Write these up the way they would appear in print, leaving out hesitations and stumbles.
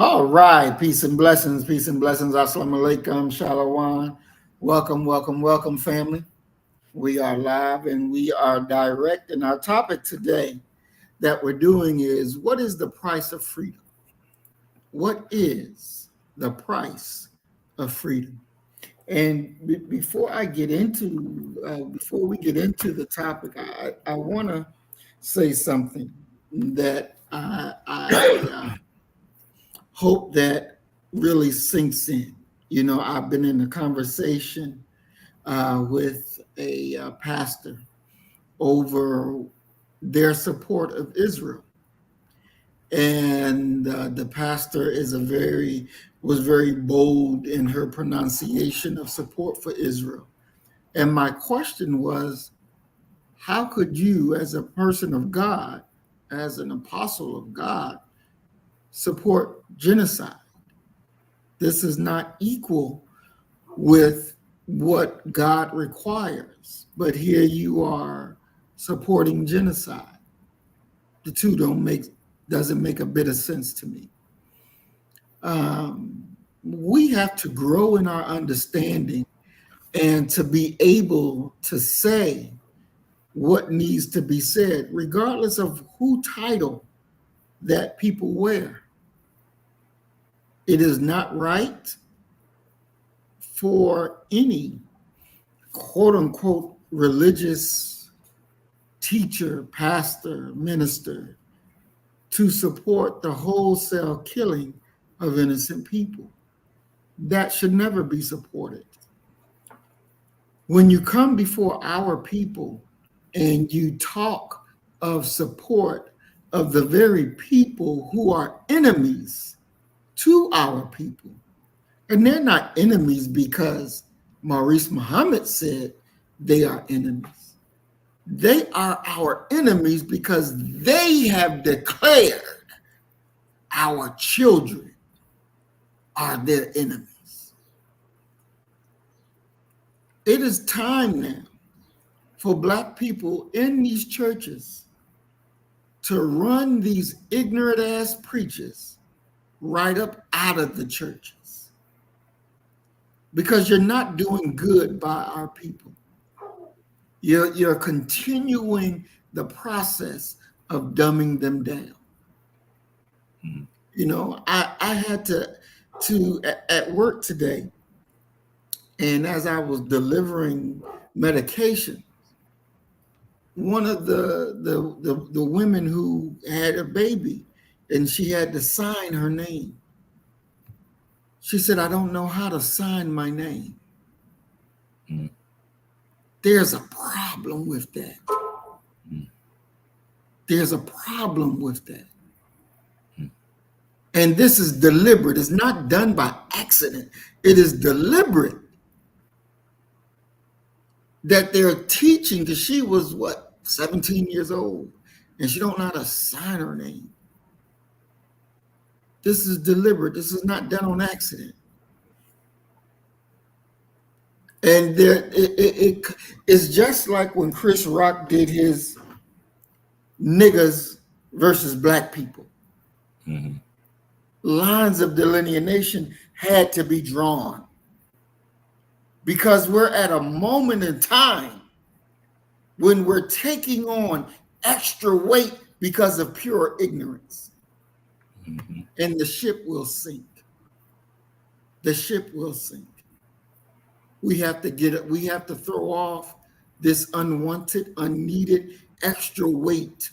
All right, peace and blessings, peace and blessings. Assalamu alaikum, shalom. Welcome, welcome, welcome, family. We are live and we are direct. And our topic today that we're doing is what is the price of freedom? What is the price of freedom? And before I get into, before we get into the topic, I want to say something that I hope that really sinks in. You know, I've been in a conversation with a pastor over their support of Israel, and the pastor was very bold in her pronunciation of support for Israel. And my question was, how could you, as a person of God, as an apostle of God, support genocide? This is not equal with what God requires. But here you are supporting genocide. The two doesn't make a bit of sense to me. We have to grow in our understanding and to be able to say what needs to be said, regardless of who title that people wear. It is not right for any quote unquote religious teacher, pastor, minister to support the wholesale killing of innocent people. That should never be supported. When you come before our people and you talk of support of the very people who are enemies to our people, and they're not enemies because Maurice Muhammad said they are enemies. They are our enemies because they have declared our children are their enemies. It is time now for Black people in these churches to run these ignorant ass preachers right up out of the churches, because you're not doing good by our people. You're continuing the process of dumbing them down. You know, I had to at work today, and as I was delivering medication, one of the women who had a baby and she had to sign her name. She said, "I don't know how to sign my name." There's a problem with that. There's a problem with that. And this is deliberate. It's not done by accident. It is deliberate that they're teaching, because she was, 17 years old, and she don't know how to sign her name. This is deliberate. This is not done on accident. And it's just like when Chris Rock did his niggas versus Black people. Mm-hmm. Lines of delineation had to be drawn, because we're at a moment in time when we're taking on extra weight because of pure ignorance. Mm-hmm. And the ship will sink. The ship will sink. We have to throw off this unwanted, unneeded extra weight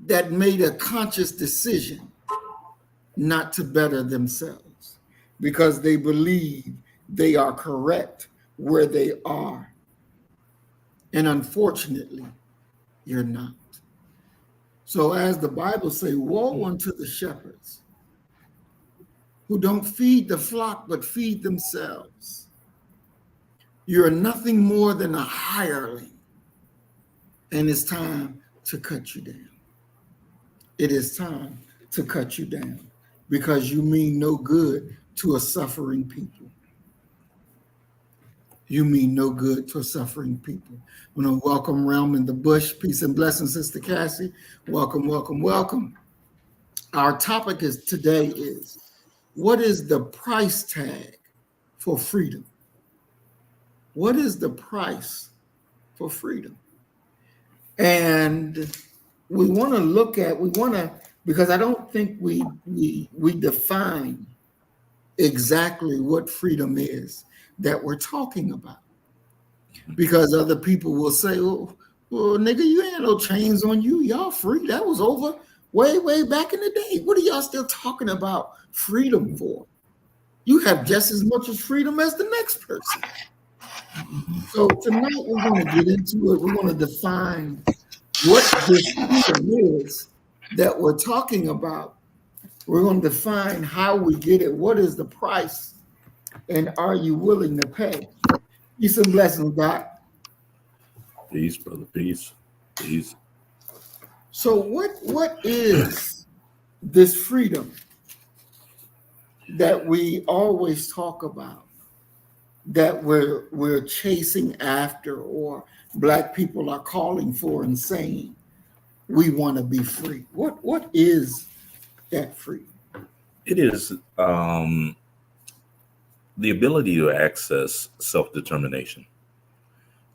that made a conscious decision not to better themselves because they believe they are correct where they are. And unfortunately, you're not. So as the Bible says, woe unto the shepherds who don't feed the flock but feed themselves. You're nothing more than a hireling, and it's time to cut you down. It is time to cut you down, because you mean no good to a suffering people. You mean no good to a suffering people. I want to welcome Realm in the Bush. Peace and blessings, Sister Cassie. Welcome, welcome, welcome. Our topic is today is, what is the price tag for freedom? What is the price for freedom? And we want to look at, because I don't think we define exactly what freedom is that we're talking about. Because other people will say, well, nigga, you ain't no chains on you. Y'all free. That was over way back in the day. What are y'all still talking about freedom for? You have just as much as freedom as the next person. So tonight we're going to get into it. We're going to define what this freedom is that we're talking about. We're going to define how we get it. What is the price? And are you willing to pay? Peace and blessings, Doc. Peace, brother. Peace. Peace. So what is this freedom that we always talk about, that we're chasing after, or Black people are calling for and saying we want to be free? What is that freedom? It is the ability to access self-determination,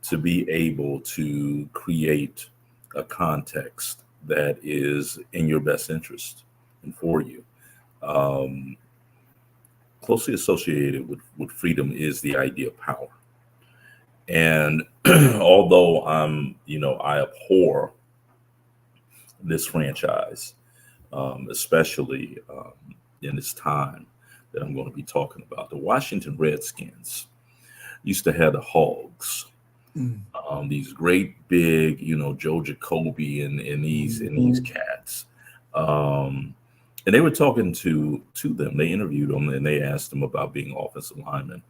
to be able to create a context that is in your best interest and for you. Closely associated with freedom is the idea of power. And although I abhor this franchise, especially in this time that I'm going to be talking about, the Washington Redskins used to have the Hogs. These great big, Joe Jacoby and these cats. And they were talking to them. They interviewed them and they asked them about being offensive linemen.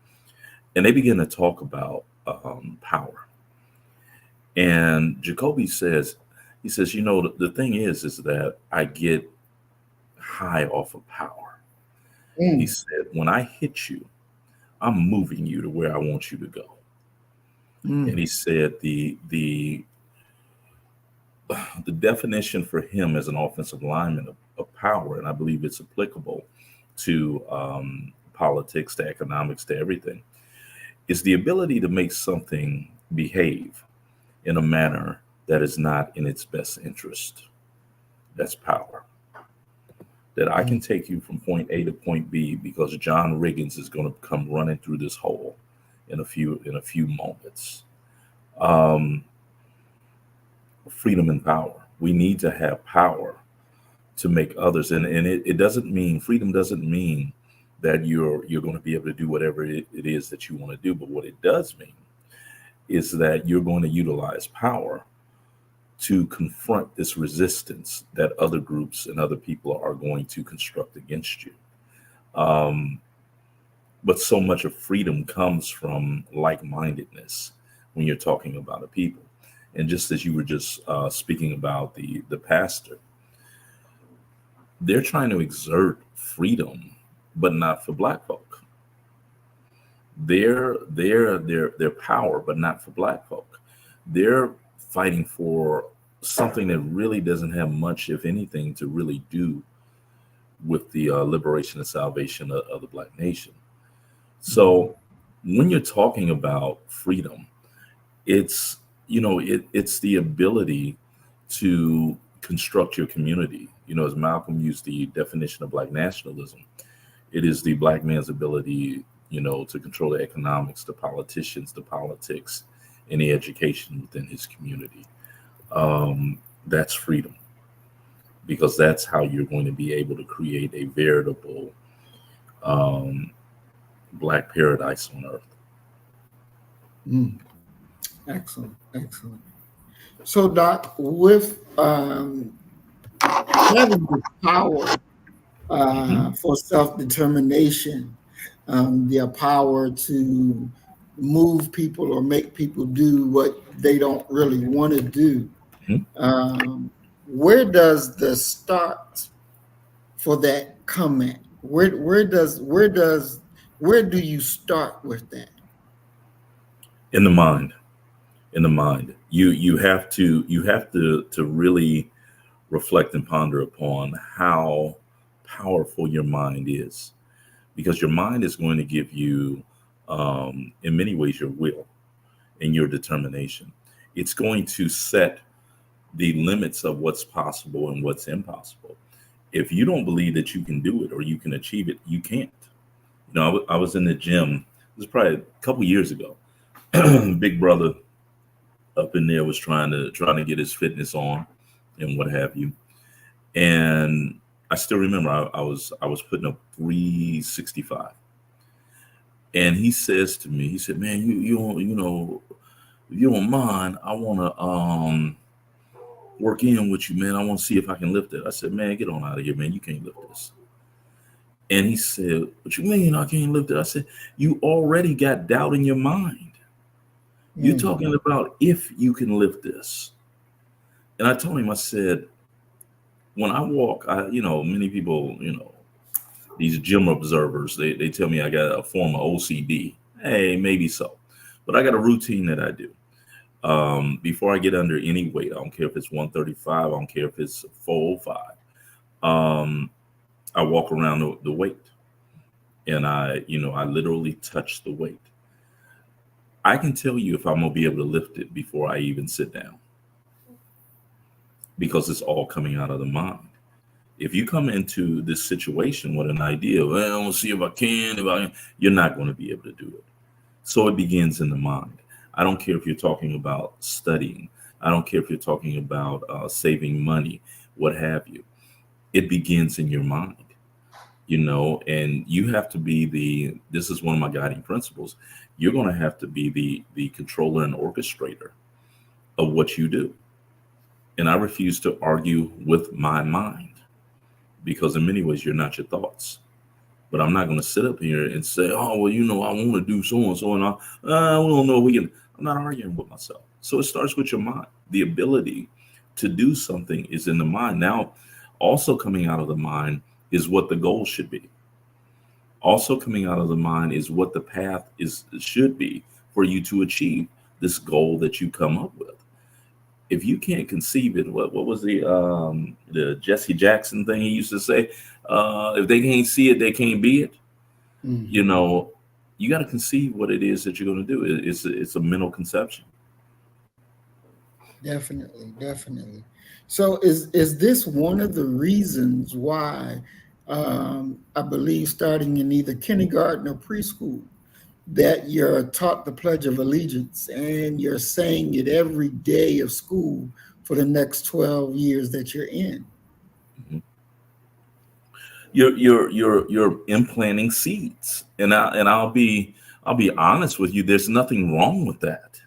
And they began to talk about power. And Jacoby says, the thing is that I get high off of power. He said, when I hit you, I'm moving you to where I want you to go. And he said the definition for him as an offensive lineman of power, and I believe it's applicable to politics, to economics, to everything, is the ability to make something behave in a manner that is not in its best interest. That's power. That I can take you from point A to point B because John Riggins is going to come running through this hole in a few moments. Freedom and power. We need to have power to make others, and it doesn't mean, freedom doesn't mean that you're going to be able to do whatever it is that you want to do. But what it does mean is that you're going to utilize power to confront this resistance that other groups and other people are going to construct against you. But so much of freedom comes from like-mindedness when you're talking about a people. And just as you were just speaking about the pastor, they're trying to exert freedom, but not for Black folk. Their power, but not for Black folk. They're fighting for something that really doesn't have much, if anything, to really do with the liberation and salvation of the Black nation. So when you're talking about freedom, it's it's the ability to construct your community. As Malcolm used the definition of Black nationalism, it is the Black man's ability, to control the economics, the politicians, the politics, and the education within his community. That's freedom, because that's how you're going to be able to create a veritable Black paradise on earth. Excellent. So, Doc, with having the power for self-determination, the power to move people or make people do what they don't really want to do, where does the start for that come at? Where do you start with that? In the mind. You have to really reflect and ponder upon how powerful your mind is, because your mind is going to give you, in many ways, your will and your determination. It's going to set the limits of what's possible and what's impossible. If you don't believe that you can do it or you can achieve it, you can't. I was in the gym. It was probably a couple years ago. Big brother up in there was trying to get his fitness on and what have you. And I still remember I was putting up 365. And he says to me, he said, "Man, you don't, if you don't mind, I want to work in with you, man. I want to see if I can lift it." I said, "Man, get on out of here, man. You can't lift this." And he said, "What you mean I can't lift it?" I said, "You already got doubt in your mind. You're talking about if you can lift this." And I told him, I said, when I walk, many people, these gym observers, they tell me I got a form of OCD. Hey, maybe so. But I got a routine that I do. Before I get under any weight, I don't care if it's 135, I don't care if it's 405. I walk around the weight, and I literally touch the weight. I can tell you if I'm gonna be able to lift it before I even sit down, because it's all coming out of the mind. If you come into this situation with an idea, well, I want to see if I can, you're not going to be able to do it. So it begins in the mind. I don't care if you're talking about studying. I don't care if you're talking about saving money, what have you. It begins in your mind, and you have to be this is one of my guiding principles. You're going to have to be the controller and orchestrator of what you do. And I refuse to argue with my mind, because in many ways you're not your thoughts. But I'm not going to sit up here and say, "Oh, well, I want to do so and so, and we don't know if we can." I'm not arguing with myself. So it starts with your mind. The ability to do something is in the mind. Now, also coming out of the mind is what the goal should be. Also coming out of the mind is what the path should be for you to achieve this goal that you come up with. If you can't conceive it, what was the Jesse Jackson thing he used to say? If they can't see it, they can't be it. Mm-hmm. You got to conceive what it is that you're going to do. It's a mental conception. Definitely. So is this one of the reasons why I believe starting in either kindergarten or preschool, that you're taught the Pledge of Allegiance and you're saying it every day of school for the next 12 years that you're in? Mm-hmm. You're implanting seeds, and I'll be honest with you. There's nothing wrong with that.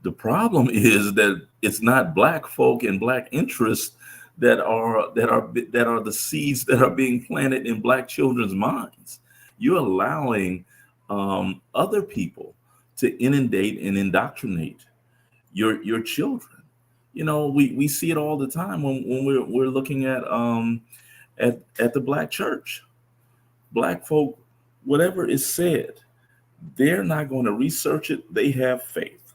The problem is that it's not Black folk and Black interests that are the seeds that are being planted in Black children's minds. You're allowing other people to inundate and indoctrinate your children. We see it all the time when we're looking at the Black church. Black folk, whatever is said, they're not going to research it. They have faith.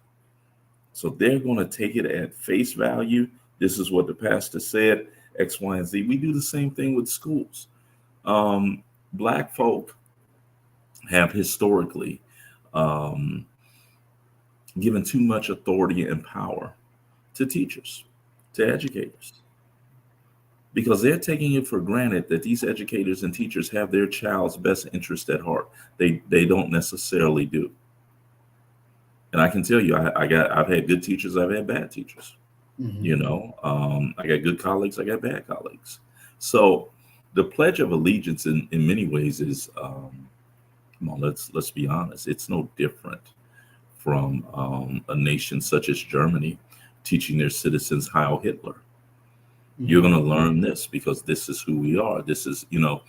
So they're going to take it at face value. This is what the pastor said, X, Y, and Z. We do the same thing with schools. Black folk have historically given too much authority and power to teachers, to educators, because they're taking it for granted that these educators and teachers have their child's best interest at heart. They don't necessarily do. And I can tell you, I've had good teachers, I've had bad teachers. Mm-hmm. I got good colleagues, I got bad colleagues. So the Pledge of Allegiance in many ways is, let's be honest, it's no different from a nation such as Germany teaching their citizens Heil Hitler. Mm-hmm. You're going to learn this because this is who we are. This is, and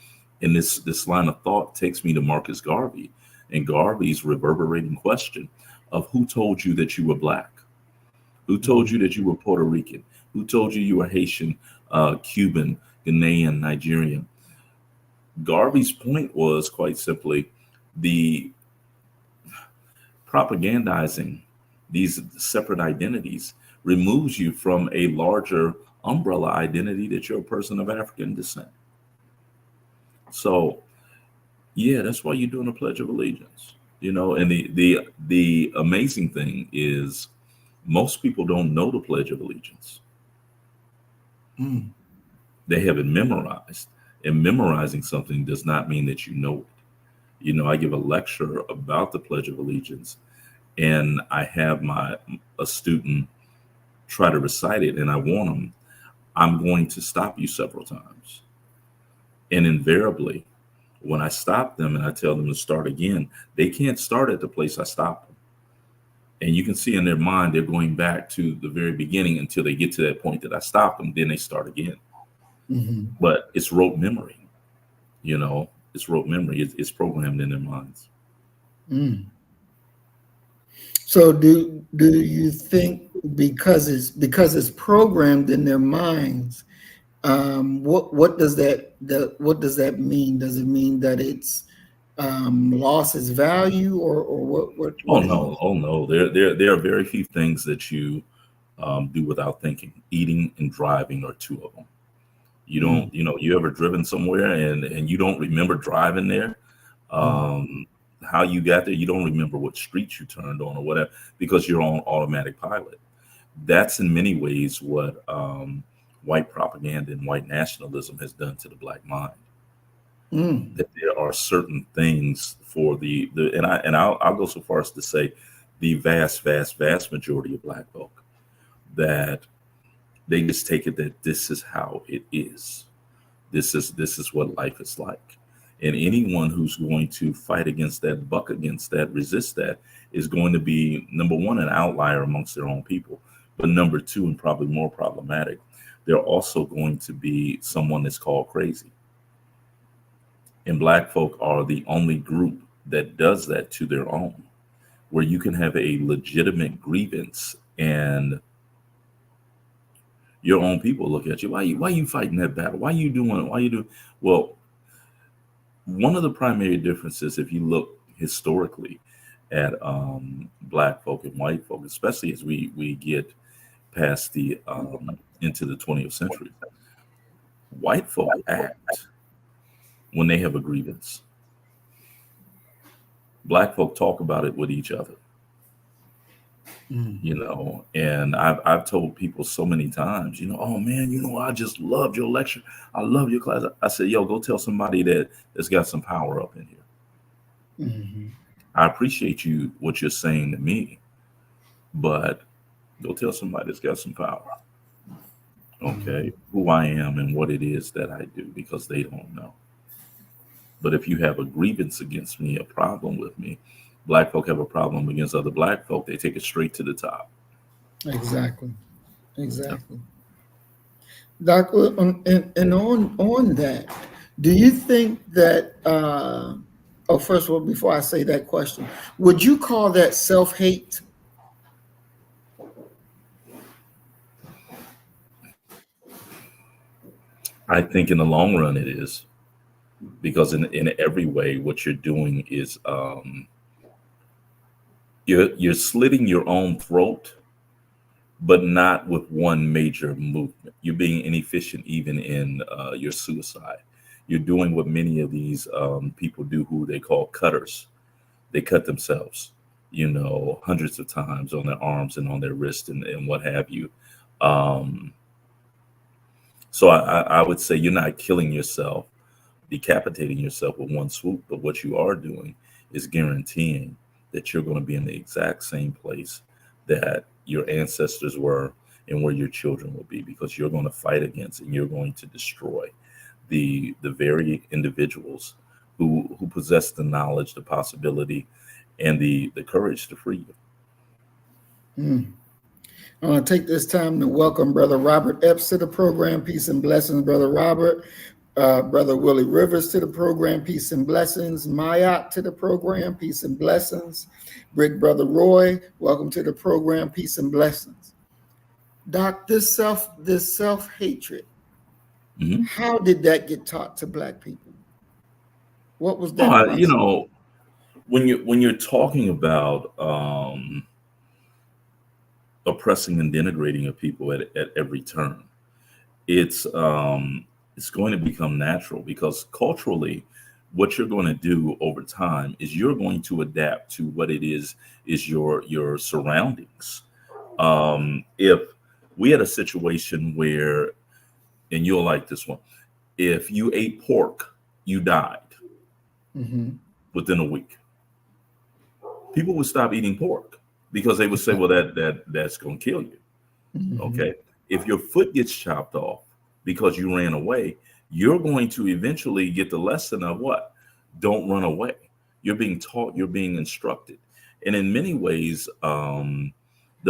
this line of thought takes me to Marcus Garvey and Garvey's reverberating question of who told you that you were Black? Who told you that you were Puerto Rican? Who told you were Haitian, Cuban, Ghanaian, Nigerian? Garvey's point was quite simply the propagandizing these separate identities removes you from a larger umbrella identity that you're a person of African descent. So yeah, that's why you're doing the Pledge of Allegiance. And the amazing thing is most people don't know the Pledge of Allegiance. Mm. They have it memorized. And memorizing something does not mean that you know it. I give a lecture about the Pledge of Allegiance, and I have a student try to recite it, and I warn them, I'm going to stop you several times. And invariably, when I stop them and I tell them to start again, they can't start at the place I stopped them. And you can see in their mind, they're going back to the very beginning until they get to that point that I stopped them. Then they start again. Mm-hmm. But it's rote memory, it's rote memory. It's programmed in their minds. Mm. So do you think because it's programmed in their minds, what does that mean? Does it mean that it's lost its value, or Oh what do you? no, oh no. There are very few things that you do without thinking. Eating and driving are two of them. You Mm, don't, you ever driven somewhere and you don't remember driving there? mm, How you got there, you don't remember what streets you turned on or whatever because you're on automatic pilot. That's in many ways what white propaganda and white nationalism has done to the black mind. mm, That there are certain things for the I'll go so far as to say the vast majority of black folk that they just take it that this is how it is. This is what life is like. And anyone who's going to fight against that, buck against that, resist that is going to be, number one, an outlier amongst their own people. But number two, and probably more problematic, they're also going to be someone that's called crazy. And black folk are the only group that does that to their own, where you can have a legitimate grievance and your own people look at you. Why you fighting that battle? Why you do? Well, one of the primary differences, if you look historically at black folk and white folk, especially as we get past the into the 20th century, white folk act when they have a grievance. Black folk talk about it with each other, mm. and I've told people so many times, oh man, I just loved your lecture. I love your class. I said, yo, go tell somebody that's got some power up in here. Mm-hmm. I appreciate what you're saying to me, but go tell somebody that's got some power, Mm-hmm. okay, who I am and what it is that I do, because they don't know. But if you have a grievance against me, a problem with me, black folk have a problem against other black folk, they take it straight to the top. Exactly. Yeah. Exactly. Doc, and on that, do you think that? Oh, first of all, before I say that question, would you call that self-hate? I think in the long run it is, because in every way, what you're doing is you're slitting your own throat, but not with one major movement. You're being inefficient even in your suicide. You're doing what many of these people do, who they call cutters. They cut themselves, hundreds of times on their arms and on their wrist and what have you. Um, so I would say you're not killing yourself, decapitating yourself with one swoop, but what you are doing is guaranteeing that you're going to be in the exact same place that your ancestors were and where your children will be, because you're going to fight against and you're going to destroy the very individuals who possess the knowledge, the possibility, and the courage to free you. Mm. I want to take this time to welcome Brother Robert Epps to the program. Peace and blessings, Brother Robert. Brother Willie Rivers to the program. Peace and blessings. Mayat to the program. Peace and blessings. Brick Brother Roy, welcome to the program. Peace and blessings. Doc, this self-hatred, Mhm. how did that get taught to black people? What was Oh, that process? when you're talking about oppressing and denigrating of people at every turn, it's It's going to become natural because culturally, what you're going to do over time is you're going to adapt to what it is your surroundings. If we had a situation where, and you'll like this one, if you ate pork, you died Mm-hmm. within a week. People would stop eating pork because they would say, well, that's going to kill you. Mm-hmm. Okay. If your foot gets chopped off because you ran away, you're going to eventually get the lesson of what? Don't run away. You're being taught, you're being instructed. And in many ways, the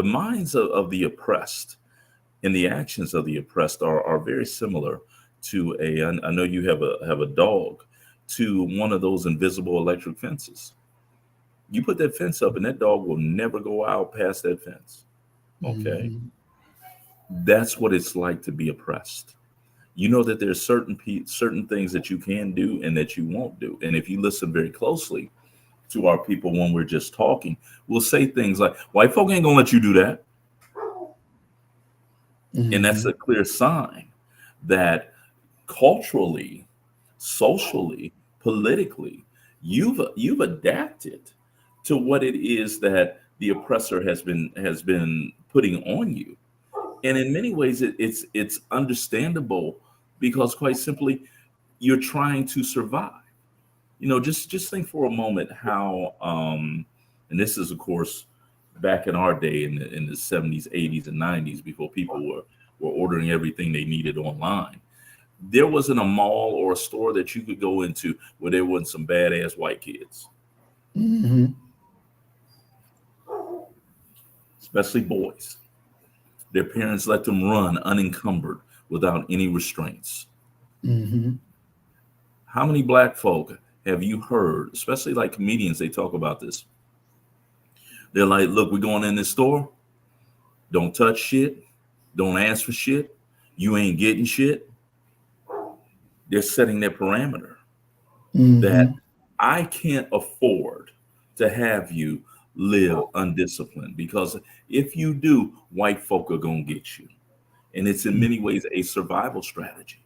minds of the oppressed and the actions of the oppressed are very similar to I know you have a dog, to one of those invisible electric fences. You put that fence up and that dog will never go out past that fence. Okay. Mm-hmm. That's what it's like to be oppressed. You know that there's certain things that you can do and that you won't do. And if you listen very closely to our people when we're just talking, we'll say things like, white folk ain't gonna let you do that. And that's Mm-hmm. a clear sign that culturally, socially, politically, you've adapted to what it is that the oppressor has been putting on you. And in many ways, it's understandable because quite simply, you're trying to survive. Just think for a moment how, and this is of course back in our day in the 70s, 80s, and 90s before people were ordering everything they needed online. There wasn't a mall or a store that you could go into where there wasn't some badass white kids, Mm-hmm. especially boys. Their parents let them run unencumbered without any restraints. Mm-hmm. How many black folk have you heard, especially like comedians, they talk about this? They're like, look, we're going in this store. Don't touch shit. Don't ask for shit. You ain't getting shit. They're setting their parameter that Mm-hmm. I can't afford to have you live undisciplined because if you do, white folk are going to get you. And it's in many ways a survival strategy.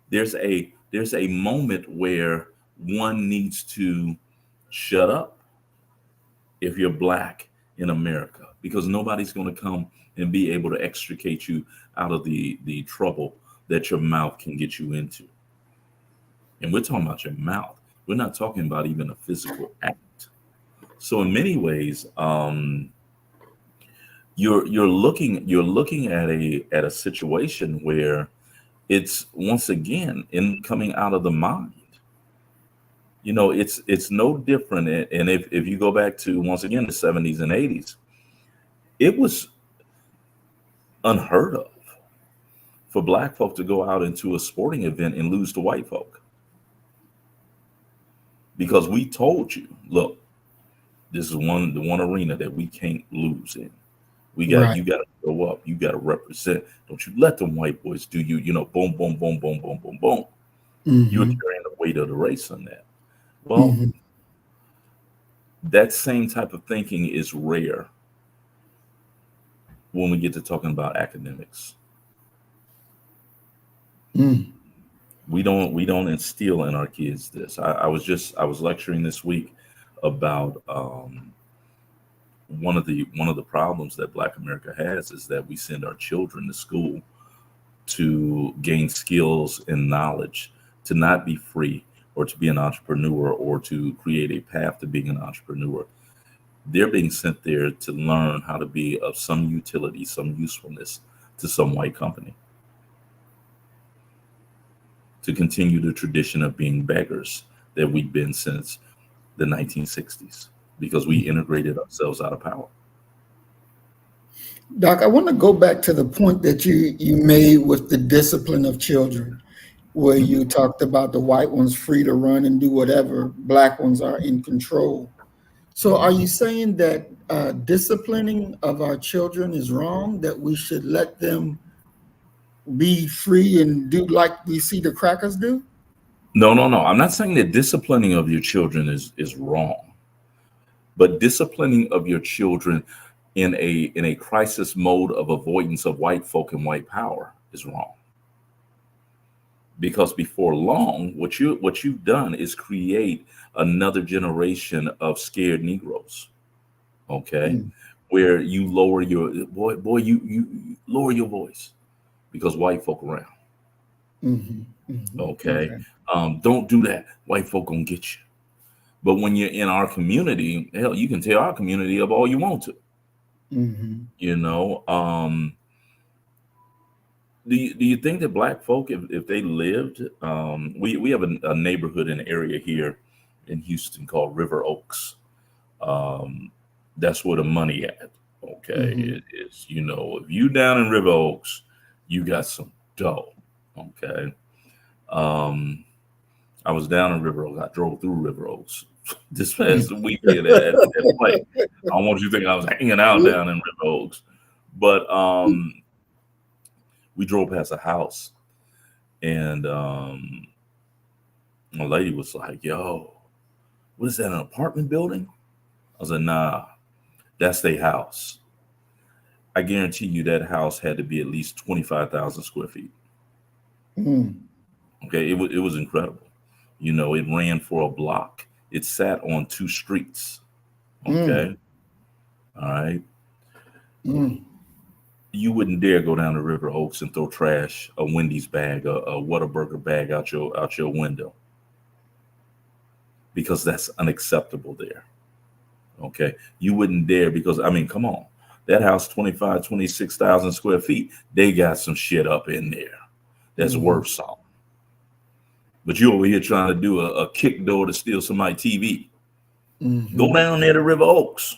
There's a moment where one needs to shut up if you're black in America, because nobody's going to come and be able to extricate you out of the trouble that your mouth can get you into. And we're talking about your mouth. We're not talking about even a physical act. So in many ways, you're looking at a situation where it's once again in coming out of the mind. It's no different. And if you go back to once again the 70s and 80s, it was unheard of for black folk to go out into a sporting event and lose to white folk because we told you, look, this is the one arena that we can't lose in. Right. You got to go up. You got to represent. Don't you let them white boys do you. Boom, boom, boom, boom, boom, boom, boom. You're Mm-hmm. carrying the weight of the race on that. Well, Mm-hmm. that same type of thinking is rare when we get to talking about academics. Mm. We don't instill in our kids this. I was lecturing this week about one of the problems that Black America has is that we send our children to school to gain skills and knowledge, to not be free or to be an entrepreneur or to create a path to being an entrepreneur. They're being sent there to learn how to be of some utility, some usefulness to some white company, to continue the tradition of being beggars that we've been since the 1960s because we integrated ourselves out of power. Doc, I want to go back to the point that you made with the discipline of children, where Mhm. you talked about the white ones free to run and do whatever, black ones are in control. So are you saying that disciplining of our children is wrong, that we should let them be free and do like we see the crackers do? No, no, no. I'm not saying that disciplining of your children is wrong, but disciplining of your children in a crisis mode of avoidance of white folk and white power is wrong. because before long, what you've done is create another generation of scared Negroes. Okay, Mm. where you lower your you lower your voice because white folk around. Okay, Okay. don't do that. White folk gonna get you. But when you're in our community, hell, you can tear our community up all you want to. Mm-hmm. You know, do you think that black folk, if they lived, we have a neighborhood in the area here in Houston called River Oaks. Um, that's where the money at. Okay, Mm-hmm. it is. You know, if you down in River Oaks, you got some dough. Okay. Um, I was down in River Oaks. I drove through River Oaks this past weekend at play. I don't want you to think I was hanging out down in River Oaks, but we drove past a house, and a lady was like, "Yo, what is that? An apartment building?" I was like, "Nah, that's their house." I guarantee you that house had to be at least 25,000 square feet. Mm. Okay, it was incredible. You know, it ran for a block. It sat on two streets. Mm. Okay, all right. Mm. You wouldn't dare go down to River Oaks and throw trash, a Wendy's bag, a Whataburger bag out your window, because that's unacceptable there. Okay, you wouldn't dare, because I mean, come on, that house 25, 26,000 square feet. They got some shit up in there that's Mm-hmm. worth something. But you over here trying to do a kick door to steal somebody's TV. Go Mm-hmm. down there to River Oaks.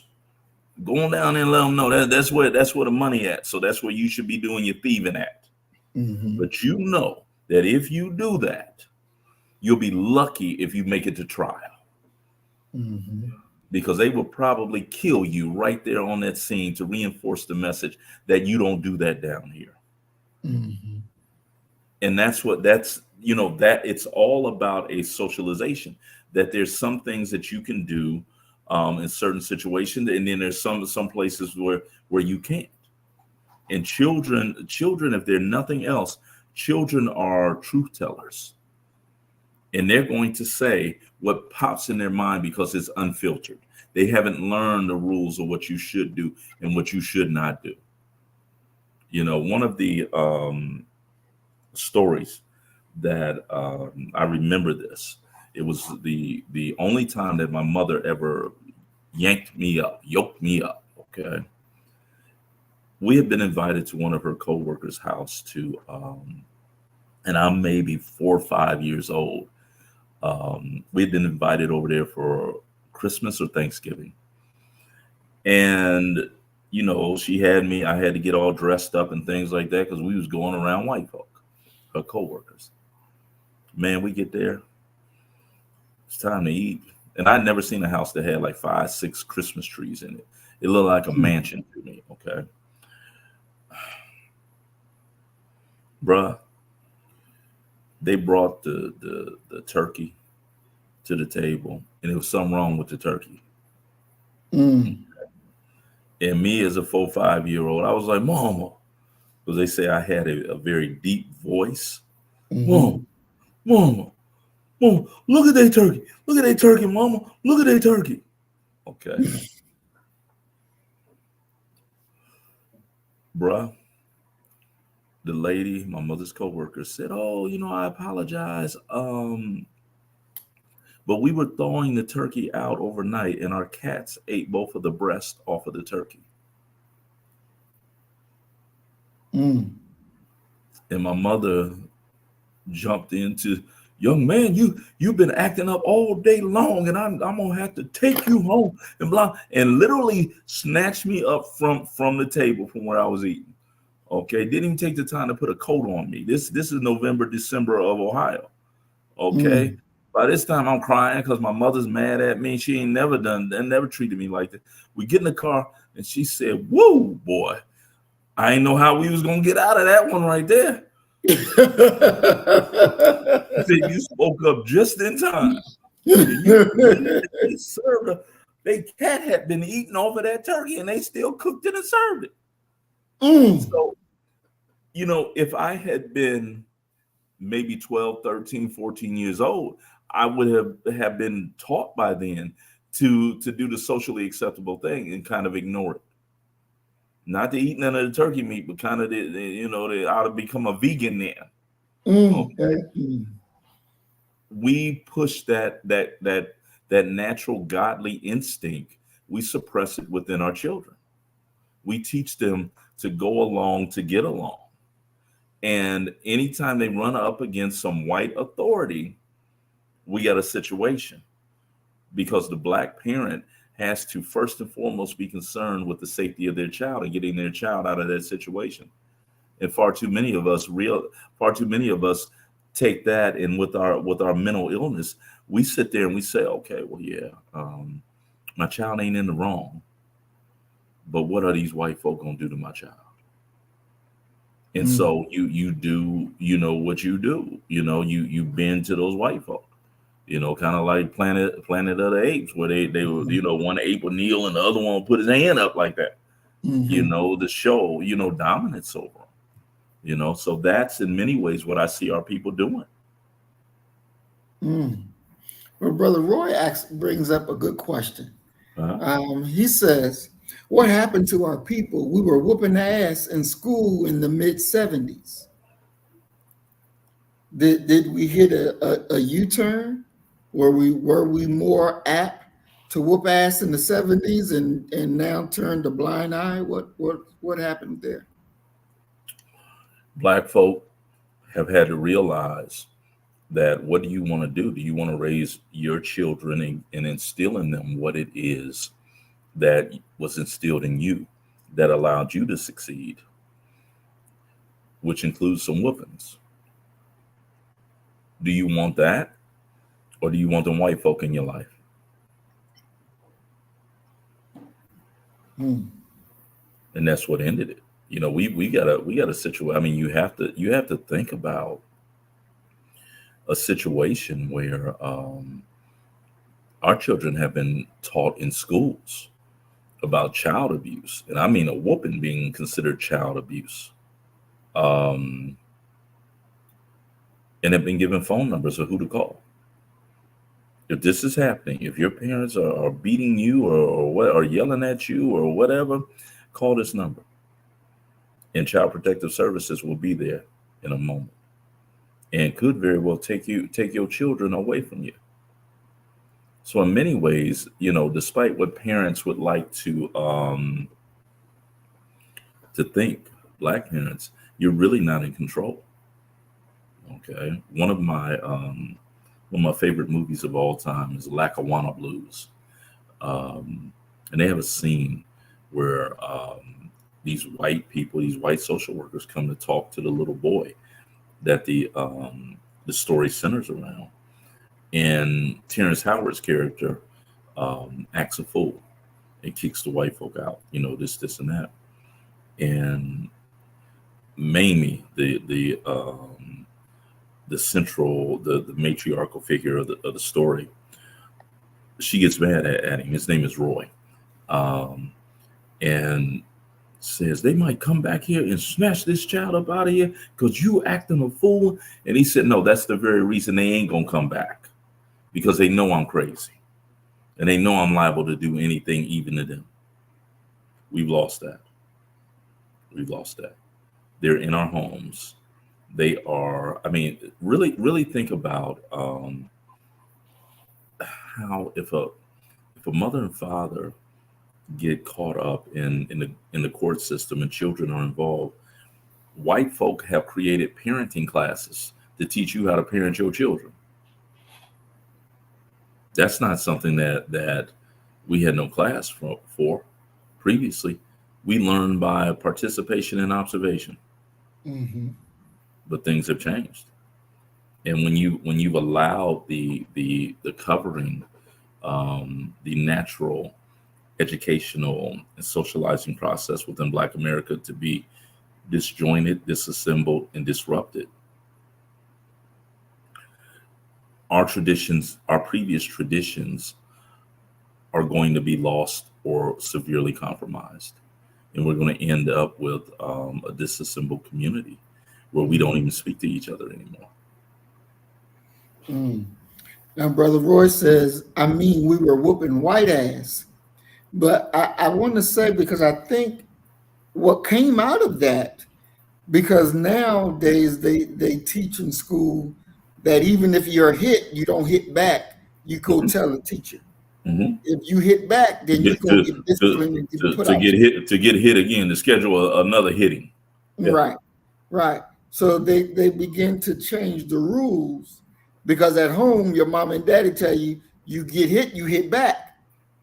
Go on down there and let them know that's where the money at. So that's where you should be doing your thieving at. Mm-hmm. But you know that if you do that, you'll be lucky if you make it to trial, Mm-hmm. because they will probably kill you right there on that scene to reinforce the message that you don't do that down here. Mm-hmm. And that it's all about a socialization, that there's some things that you can do in certain situations, and then there's some places where you can't. And children, if they're nothing else, children are truth tellers, and they're going to say what pops in their mind because it's unfiltered. They haven't learned the rules of what you should do and what you should not do. You know, one of the stories that I remember this. It was the only time that my mother ever yoked me up. Okay, we had been invited to one of her coworkers' house and I'm maybe 4 or 5 years old. We had been invited over there for Christmas or Thanksgiving, and she had me. I had to get all dressed up and things like that because we was going around white folk, her coworkers. Man, we get there. It's time to eat. And I'd never seen a house that had like 5, 6 Christmas trees in it. It looked like a mansion to me. Okay. Bruh, they brought the turkey to the table, and there was something wrong with the turkey. Mm. And me as a 4, 5-year-old, I was like, Mama, because they say I had a very deep voice. Mm-hmm. Mama, Mama, Mama, look at that turkey. Look at that turkey, Mama. Look at that turkey. Okay. Bruh, the lady, my mother's coworker, said, "Oh, I apologize. But we were thawing the turkey out overnight, and our cats ate both of the breasts off of the turkey." Mm. And my mother jumped into, "Young man, you've been acting up all day long, and I'm gonna have to take you home," and blah, and literally snatched me up from the table from where I was eating. Okay, didn't even take the time to put a coat on me. This is November, December of Ohio. Okay. Mm. By this time I'm crying because my mother's mad at me. She ain't never done and never treated me like that. We get in the car and she said, "Whoa, boy, I ain't know how we was gonna get out of that one right there." She said, "You spoke up just in time." They served her. They cat had been eating off of that turkey and they still cooked it and served it. Mm. So, if I had been maybe 12, 13, 14 years old, I would have been taught by then to do the socially acceptable thing and kind of ignore it. Not to eat none of the turkey meat, but kind of they ought to become a vegan then. We push that natural godly instinct. We suppress it within our children. We teach them to go along to get along. And anytime they run up against some white authority, we got a situation, because the Black parent has to first and foremost be concerned with the safety of their child and getting their child out of that situation. And far too many of us take that, and with our mental illness, we sit there and we say, okay, well, yeah, my child ain't in the wrong, but what are these white folk gonna do to my child? And so you do, what you do, you bend to those white folk, kind of like Planet of the Apes, where they one ape would kneel and the other one would put his hand up like that, to show, dominance over them, so that's in many ways what I see our people doing. Well, Brother Roy brings up a good question. He says, what happened to our people? We were whooping ass in school in the mid-70s. Did we hit a U-turn? Were we more apt to whoop ass in the 70s and now turn a blind eye? What happened there? Black folk have had to realize that, what do you want to do? Do you want to raise your children and instill in them what it is that was instilled in you that allowed you to succeed, which includes some whoopings? Do you want that? Or do you want them white folk in your life? And that's what ended it. We got a situation. I mean, you have to think about a situation where our children have been taught in schools about child abuse, and I mean a whooping being considered child abuse, and have been given phone numbers of who to call. If this is happening, if your parents are beating you or yelling at you or whatever, call this number, and Child Protective Services will be there in a moment, and could very well take your children away from you. So in many ways, despite what parents would like to think, Black parents, you're really not in control. Okay, one of my favorite movies of all time is Lackawanna Blues, and they have a scene where these white social workers come to talk to the little boy that the story centers around. And Terrence Howard's character acts a fool and kicks the white folk out, this and that. And Mamie, the central, the matriarchal figure of the story, she gets mad at him. His name is Roy, and says they might come back here and snatch this child up out of here because you acting a fool. And he said, no, that's the very reason they ain't gonna come back, because they know I'm crazy and they know I'm liable to do anything, even to them. We've lost that. They're in our homes. They are, really, really think about how if a mother and father get caught up in the court system and children are involved, white folk have created parenting classes to teach you how to parent your children. That's not something that we had no class for previously. We learned by participation and observation. But things have changed. And when you've allowed the covering, the natural educational and socializing process within Black America to be disjointed, disassembled, and disrupted, our previous traditions are going to be lost or severely compromised. And we're going to end up with a disassembled community where we don't even speak to each other anymore. Mm. Now, Brother Roy says, I mean, we were whooping white ass. But I want to say, because I think what came out of that, because nowadays they teach in school that even if you're hit, you don't hit back. You go Mhm. tell the teacher. Mhm. If you hit back, To then you get go get disciplined and get put out. to get hit again, to schedule another hitting. Yeah. Right, right. So they begin to change the rules because at home your mom and daddy tell you you get hit, you hit back.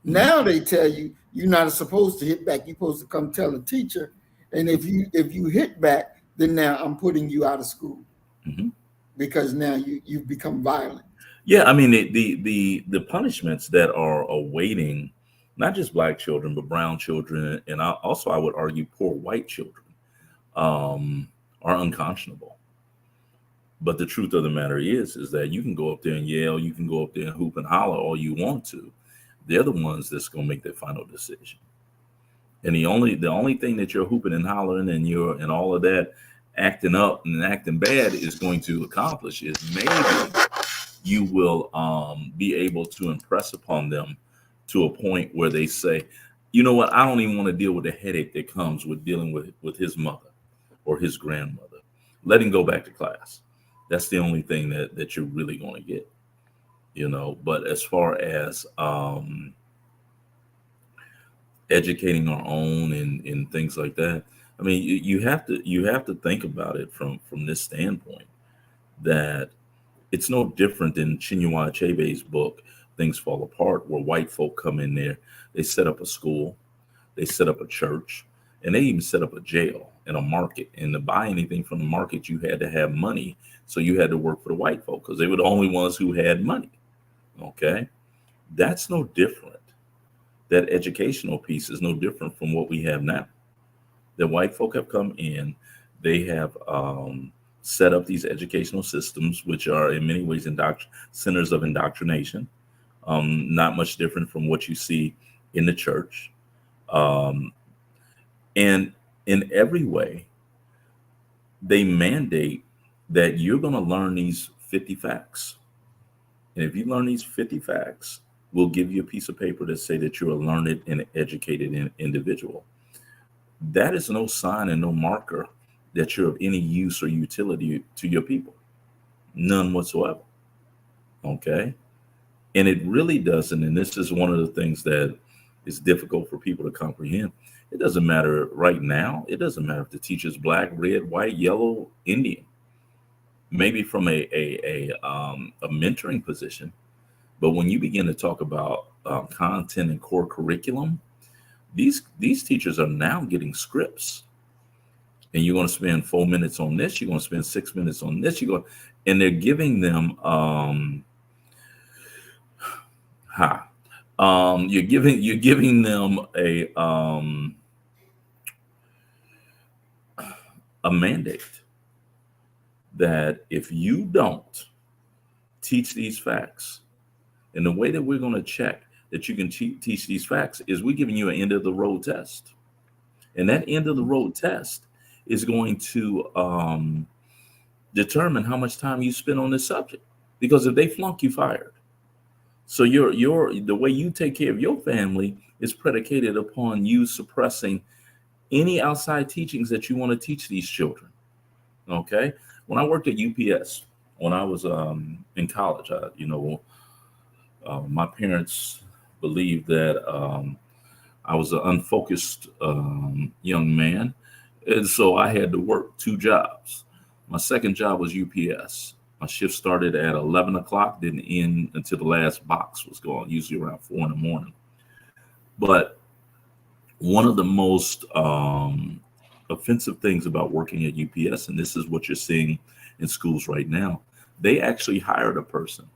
Mhm. Now they tell you you're not supposed to hit back. You're supposed to come tell the teacher. And if you hit back, then now I'm putting you out of school Mhm. because now you've become violent. Yeah, I mean the punishments that are awaiting not just black children but brown children, and I would argue poor white children, um, are unconscionable. But the truth of the matter is that you can go up there and yell, you can go up there and hoop and holler all you want to. They're the ones that's going to make their final decision. And the only thing that you're hooping and hollering and you're and all of that acting up and acting bad is going to accomplish is maybe you will be able to impress upon them to a point where they say, you know what, I don't even want to deal with the headache that comes with dealing with his mother or his grandmother. Let him go back to class. That's the only thing that you're really going to get, you know. But as far as educating our own and things like that, I mean, you have to think about it from this standpoint that it's no different than Chinua Achebe's book, Things Fall Apart, where white folk come in there, they set up a school, they set up a church, and they even set up a jail and a market. And to buy anything from the market, you had to have money. So you had to work for the white folk because they were the only ones who had money. Okay. That's no different. That educational piece is no different from what we have now. The white folk have come in, they have set up these educational systems, which are in many ways centers of indoctrination, not much different from what you see in the church. Um, and in every way, they mandate that you're going to learn these 50 facts. And if you learn these 50 facts, we'll give you a piece of paper that say that you're a learned and educated individual. That is no sign and no marker that you're of any use or utility to your people. None whatsoever. Okay. And it really doesn't. And this is one of the things that is difficult for people to comprehend. It doesn't matter right now. It doesn't matter if the teacher's black, red, white, yellow, Indian, maybe from a mentoring position. But when you begin to talk about content and core curriculum, these teachers are now getting scripts, and you're going to spend 4 minutes on this. You're going to spend 6 minutes on this. And they're giving them you're giving them a mandate that if you don't teach these facts, and the way that we're going to check that you can teach these facts is we're giving you an end of the road test. And that end of the road test is going to determine how much time you spend on this subject. Because if they flunk, you fired. So the way you take care of your family is predicated upon you suppressing any outside teachings that you want to teach these children. Okay. When I worked at UPS, when I was in college, my parents believed that I was an unfocused young man. And so I had to work two jobs. My second job was UPS. My shift started at 11 o'clock, didn't end until the last box was gone, usually around 4 in the morning. But one of the most offensive things about working at UPS, and this is what you're seeing in schools right now, they actually hired a person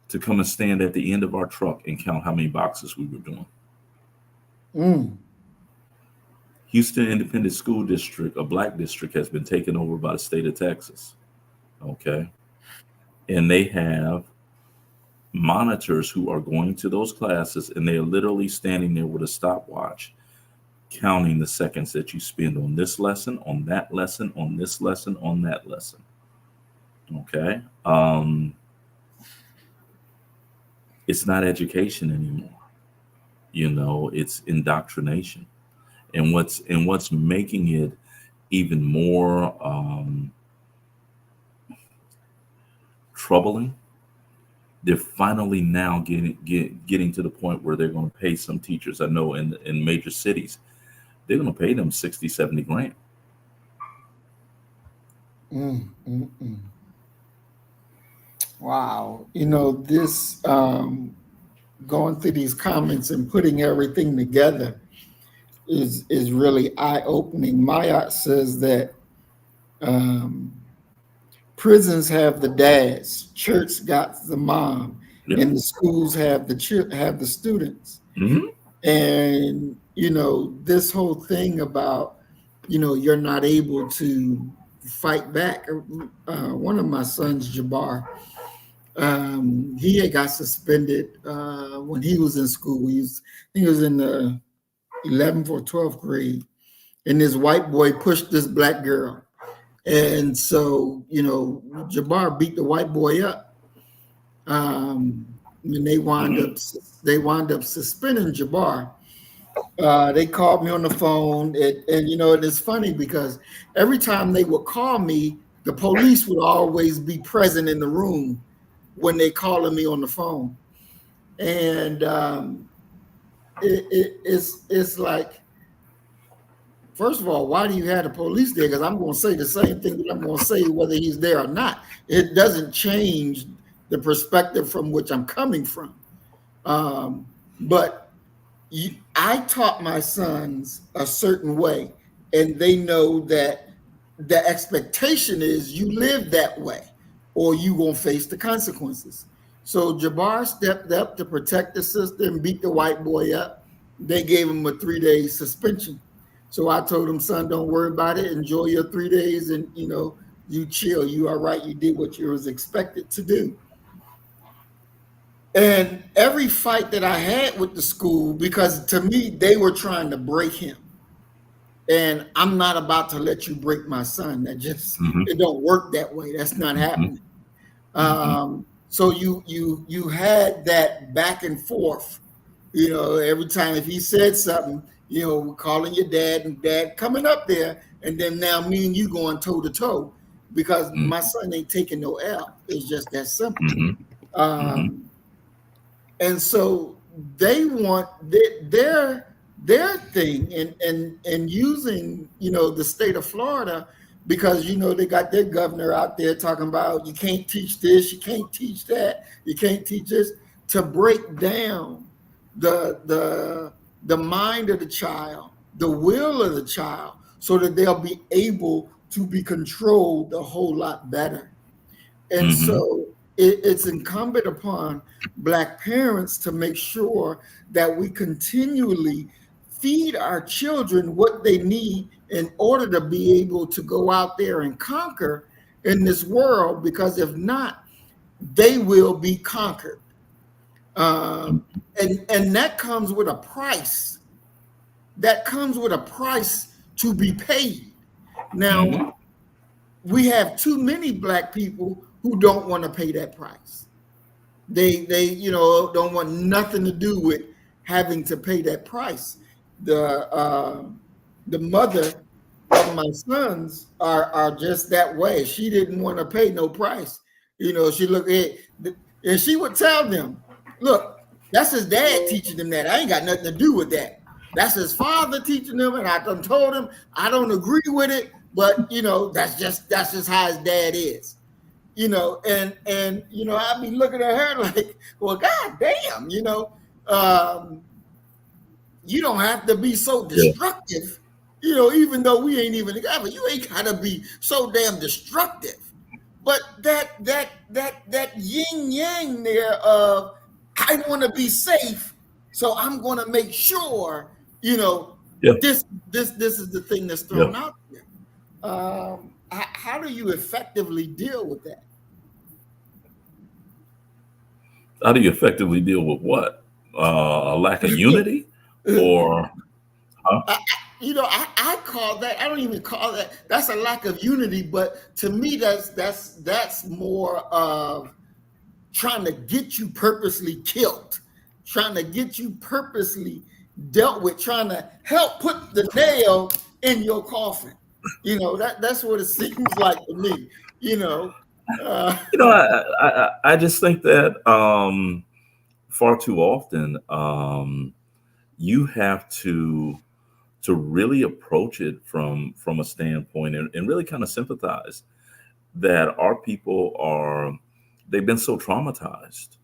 to come and stand at the end of our truck and count how many boxes we were doing. Mm. Houston Independent School District, a black district, has been taken over by the state of Texas. Okay. And they have monitors who are going to those classes, and they are literally standing there with a stopwatch counting the seconds that you spend on this lesson, on that lesson, on this lesson, on that lesson. Okay. It's not education anymore. It's indoctrination. And what's making it even more troubling, they're finally now getting to the point where they're going to pay some teachers. I know in major cities, they're going to pay them 60, 70 grand. Mm, mm, mm. Wow. This going through these comments and putting everything together is really eye-opening. Maya says that um, prisons have the dads, church got the mom, Yep. and the schools have have the students. Hmm. And this whole thing about you're not able to fight back. One of my sons, Jabbar, he had got suspended when he was in school. He was in the 11th or 12th grade, and this white boy pushed this black girl. And so, Jabbar beat the white boy up. And they wound up suspending Jabbar. They called me on the phone, and it's funny because every time they would call me, the police would always be present in the room when they calling me on the phone. And it's like, first of all, why do you have the police there? Because I'm going to say the same thing that I'm going to say whether he's there or not. It doesn't change the perspective from which I'm coming from. But I taught my sons a certain way, and they know that the expectation is you live that way or you going to face the consequences. So Jabbar stepped up to protect the sister and beat the white boy up. They gave him a 3-day suspension. So I told him, son, don't worry about it. Enjoy your 3 days and, you chill. You all right. You did what you was expected to do. And every fight that I had with the school, because to me, they were trying to break him. And I'm not about to let you break my son. It don't work that way. That's not happening. So you had that back and forth, every time if he said something, calling your dad and dad coming up there. And then now me and you going toe to toe because my son ain't taking no L. It's just that simple. And so they want their thing and using, the state of Florida, because, they got their governor out there talking about you can't teach this, you can't teach that, you can't teach this, to break down the mind of the child, the will of the child, so that they'll be able to be controlled a whole lot better. And so it's incumbent upon Black parents to make sure that we continually feed our children what they need in order to be able to go out there and conquer in this world, because if not, they will be conquered. And that comes with a price. That comes with a price to be paid. Now, we have too many Black people who don't want to pay that price. They don't want nothing to do with having to pay that price. The mother of my sons are just that way. She didn't want to pay no price. She looked at, and she would tell them, look, that's his dad teaching him that. I ain't got nothing to do with that. That's his father teaching him, and I done told him I don't agree with it, but that's just how his dad is. And I'd be looking at her like, well, god damn, you don't have to be so destructive, even though we ain't even together. You ain't gotta be so damn destructive. But that yin yang there of, I want to be safe, so I'm going to make sure, this is the thing that's thrown out there. How do you effectively deal with that? How do you effectively deal with what? A lack of unity, or? I call that, I don't even call that, that's a lack of unity, but to me that's more of trying to get you purposely killed, trying to get you purposely dealt with, trying to help put the nail in your coffin. That's what it seems like to me. You know, uh, I just think that far too often you have to really approach it from a standpoint and really kind of sympathize that our people they've been so traumatized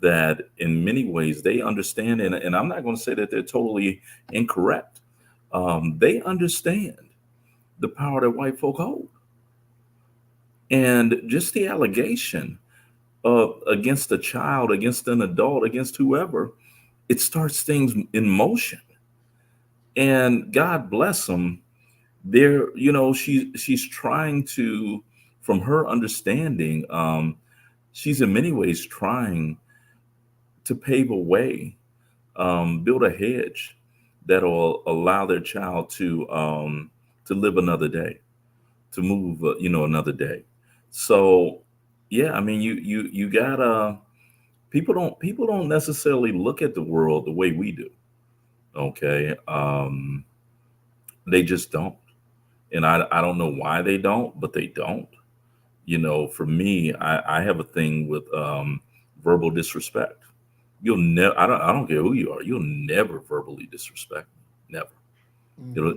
that in many ways they understand, and I'm not going to say that they're totally incorrect. They understand the power that white folk hold, and just the allegation against a child, against an adult, against whoever, it starts things in motion. And God bless them. She's trying to, from her understanding, she's in many ways trying to pave a way, build a hedge that'll allow their child to live another day, to move, another day. So, yeah, I mean, you gotta. People don't necessarily look at the world the way we do. Okay, they just don't, and I don't know why they don't, but they don't. For me, I have a thing with verbal disrespect. You'll never. I don't care who you are. You'll never verbally disrespect me. Never.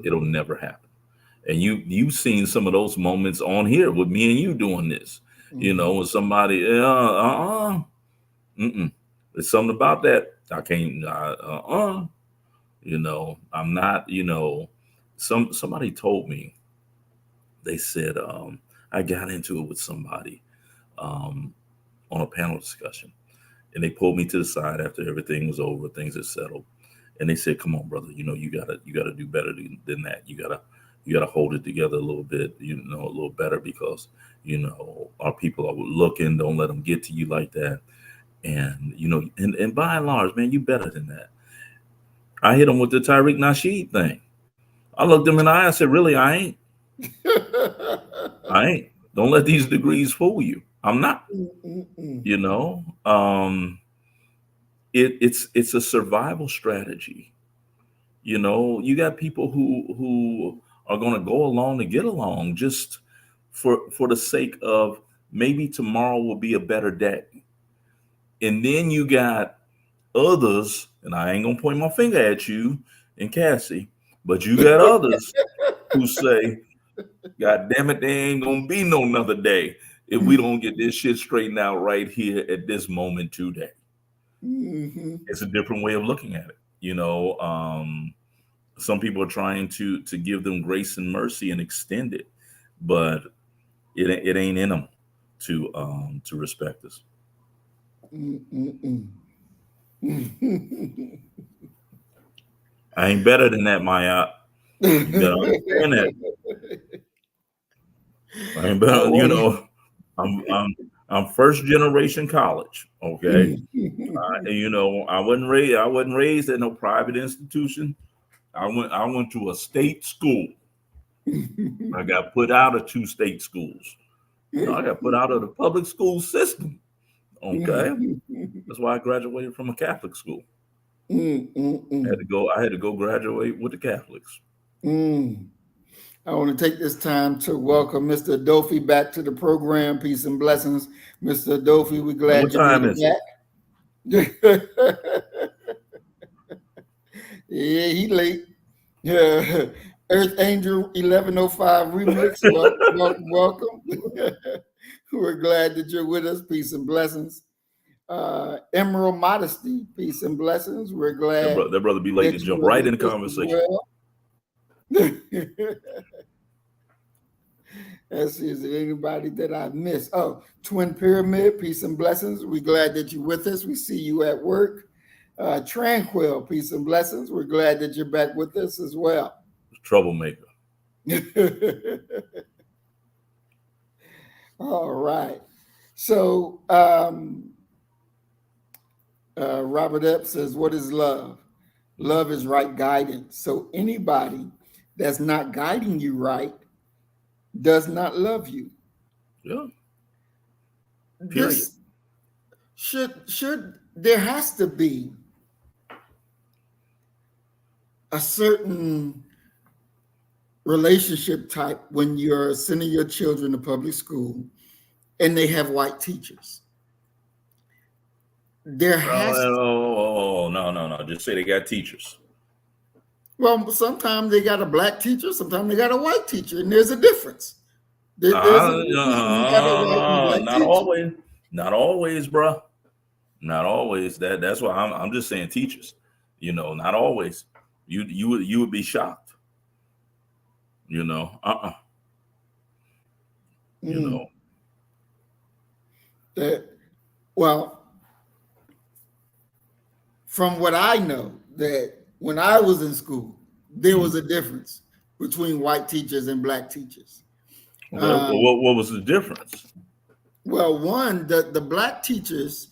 It'll never happen. And you've seen some of those moments on here with me and you doing this. When somebody there's something about that I can't I'm not. Somebody told me, they said, I got into it with somebody on a panel discussion, and they pulled me to the side after everything was over, things had settled, and they said, "Come on, brother, you gotta do better than that. You gotta hold it together a little bit, a little better, because our people are looking. Don't let them get to you like that. And and by and large, man, you better than that." I hit him with the Tariq Nasheed thing. I looked him in the eye. I said, "Really, I ain't. I ain't. Don't let these degrees fool you. I'm not." You know, it's a survival strategy. You got people who are going to go along to get along, just for the sake of maybe tomorrow will be a better day. And then you got others, and I ain't gonna point my finger at you and Cassie, but you got others who say, "God damn it, there ain't gonna be no another day if we don't get this shit straightened out right here at this moment today." It's a different way of looking at it. Some people are trying to give them grace and mercy and extend it, but it ain't in them to respect us. I ain't better than that, Maya. You gotta understand that. I ain't better. I'm first generation college. Okay. I wasn't raised at no private institution. I went to a state school. I got put out of 2 state schools. I got put out of the public school system. Okay. That's why I graduated from a Catholic school. I had to go graduate with the Catholics. I want to take this time to welcome Mr. Adofi back to the program. Peace and blessings, Mr. Adofi. We're glad you made it back. Yeah, he late. Yeah. Earth Angel 1105 remix. Welcome. We're glad that you're with us. Peace and blessings. Emerald Modesty, peace and blessings. We're glad that brother be late to jump right in the conversation. Well. Let's see, is there anybody that I missed? Oh, Twin Pyramid, peace and blessings. We're glad that you're with us. We see you at work. Tranquil, peace and blessings. We're glad that you're back with us as well. Troublemaker. All right. So Robert Epps says, "What is love? Love is right guidance. So anybody that's not guiding you right does not love you. Yeah. Period. This should there has to be a certain relationship type when you're sending your children to public school and they have white teachers. There has Oh, no. Just say they got teachers. well, sometimes they got a black teacher, sometimes they got a white teacher, and there's a difference. There's a difference when you have a white and black Not teacher. always. Not always, bro. Not always. That's why I'm just saying teachers. Not always. You would be shocked. You know. That well, from what I know, that when I was in school, there was a difference between white teachers and black teachers. What was the difference? Well, one, the black teachers,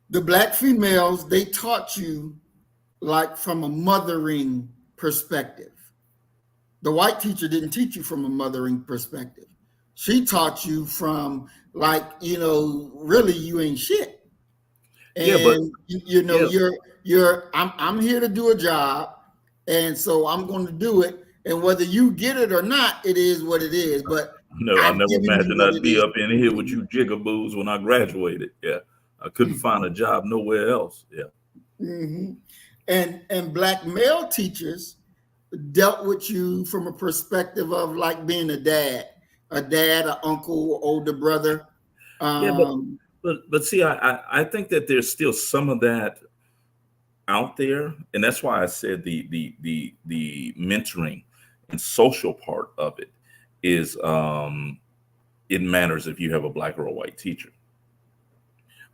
the black females, they taught you like from a mothering perspective. The white teacher didn't teach you from a mothering perspective. She taught you from like, really you ain't shit. And Yeah, but I'm here to do a job, and so I'm going to do it. And whether you get it or not, it is what it is. But no, I never imagined I'd be up in here with you jigaboos when I graduated. Yeah, I couldn't find a job nowhere else. Yeah. Mm-hmm. And black male teachers dealt with you from a perspective of like being a dad, an uncle, older brother. But see, I think that there's still some of that out there, and that's why I said the mentoring and social part of it is it matters if you have a black or a white teacher.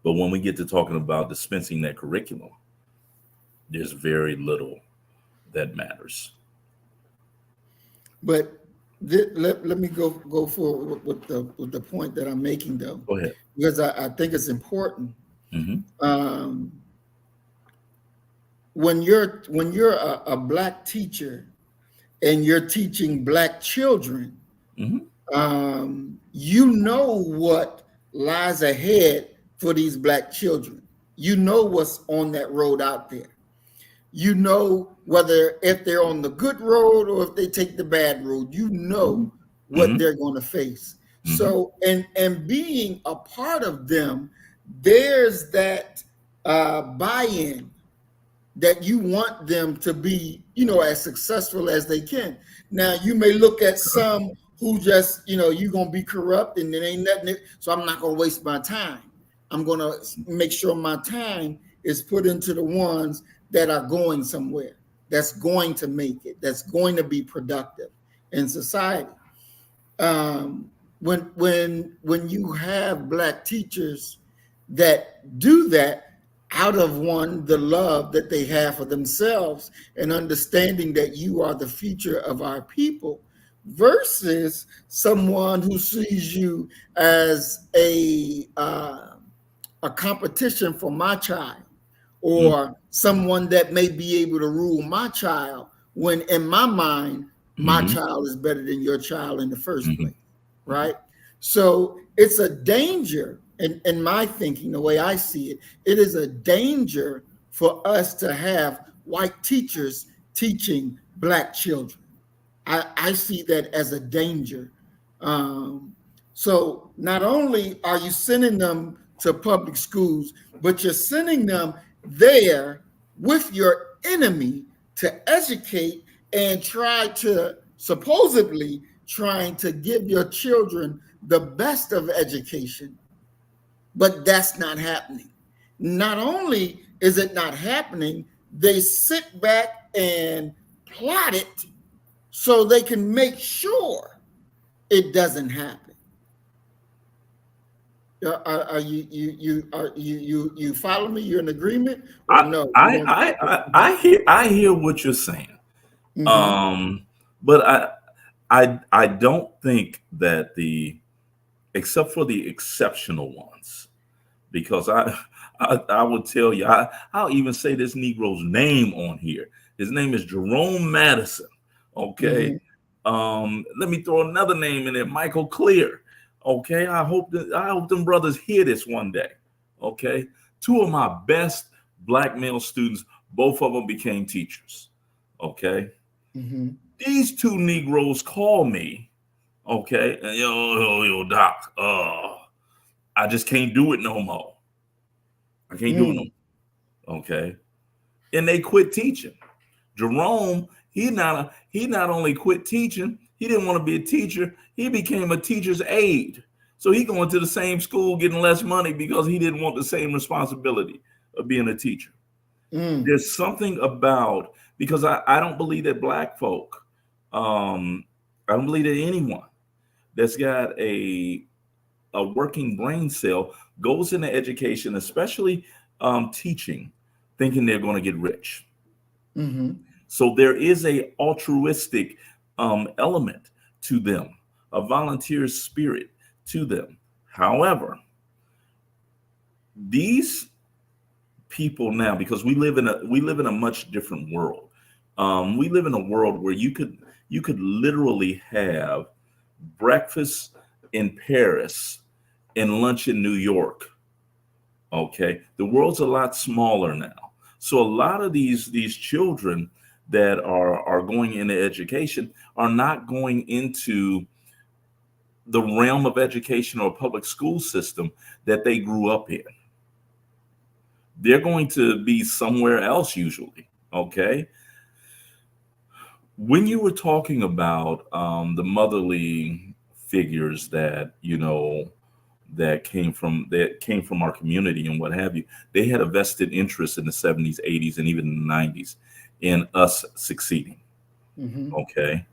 But when we get to talking about dispensing that curriculum, there's very little that matters. But let me go forward with the point that I'm making, though. Go ahead. Because I think it's important. Mm-hmm. When you're a black teacher and you're teaching black children, Mm-hmm. You know what lies ahead for these black children. You know what's on that road out there. You know whether if they're on the good road or if they take the bad road. You know what they're going to face. Mm-hmm. So and being a part of them, there's that buy-in that you want them to be, as successful as they can. Now you may look at some who just, you're gonna be corrupt and it ain't nothing. So I'm not gonna waste my time. I'm gonna make sure my time is put into the ones that are going somewhere, that's going to make it, that's going to be productive in society. When you have black teachers that do that out of the love that they have for themselves and understanding that you are the future of our people, versus someone who sees you as a competition for my child, or someone that may be able to rule my child, when in my mind, my child is better than your child in the first place, right? So it's a danger, in my thinking, the way I see it, it is a danger for us to have white teachers teaching black children. I see that as a danger. So not only are you sending them to public schools, but you're sending them there with your enemy to educate and supposedly trying to give your children the best of education. But that's not happening. Not only is it not happening, they sit back and plot it so they can make sure it doesn't happen. Are you follow me? You're in agreement? Or no? I hear what you're saying. But I don't think that except for the exceptional ones, because I would tell you, I'll even say this Negro's name on here. His name is Jerome Madison, Okay. Let me throw another name in there, Michael Clear. Okay. I hope them brothers hear this one day. Okay. Two of my best black male students, both of them became teachers. Okay. Mm-hmm. These two Negroes call me. Okay. And yo, doc, I just can't do it no more. I can't do it no more. Okay. And they quit teaching. Jerome, he not only quit teaching, he didn't want to be a teacher. He became a teacher's aide. So he going to the same school getting less money because he didn't want the same responsibility of being a teacher. There's something about, because I don't believe that black folk, I don't believe that anyone that's got a working brain cell goes into education, especially teaching, thinking they're going to get rich. So there is a altruistic element to them, a volunteer spirit to them. However, these people now, because we live in a much different world. We live in a world where you could literally have breakfast in Paris and lunch in New York. Okay, the world's a lot smaller now. So a lot of these children that are going into education are not going into the realm of education or public school system that they grew up in. They're going to be somewhere else usually. Okay. When you were talking about the motherly figures that, that came from our community and what have you, they had a vested interest in the 70s, 80s, and even the 90s in us succeeding. Okay.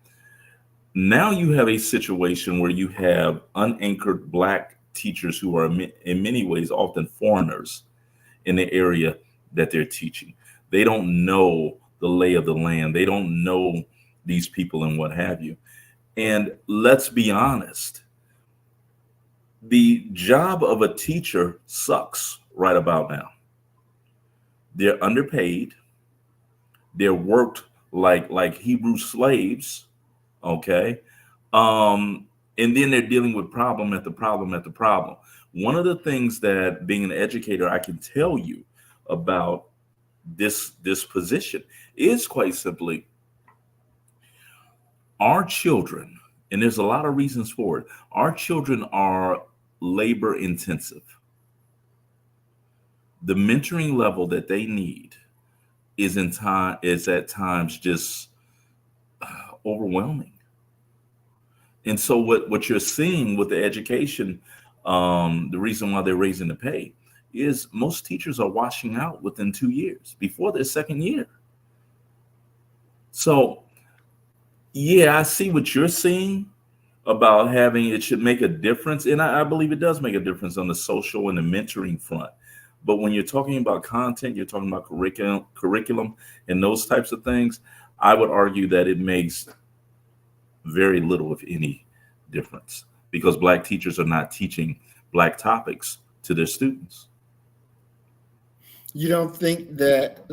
Now you have a situation where you have unanchored black teachers who are in many ways often foreigners in the area that they're teaching. They don't know the lay of the land. They don't know these people and what have you. And let's be honest, the job of a teacher sucks right about now. They're underpaid. They're worked like Hebrew slaves. Okay. And then they're dealing with problem after problem after problem. One of the things that being an educator, I can tell you about this position is quite simply our children, and there's a lot of reasons for it. Our children are labor intensive. The mentoring level that they need is at times just overwhelming. And so what you're seeing with the education, the reason why they're raising the pay is most teachers are washing out within 2 years before their second year. So yeah, I see what you're seeing about having it should make a difference. And I believe it does make a difference on the social and the mentoring front. But when you're talking about content, you're talking about curriculum and those types of things, I would argue that it makes very little, if any, difference because black teachers are not teaching black topics to their students. You don't think that,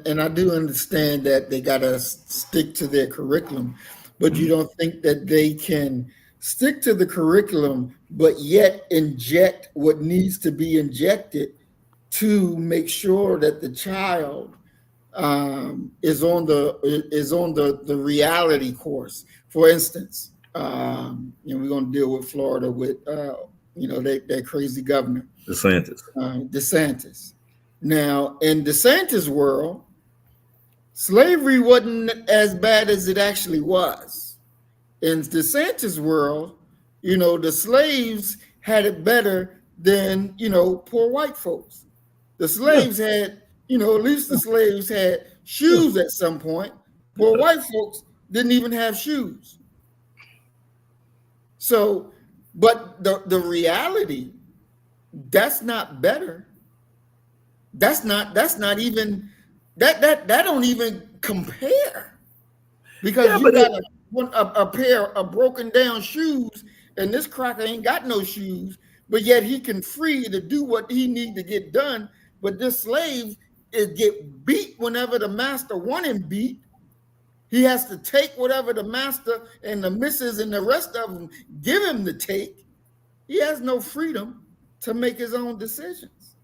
and I do understand that they got to stick to their curriculum, but you don't think that they can stick to the curriculum, but yet inject what needs to be injected to make sure that the child is on the reality course. For instance, we're going to deal with Florida with that crazy governor DeSantis. Now, in DeSantis' world, slavery wasn't as bad as it actually was. In DeSantis' world, the slaves had it better than poor white folks. The slaves had, at least the slaves had shoes at some point. Poor white folks didn't even have shoes. So, but the reality, that's not better. That's not even that don't even compare because you got a pair of broken down shoes and this cracker ain't got no shoes, but yet he can free to do what he need to get done. But this slave is get beat whenever the master want him beat. He has to take whatever the master and the missus and the rest of them give him to take. He has no freedom to make his own decisions.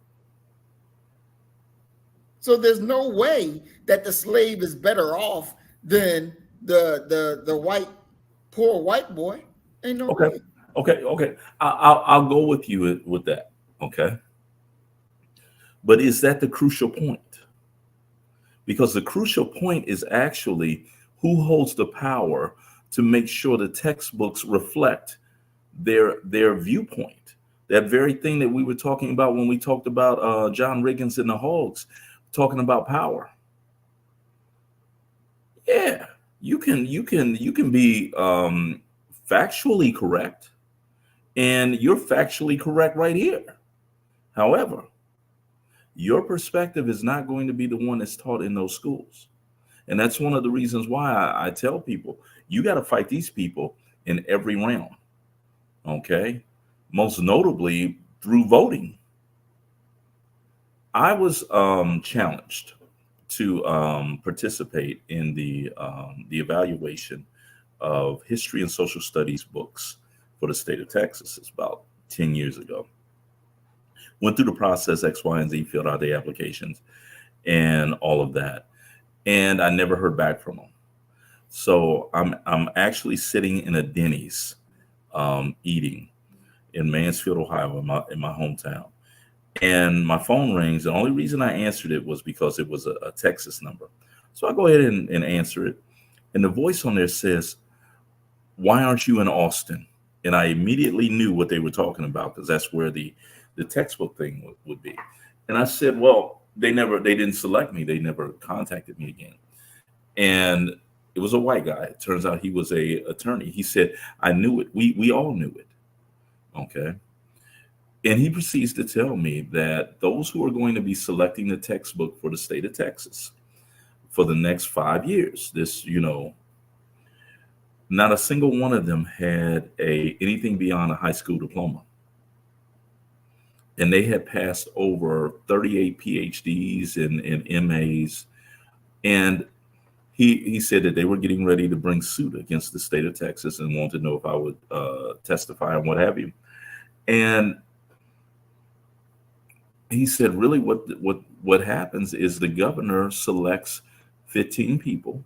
So there's no way that the slave is better off than the white, poor white boy. Ain't no Okay. way. Okay. I'll go with you with that. Okay. But is that the crucial point? Because the crucial point is actually who holds the power to make sure the textbooks reflect their viewpoint. That very thing that we were talking about when we talked about John Riggins and the Hogs, talking about power. Yeah, you can be factually correct, and you're factually correct right here. However, your perspective is not going to be the one that's taught in those schools. And that's one of the reasons why I tell people, you got to fight these people in every realm. Okay. Most notably through voting. I was challenged to participate in the evaluation of history and social studies books for the state of Texas. It's about 10 years ago. Went through the process, X, Y, and Z, filled out the applications and all of that. And I never heard back from them. So I'm actually sitting in a Denny's eating in Mansfield, Ohio, in my hometown. And my phone rings. The only reason I answered it was because it was a Texas number. So I go ahead and answer it. And the voice on there says, "Why aren't you in Austin?" And I immediately knew what they were talking about because that's where the textbook thing would be. And I said, well, they didn't select me. They never contacted me again. And it was a white guy. It turns out he was a attorney. He said, I knew it. We all knew it. Okay. And he proceeds to tell me that those who are going to be selecting the textbook for the state of Texas for the next 5 years, not a single one of them had anything beyond a high school diploma. And they had passed over 38 PhDs and MAs. And he said that they were getting ready to bring suit against the state of Texas and wanted to know if I would testify and what have you. And he said, really, what happens is the governor selects 15 people.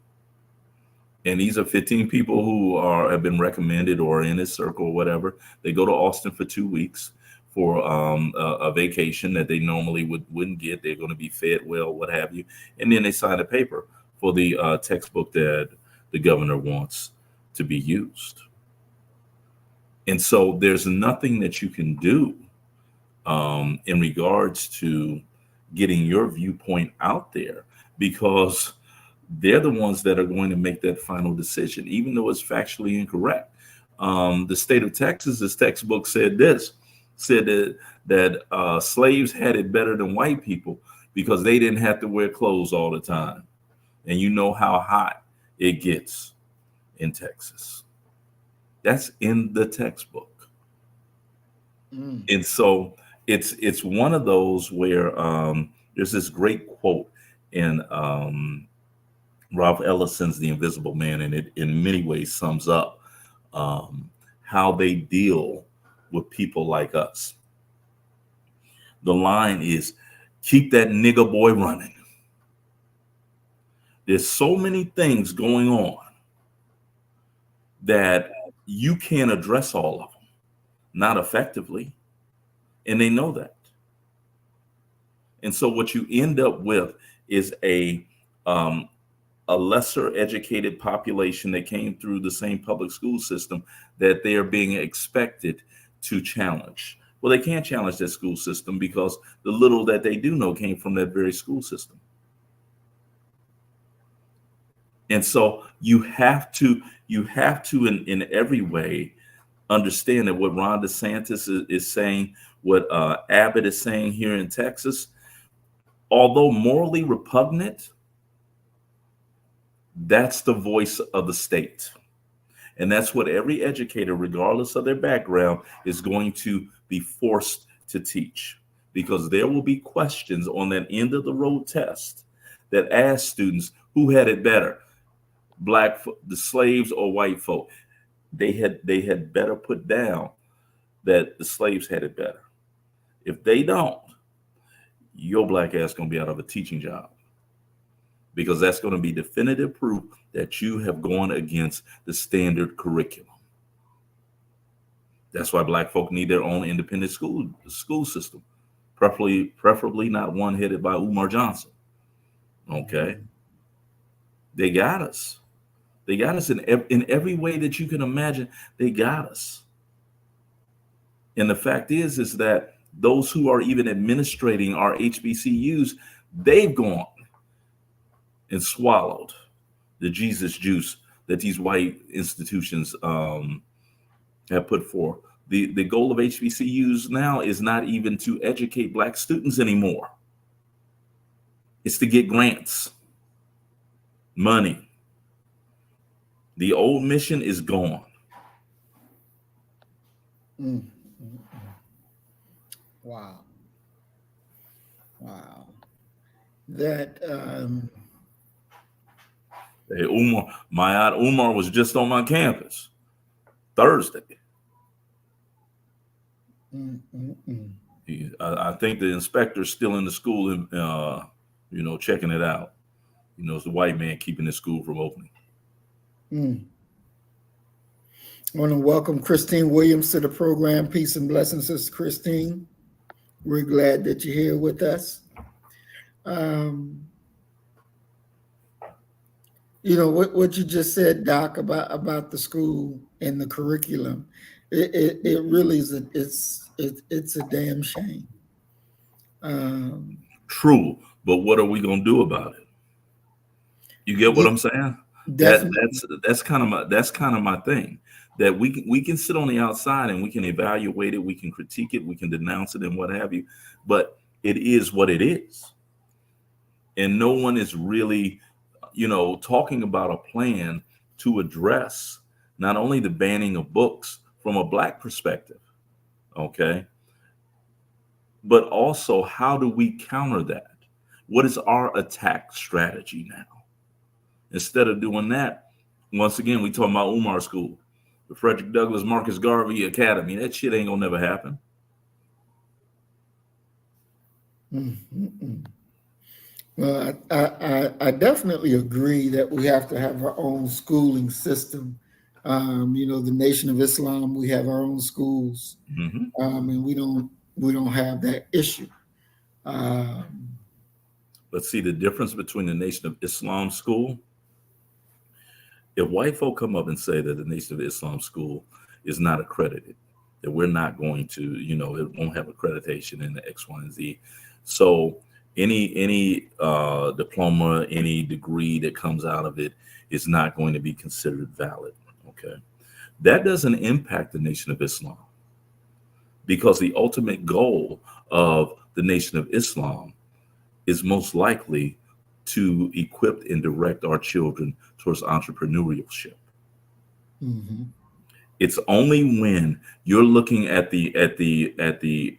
And these are 15 people who have been recommended or in his circle or whatever. They go to Austin for 2 weeks for a vacation that they normally wouldn't get. They're going to be fed well, what have you. And then they sign a paper for the textbook that the governor wants to be used. And so there's nothing that you can do in regards to getting your viewpoint out there, because they're the ones that are going to make that final decision, even though it's factually incorrect. The state of Texas's textbook said that slaves had it better than white people because they didn't have to wear clothes all the time. And you know how hot it gets in Texas. That's in the textbook. And so it's one of those where there's this great quote in Ralph Ellison's The Invisible Man, and it in many ways sums up how they deal with people like us. The line is, keep that nigger boy running. There's so many things going on that you can't address all of them, not effectively. And they know that. And so what you end up with is a lesser educated population that came through the same public school system that they are being expected to challenge. Well, they can't challenge that school system because the little that they do know came from that very school system. And so you have to in every way understand that what Ron DeSantis is saying, what Abbott is saying here in Texas, although morally repugnant, that's the voice of the state. And that's what every educator, regardless of their background, is going to be forced to teach, because there will be questions on that end of the road test that ask students who had it better, the slaves or white folk. They had better put down that the slaves had it better. If they don't, your black ass gonna be out of a teaching job, because that's going to be definitive proof that you have gone against the standard curriculum. That's why black folk need their own independent school system, preferably not one headed by Umar Johnson. Okay, they got us. They got us in every way that you can imagine. They got us. And the fact is that those who are even administrating our HBCUs, they've gone and swallowed the Jesus juice that these white institutions have put forth. The goal of HBCUs now is not even to educate black students anymore. It's to get grants, money. The old mission is gone. Wow. That Hey, Mayad Umar was just on my campus Thursday. I think the inspector's still in the school and checking it out. It's the white man keeping the school from opening. I want to welcome Christine Williams to the program. Peace and blessings, Sister Christine. We're glad that you're here with us. What you just said, Doc, about the school and the curriculum, it really is it's a damn shame. True, but what are we gonna do about it? You get what I'm saying? That's kind of my thing. That we can sit on the outside and we can evaluate it, we can critique it, we can denounce it, and what have you. But it is what it is, and no one is really, talking about a plan to address not only the banning of books from a black perspective, okay, but also how do we counter that? What is our attack strategy now? Instead of doing that, once again, we talking about Umar School, the Frederick Douglass Marcus Garvey Academy. That shit ain't gonna never happen. Well, I definitely agree that we have to have our own schooling system. The Nation of Islam, we have our own schools, and we don't have that issue. But see the difference between the Nation of Islam school. If white folk come up and say that the Nation of Islam school is not accredited, that we're not going to, it won't have accreditation in the X, Y, and Z. So any diploma, any degree that comes out of it is not going to be considered valid. Okay. That doesn't impact the Nation of Islam, because the ultimate goal of the Nation of Islam is most likely to equip and direct our children towards entrepreneurship. It's only when you're looking at the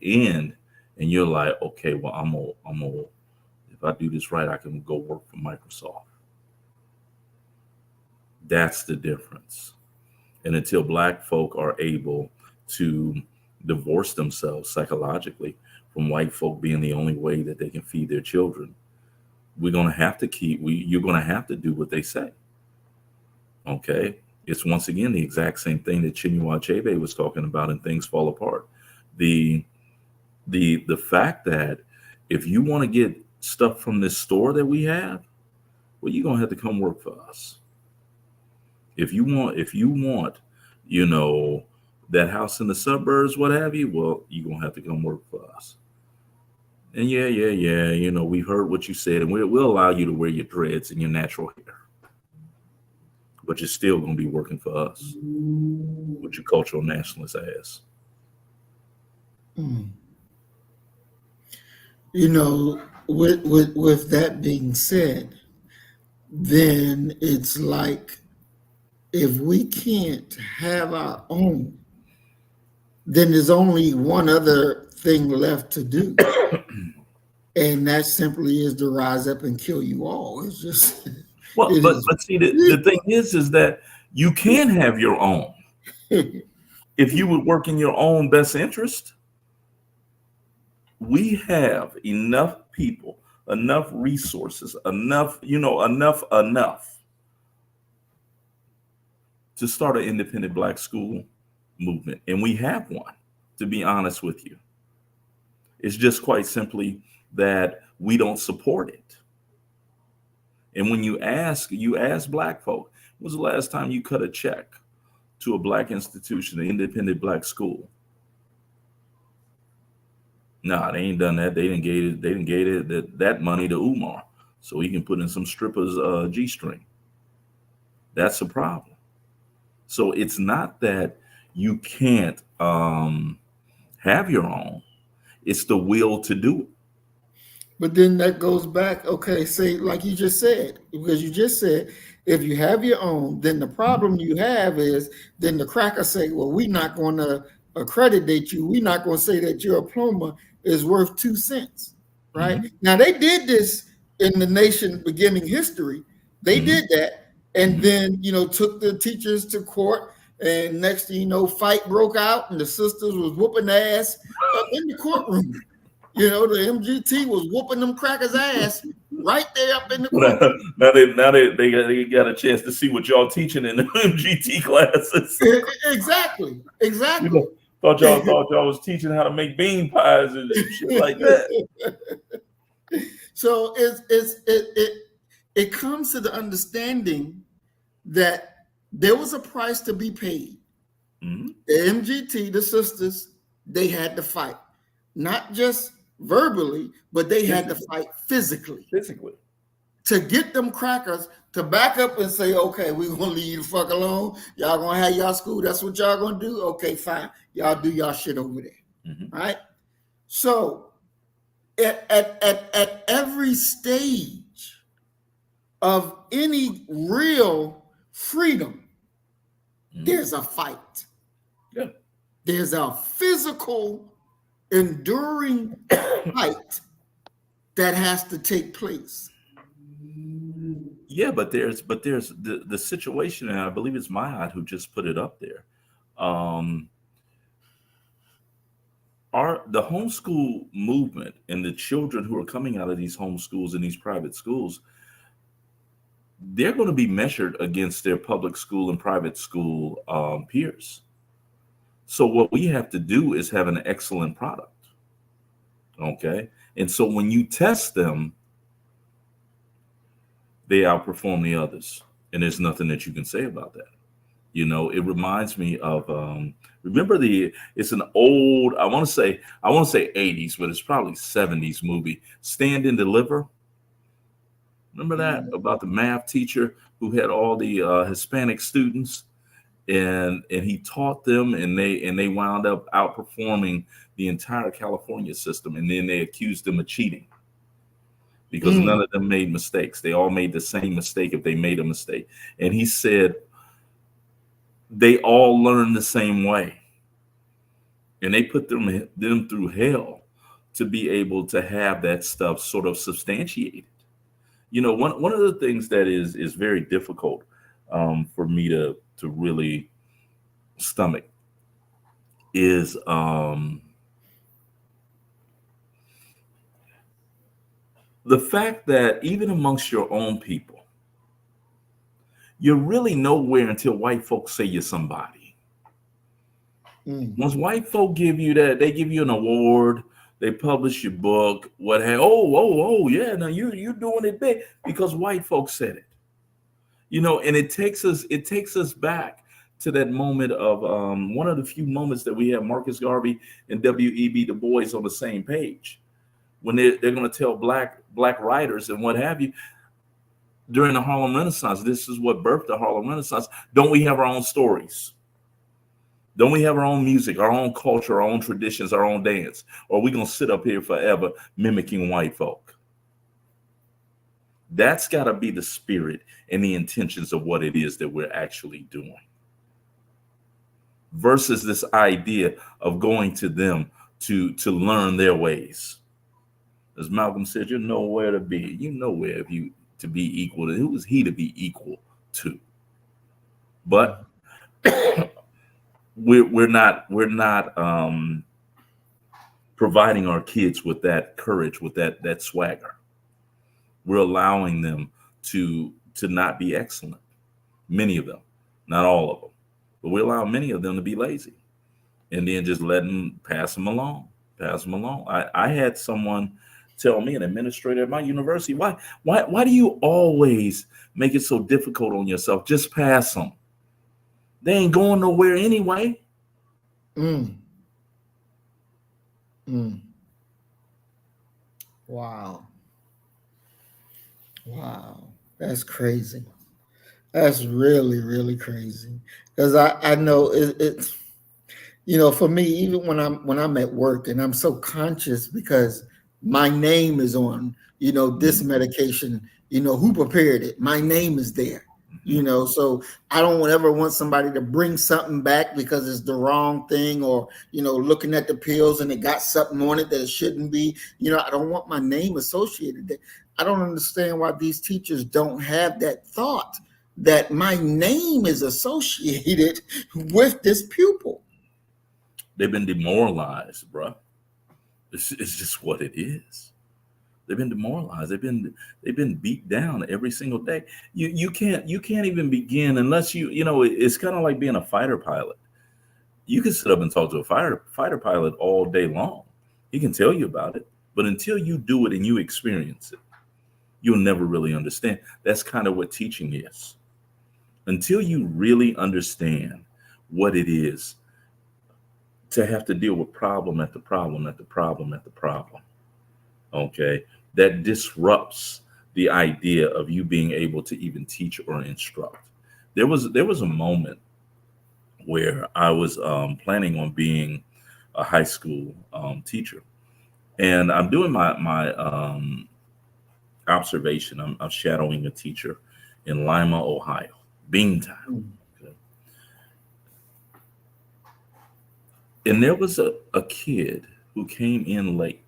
end and you're like, okay, well, I'm gonna if I do this right, I can go work for Microsoft. That's the difference. And until black folk are able to divorce themselves psychologically from white folk being the only way that they can feed their children, you're going to have to do what they say. Okay. It's once again the exact same thing that Chinua Achebe was talking about in Things Fall Apart. The fact that if you want to get stuff from this store that we have, well, you're going to have to come work for us. If you want, that house in the suburbs, what have you, well, you're going to have to come work for us. And yeah, we heard what you said, and we'll allow you to wear your dreads and your natural hair. But you're still going to be working for us with your cultural nationalist ass. With that being said, then it's like, if we can't have our own, then there's only one other thing left to do. And that simply is to rise up and kill you all. It's just, Well, It is. but see, the thing is that you can have your own if you would work in your own best interest. We have enough people, enough resources, enough, enough to start an independent Black school movement, and we have one. To be honest with you, it's just quite simply that we don't support it. And when you ask Black folk, when was the last time you cut a check to a Black institution, an independent Black school? Nah, they ain't done that. They didn't gave it that money to Umar so he can put in some strippers G-string. That's a problem. So it's not that you can't have your own. It's the will to do it. But then that goes back, okay, say like you just said, because you just said if you have your own, then the problem you have is then the crackers say, well, we're not going to accreditate you. We're not going to say that your diploma is worth 2 cents, right? Mhm. Now they did this in the nation beginning history. They did that, and then took the teachers to court, and next thing you know, fight broke out, and the sisters was whooping ass up in the courtroom. The MGT was whooping them crackers' ass right there up in the courtroom. Now they got a chance to see what y'all teaching in the MGT classes. Exactly. Thought y'all was teaching how to make bean pies and shit like that. So it comes to the understanding that there was a price to be paid. Mm-hmm. The MGT, the sisters, they had to fight, not just verbally, but they had to fight physically to get them crackers to back up and say, okay, we're going to leave you the fuck alone. Y'all going to have y'all school. That's what y'all going to do. Okay, fine. Y'all do y'all shit over there. Mm-hmm. Right? So at every stage of any real freedom, there's a fight. Yeah. There's a physical enduring fight that has to take place. Yeah, but there's the situation, and I believe it's Mayad who just put it up there. The homeschool movement and the children who are coming out of these homeschools and these private schools, they're going to be measured against their public school and private school peers. So what we have to do is have an excellent product. Okay. And so when you test them, they outperform the others. And there's nothing that you can say about that. It reminds me of, remember it's an old, I want to say 80s, but it's probably 70s movie, Stand and Deliver. Remember that about the math teacher who had all the Hispanic students? And he taught them, and they wound up outperforming the entire California system. And then they accused them of cheating because none of them made mistakes. They all made the same mistake if they made a mistake. And he said they all learned the same way, and they put them through hell to be able to have that stuff sort of substantiated. One of the things that is very difficult for me to really stomach is the fact that even amongst your own people, you're really nowhere until white folks say you're somebody. Once white folk give you that, they give you an award, they publish your book, yeah, now you're doing it big because white folks said it. And it takes us back to that moment of one of the few moments that we have Marcus Garvey and W.E.B. Du Bois on the same page, when they're going to tell black writers and what have you during the Harlem Renaissance. This is what birthed the Harlem Renaissance. Don't we have our own stories? Don't we have our own music, our own culture, our own traditions, our own dance? Or are we going to sit up here forever mimicking white folk? That's got to be the spirit and the intentions of what it is that we're actually doing. Versus this idea of going to them to learn their ways. As Malcolm said, you're nowhere to be. You nowhere if you to be equal to? Who was he to be equal to? But we're not providing our kids with that courage, with that swagger. We're allowing them to not be excellent. Many of them, not all of them, but we allow many of them to be lazy, and then just let them pass them along. I had someone tell me, an administrator at my university, why do you always make it so difficult on yourself? Just pass them. They ain't going nowhere anyway. Wow. That's crazy. That's really, really crazy. Because I know it's, for me, even when I'm at work and I'm so conscious because my name is on, this medication, who prepared it? My name is there. So I don't ever want somebody to bring something back because it's the wrong thing, or, looking at the pills and it got something on it that it shouldn't be. I don't want my name associated there. I don't understand why these teachers don't have that thought that my name is associated with this pupil. They've been demoralized, bro. It's just what it is. They've been demoralized. They've been beat down every single day. You can't even begin unless it's kind of like being a fighter pilot. You can sit up and talk to a fighter pilot all day long. He can tell you about it, but until you do it and you experience it, you'll never really understand. That's kind of what teaching is. Until you really understand what it is to have to deal with problem after problem after problem after problem. Okay, that disrupts the idea of you being able to even teach or instruct. There was a moment where I was planning on being a high school teacher, and I'm doing my observation. I'm shadowing a teacher in Lima, Ohio, Beantown. Okay. And there was a kid who came in late.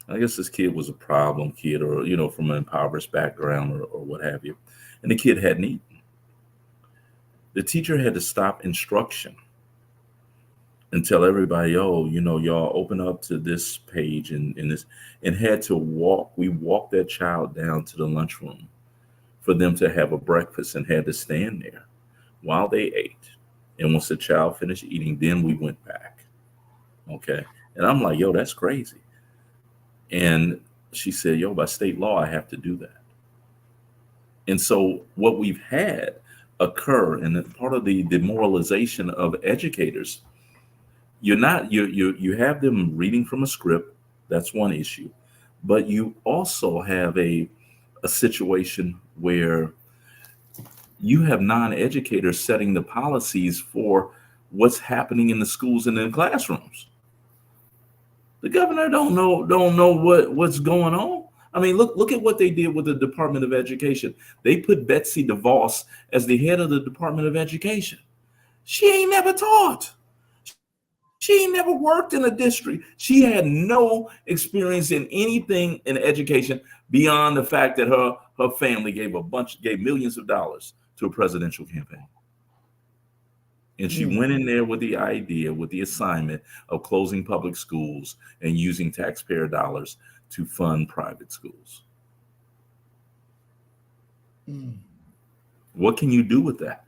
I guess this kid was a problem kid, or, from an impoverished background or what have you. And the kid hadn't eaten. The teacher had to stop instruction and tell everybody, oh, y'all open up to this page and this, and had to we walked that child down to the lunchroom for them to have a breakfast, and had to stand there while they ate. And once the child finished eating, then we went back. Okay. And I'm like, yo, that's crazy. And she said, yo, by state law, I have to do that. And so what we've had occur, and part of the demoralization of educators, you have them reading from a script. That's one issue. But you also have a situation where you have non-educators setting the policies for what's happening in the schools and in classrooms. The governor don't know what's going on. I mean, look at what they did with the Department of Education. They put Betsy DeVos as the head of the Department of Education. She ain't never taught. She ain't never worked in a district. She had no experience in anything in education beyond the fact that her family gave millions of dollars to a presidential campaign. And she went in there with the idea, with the assignment of closing public schools and using taxpayer dollars to fund private schools. What can you do with that?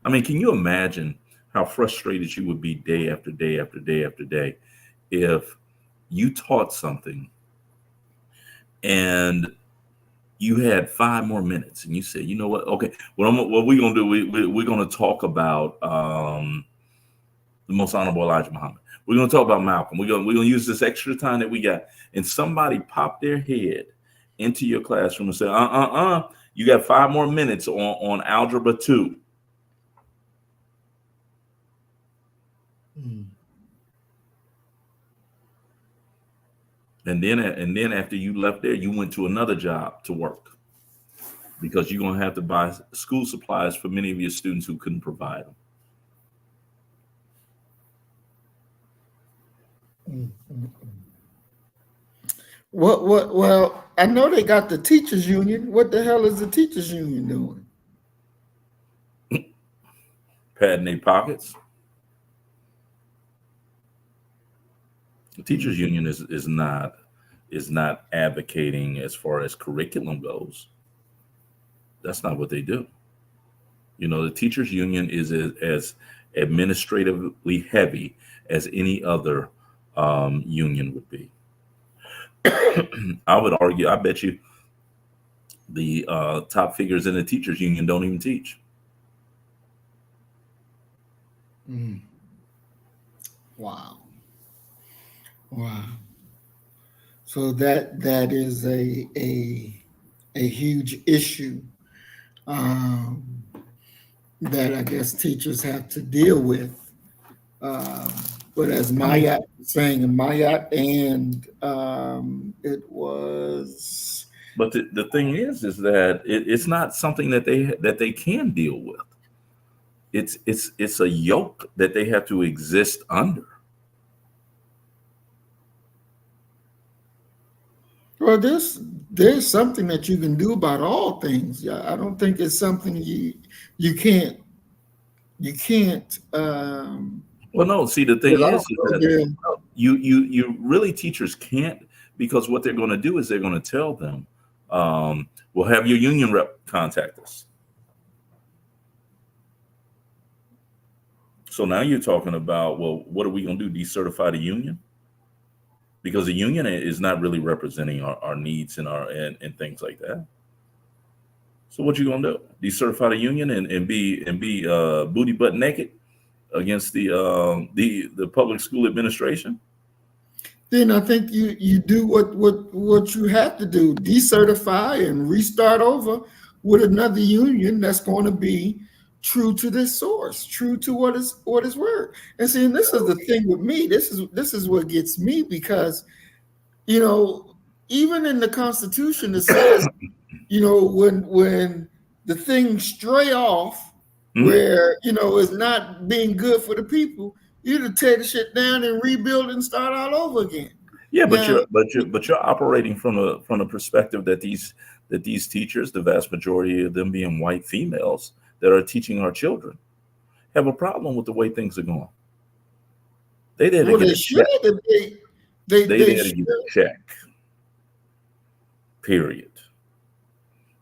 I mean, can you imagine how frustrated you would be day after day after day after day if you taught something and you had 5 more minutes and you said, you know what? Okay, what we're going to do, we're going to talk about the Most Honorable Elijah Muhammad. We're going to talk about Malcolm. We're going to use this extra time that we got. And somebody popped their head into your classroom and said, you got 5 more minutes on Algebra 2. And then after you left there, you went to another job to work because you're going to have to buy school supplies for many of your students who couldn't provide them. Well, I know they got the teachers union. What the hell is the teachers union doing? Padding their pockets. The teachers union is not advocating as far as curriculum goes. That's not what they do. You know, the teachers union is as administratively heavy as any other union would be. I would argue, I bet you the top figures in the teachers union don't even teach. Wow. Wow. So that is a huge issue that I guess teachers have to deal with. But as Mayat was saying, Mayat and it was. But the thing is that it's not something that they can deal with. It's a yoke that they have to exist under. Well, there's something that you can do about all things. Yeah, I don't think it's something you can't. Well, no. See, the thing is that you really teachers can't, because what they're going to do is they're going to tell them, "We'll have your union rep contact us." So now you're talking about, well, what are we going to do? Decertify the union? Because the union is not really representing our needs and things like that. So what you gonna do? Decertify the union and be booty butt naked against the public school administration? Then I think you do what you have to do: decertify and restart over with another union that's going to be true to this source, true to what is word. And see, and this is the thing with me. This is what gets me, because even in the Constitution it says, when the things stray off, where it's not being good for the people, you to tear the shit down and rebuild and start all over again. Yeah, but you're operating from a perspective that these teachers, the vast majority of them being white females that are teaching our children, have a problem with the way things are going. They there to get a check. They there to get a check. Period.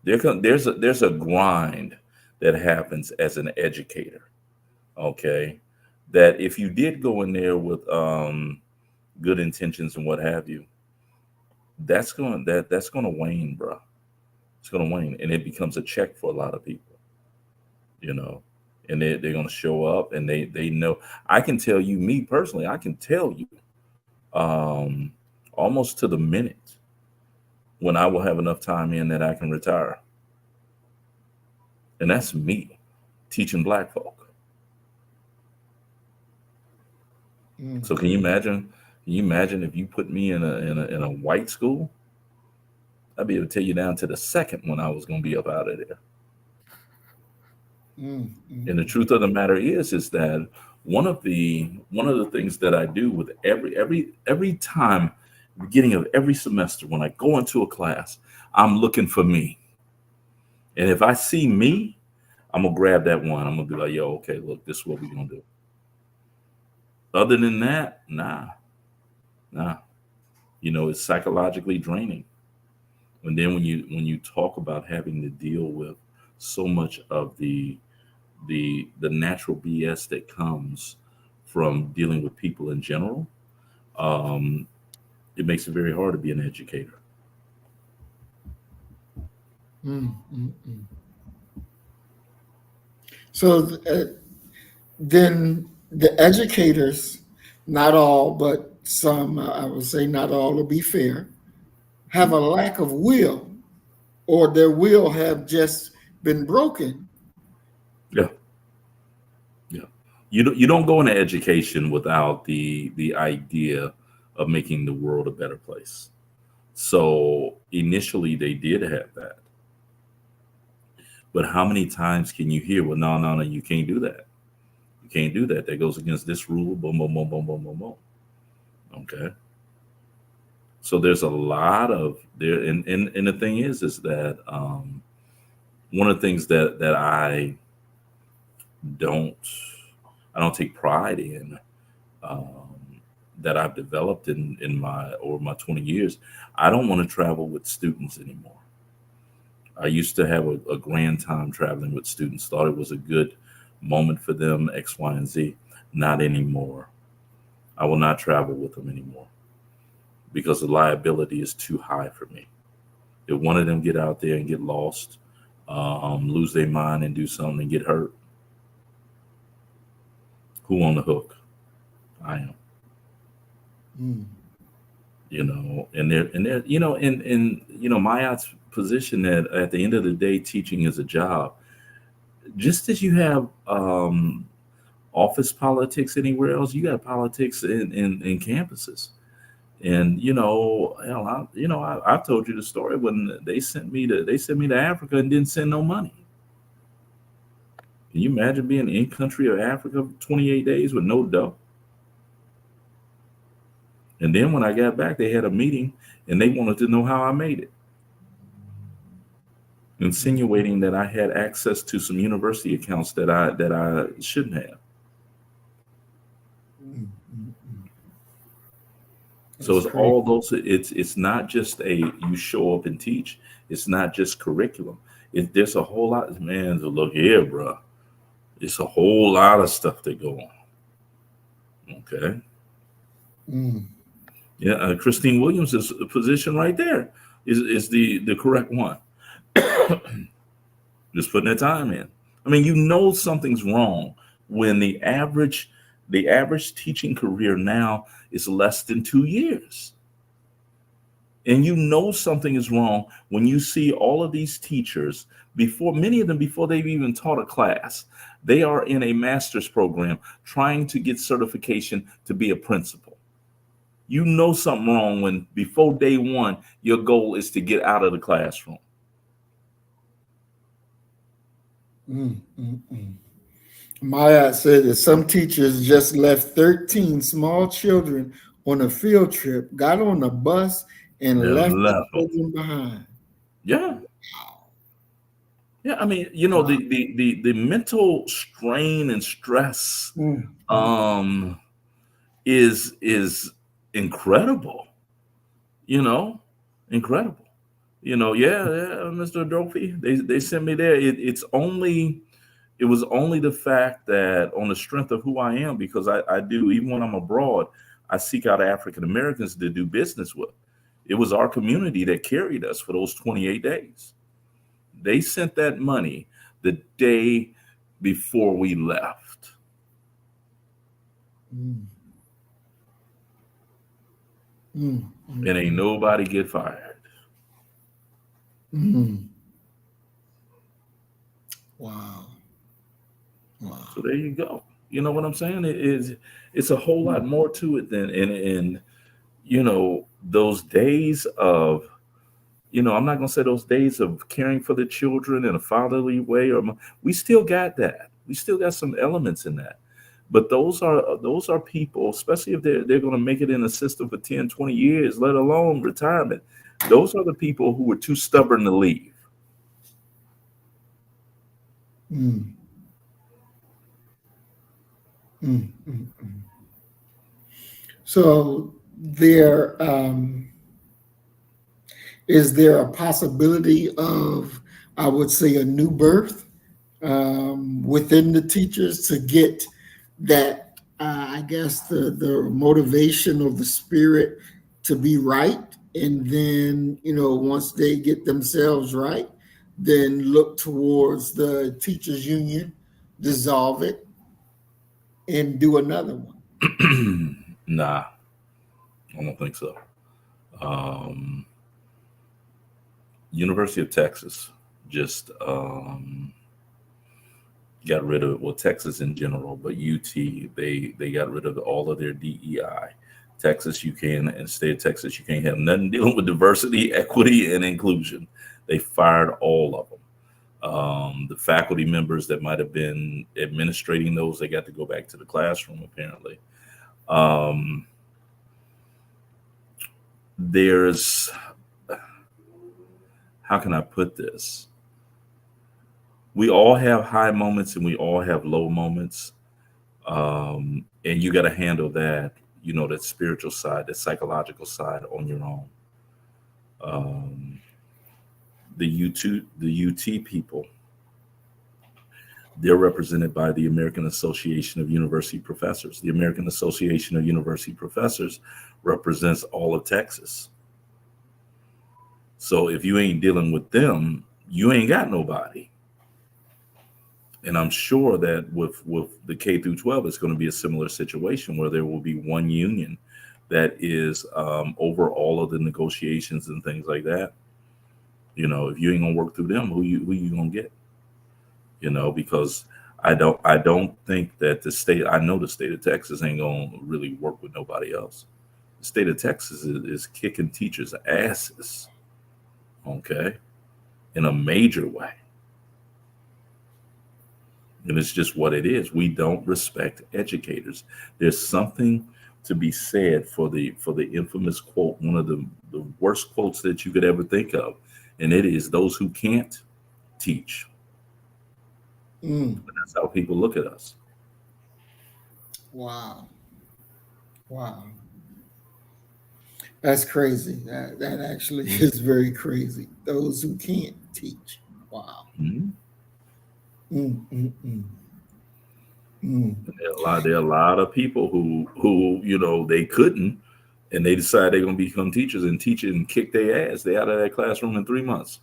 There's a grind that happens as an educator. Okay, that if you did go in there with good intentions and what have you, that's going to wane, bro. It's going to wane, and it becomes a check for a lot of people. And they're going to show up, and they know. I can tell you, me personally, I can tell you almost to the minute when I will have enough time in that I can retire. And that's me teaching black folk. So can you imagine if you put me in a white school? I'd be able to tell you down to the second when I was going to be up out of there. And the truth of the matter is that one of the things that I do with every time, beginning of every semester, when I go into a class, I'm looking for me. And if I see me, I'm gonna grab that one. I'm gonna be like, yo, okay, look, this is what we're gonna do. Other than that, nah. It's psychologically draining. And then when you talk about having to deal with so much of the natural BS that comes from dealing with people in general, it makes it very hard to be an educator. So then the educators, not all, but some, I would say not all, to be fair, have a lack of will, or their will have just been broken. Yeah. You don't go into education without the idea of making the world a better place. So initially they did have that. But how many times can you hear, well, no, you can't do that. You can't do that. That goes against this rule. Boom, boom, boom, boom, boom, boom, boom. Okay. So there's a lot of there, and the thing is that one of the things that don't I don't take pride in, that I've developed in my over my 20 years. I don't want to travel with students anymore. I used to have a grand time traveling with students, thought it was a good moment for them, X, Y, and Z. Not anymore. I will not travel with them anymore because the liability is too high for me. If one of them get out there and get lost, lose their mind and do something and get hurt, who on the hook? I am. Mm. And they're Mayat's position that at the end of the day, teaching is a job. Just as you have office politics anywhere else, you got politics in campuses. And hell, I've told you the story when they sent me to Africa and didn't send no money. Can you imagine being in country of Africa for 28 days with no dough? And then when I got back, they had a meeting and they wanted to know how I made it, insinuating that I had access to some university accounts that I shouldn't have. So it's crazy. all those. It's not just you show up and teach. It's not just curriculum. There's a whole lot, man. To look here, bro. It's a whole lot of stuff that go on. Okay. Mm. Yeah, Christine Williams' position right there is the correct one. Just putting that time in. I mean, something's wrong when the average teaching career now is less than 2 years. And something is wrong when you see all of these teachers, many of them before they've even taught a class, they are in a master's program trying to get certification to be a principal. Something wrong when before day one, your goal is to get out of the classroom. Maya said that some teachers just left 13 small children on a field trip, got on a bus, and left the children behind. Yeah. Yeah, I mean, the mental strain and stress is incredible. Incredible. Mr. Adolfi, they sent me there. It was only the fact that on the strength of who I am, because I do, even when I'm abroad, I seek out African Americans to do business with. It was our community that carried us for those 28 days. They sent that money the day before we left. And ain't nobody get fired. Wow. So there you go. You know what I'm saying? It's a whole lot more to it than and those days of, I'm not gonna say those days of caring for the children in a fatherly way, we still got that. We still got some elements in that. But those are people, especially if they're going to make it in the system for 10, 20 years, let alone retirement. Those are the people who were too stubborn to leave. So is there a possibility of, I would say, a new birth within the teachers to get that, I guess, the motivation of the spirit to be right? And then, once they get themselves right, then look towards the teachers union, dissolve it, and do another one? Nah, I don't think so. University of Texas just got rid of, well, Texas in general, but UT, they got rid of all of their DEI. Texas, and state of Texas, you can't have nothing dealing with diversity, equity, and inclusion. They fired all of them. The faculty members that might have been administrating those, they got to go back to the classroom, apparently. there's, how can I put this? We all have high moments and we all have low moments. And you got to handle that, that spiritual side, that psychological side on your own. The UT people, they're represented by the American Association of University Professors. The American Association of University Professors represents all of Texas. So if you ain't dealing with them, you ain't got nobody. And I'm sure that with the K through 12, it's going to be a similar situation where there will be one union that is over all of the negotiations and things like that. If you ain't gonna work through them, who you gonna get? Because I don't think that I know the state of Texas ain't gonna really work with nobody else. The state of Texas is kicking teachers' asses, okay, in a major way. And it's just what it is. We don't respect educators. There's something to be said for the infamous quote, one of the worst quotes that you could ever think of. And it is, those who can't teach. That's how people look at us. Wow. That's crazy. That actually is very crazy. Those who can't teach. Wow. There are a lot of people who they couldn't, and they decide they're going to become teachers and teach it and kick their ass. They're out of that classroom in 3 months.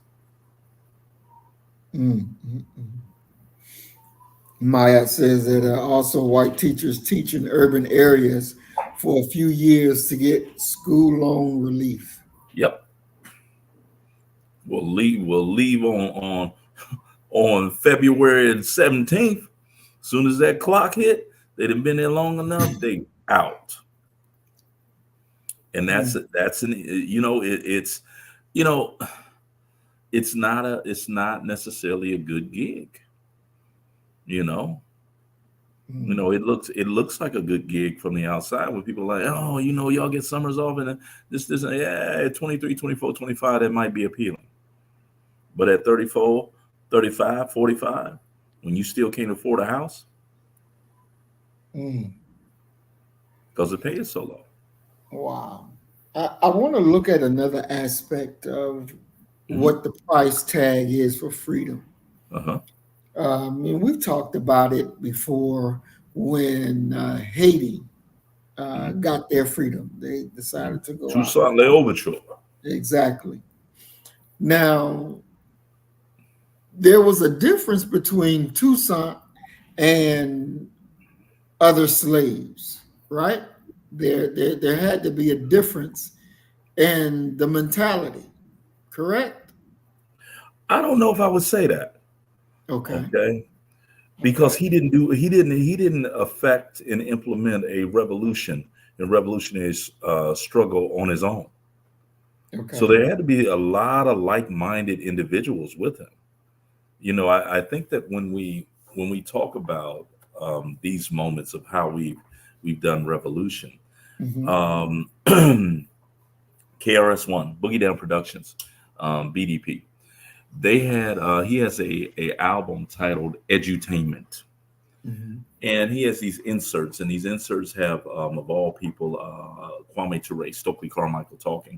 Maya says that also white teachers teach in urban areas for a few years to get school loan relief. Yep. We'll leave on February 17th. As soon as that clock hit, they'd have been there long enough, they out. And it's not necessarily a good gig. It looks like a good gig from the outside when people are like, oh, y'all get summers off and this, yeah, 23, 24, 25, that might be appealing. But at 34, 35, 45, when you still can't afford a house, because the pay is so low. Wow. I want to look at another aspect of what the price tag is for freedom. And we've talked about it before when Haiti got their freedom. They decided to go Toussaint Louverture. Exactly. Now, there was a difference between Toussaint and other slaves, right? There had to be a difference in the mentality, correct? I don't know if I would say that. Okay. Because he didn't affect and implement a revolutionary struggle on his own. Okay. So there had to be a lot of like-minded individuals with him. I think that when we talk about these moments of how we've done revolution, KRS-One, Boogie Down Productions, BDP, they had he has a album titled Edutainment, and he has these inserts, and these inserts have of all people Kwame Ture, Stokely Carmichael talking,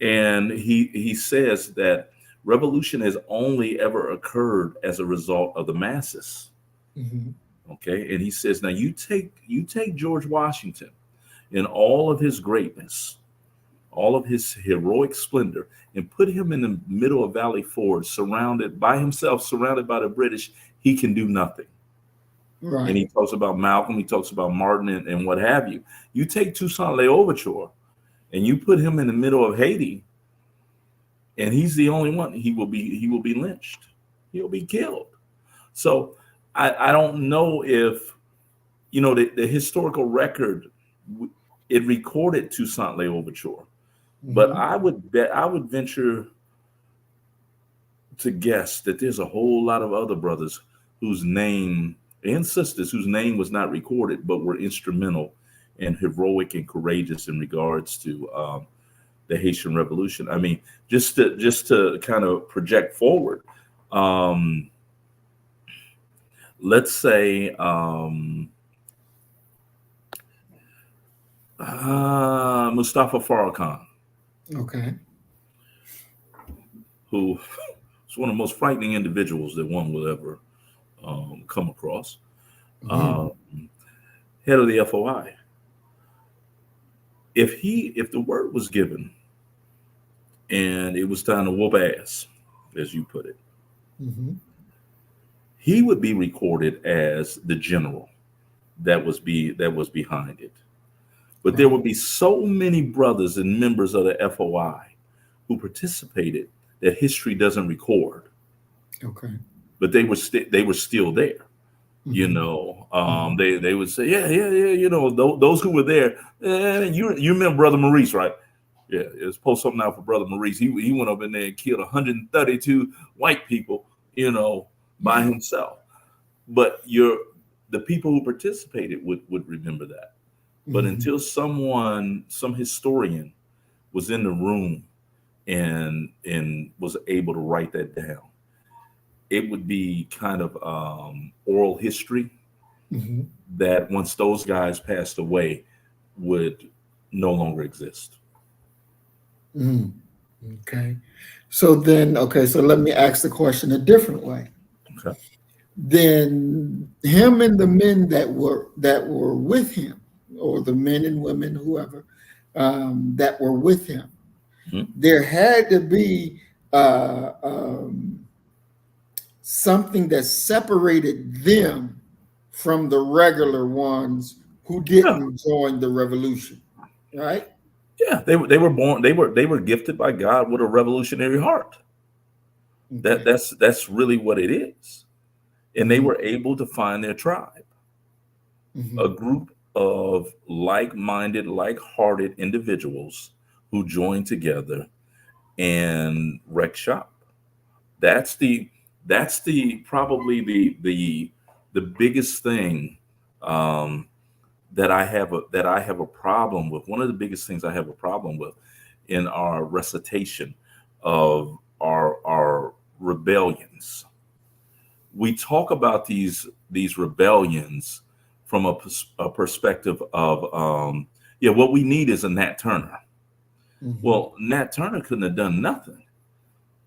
and he says that revolution has only ever occurred as a result of the masses. Okay, and he says, now you take George Washington in all of his greatness, all of his heroic splendor, and put him in the middle of Valley Forge, surrounded by the British, he can do nothing. Right. And he talks about Malcolm, he talks about Martin and what have you. You take Toussaint Louverture and you put him in the middle of Haiti, and he's the only one, he will be lynched. He'll be killed. So I don't know if, the historical record, it recorded Toussaint Louverture. But I would venture to guess that there's a whole lot of other brothers whose name and sisters whose name was not recorded, but were instrumental and heroic and courageous in regards to the Haitian Revolution. I mean, just to kind of project forward, let's say Mustafa Farrakhan, Okay. who is one of the most frightening individuals that one will ever come across, Mhm. head of the FOI. If the word was given and it was time to whoop ass, as you put it, Mhm. he would be recorded as the general that was behind it. But there Right. would be so many brothers and members of the FOI who participated that history doesn't record. Okay. But they were still there. You Mhm. know, Mhm. they would say, yeah, yeah, yeah. You know, those who were there. You remember Brother Maurice, right? Yeah, it was post something out for Brother Maurice. He went up in there and killed 132 white people. You know, by himself. But the people who participated would remember that. But Mhm. until some historian was in the room and was able to write that down, it would be kind of oral history Mhm. that once those guys passed away would no longer exist. Mhm. Okay. So let me ask the question a different way. Okay. Then him and the men that were with him, or the men and women, whoever, that were with him, Mhm. there had to be something that separated them from the regular ones who Yeah, didn't join the revolution, right? yeah. They were born. They were gifted by God with a revolutionary heart. Okay. That's really what it is. And they Hmm. were able to find their tribe, a Hmm. group of like-minded, like-hearted individuals who joined together and wreck shop. That's the probably the biggest thing um, that I have a problem with. One of the biggest things I have a problem with in our recitation of our rebellions. We talk about these rebellions from a perspective of yeah, what we need is a Nat Turner. Hmm. Well, Nat Turner couldn't have done nothing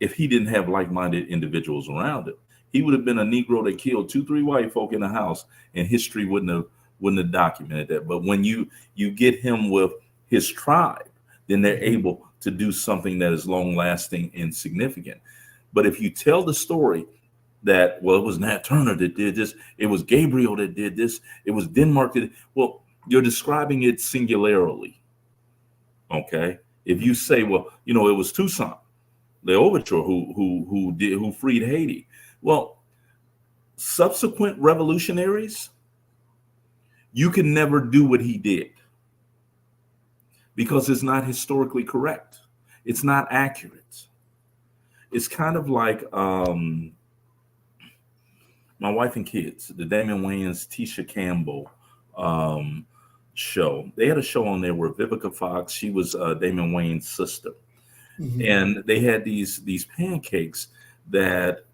if he didn't have like-minded individuals around him. He would have been a Negro that killed 2, 3 white folk in the house, and history wouldn't have documented that. But when you get him with his tribe, then they're Hmm. able to do something that is long-lasting and significant. But if you tell the story that, well, it was Nat Turner that did this, it was Gabriel that did this, it was Denmark that, well, you're describing it singularly. Okay. If you say, well, it was Toussaint the Overture who freed Haiti. Well, subsequent revolutionaries, you can never do what he did because it's not historically correct. It's not accurate. It's kind of like My Wife and Kids, the Damon Wayans, Tisha Campbell um, show. They had a show on there where Vivica Fox, she was Damon Wayans' sister, Hmm. and they had these pancakes that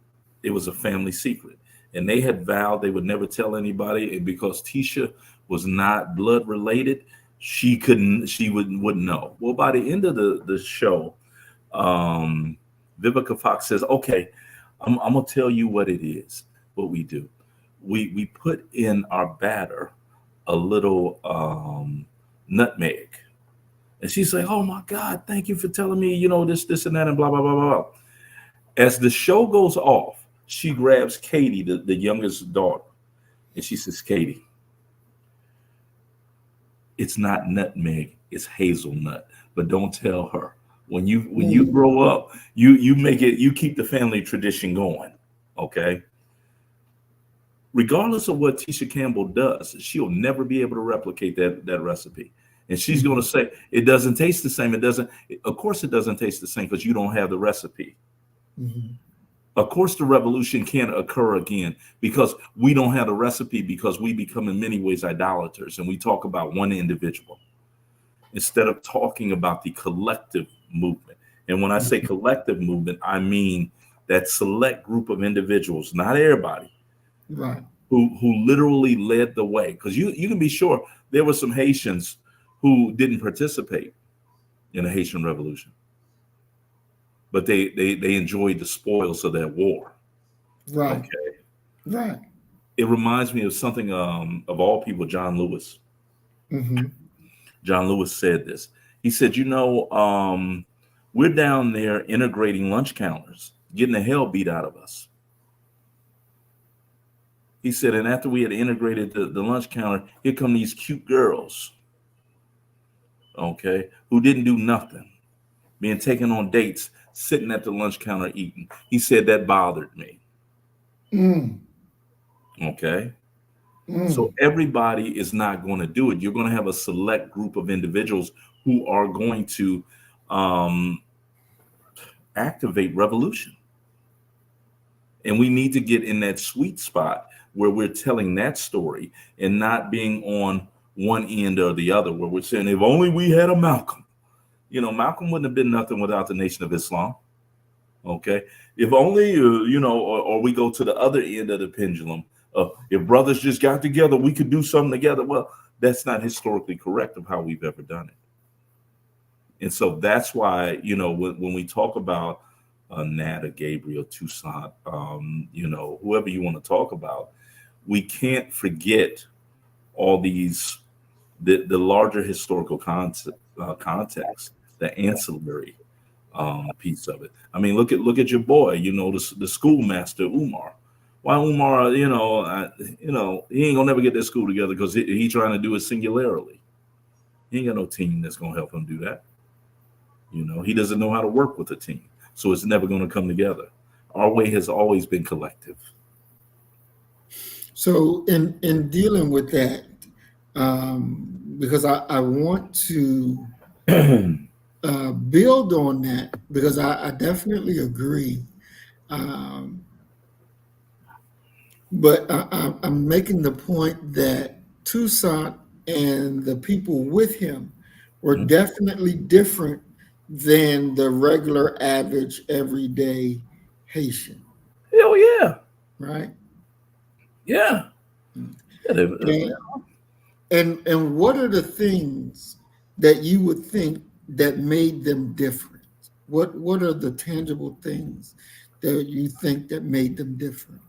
it was a family secret, and they had vowed they would never tell anybody. And because Tisha was not blood related, she wouldn't know. Well, by the end of the show, um, Vivica Fox says, "Okay, I'm gonna tell you what it is. What we do, we put in our batter a little nutmeg." And she's like, "Oh my God, thank you for telling me, this and that and blah blah blah blah blah." As the show goes off, she grabs Katie, the youngest daughter, and she says, "Katie, it's not nutmeg, it's hazelnut. But don't tell her. When you Hmm. grow up, you keep the family tradition going. Okay." Regardless of what Tisha Campbell does, she'll never be able to replicate that recipe. And she's going Hmm. to say it doesn't taste the same. It doesn't. Of course, it doesn't taste the same because you don't have the recipe. Hmm. Of course, the revolution can't occur again because we don't have the recipe, because we become in many ways idolaters and we talk about one individual instead of talking about the collective movement. And when I say collective movement, I mean that select group of individuals, not everybody, Right. who literally led the way. Because you can be sure there were some Haitians who didn't participate in the Haitian Revolution, but they enjoyed the spoils of that war. Right. Okay, Right. it reminds me of something of all people, John Lewis. Mm-hmm. John Lewis said this. He said, we're down there integrating lunch counters, getting the hell beat out of us. He said, and after we had integrated the lunch counter, here come these cute girls, okay, who didn't do nothing, being taken on dates, sitting at the lunch counter eating. He said that bothered me. Mm. Okay. Mm. So everybody is not going to do it. You're going to have a select group of individuals who are going to activate revolution. And we need to get in that sweet spot where we're telling that story and not being on one end or the other, where we're saying, if only we had a Malcolm. Malcolm wouldn't have been nothing without the Nation of Islam. Okay. If only, or we go to the other end of the pendulum. If brothers just got together, we could do something together. Well, that's not historically correct of how we've ever done it. And so that's why, when we talk about Nada, Gabriel, Toussaint, whoever you want to talk about, we can't forget all these, the larger historical context, the ancillary piece of it. I mean, look at your boy, the schoolmaster Umar. Why Umar? He ain't gonna never get that school together because he trying to do it singularly. He ain't got no team that's gonna help him do that. He doesn't know how to work with a team, so it's never gonna come together. Our way has always been collective. So in dealing with that, because I want to build on that, because I definitely agree. But I'm making the point that Toussaint and the people with him were definitely different than the regular, average, everyday Haitian. Hell yeah. Right? Yeah. And what are the things that you would think that made them different? What are the tangible things that you think that made them different?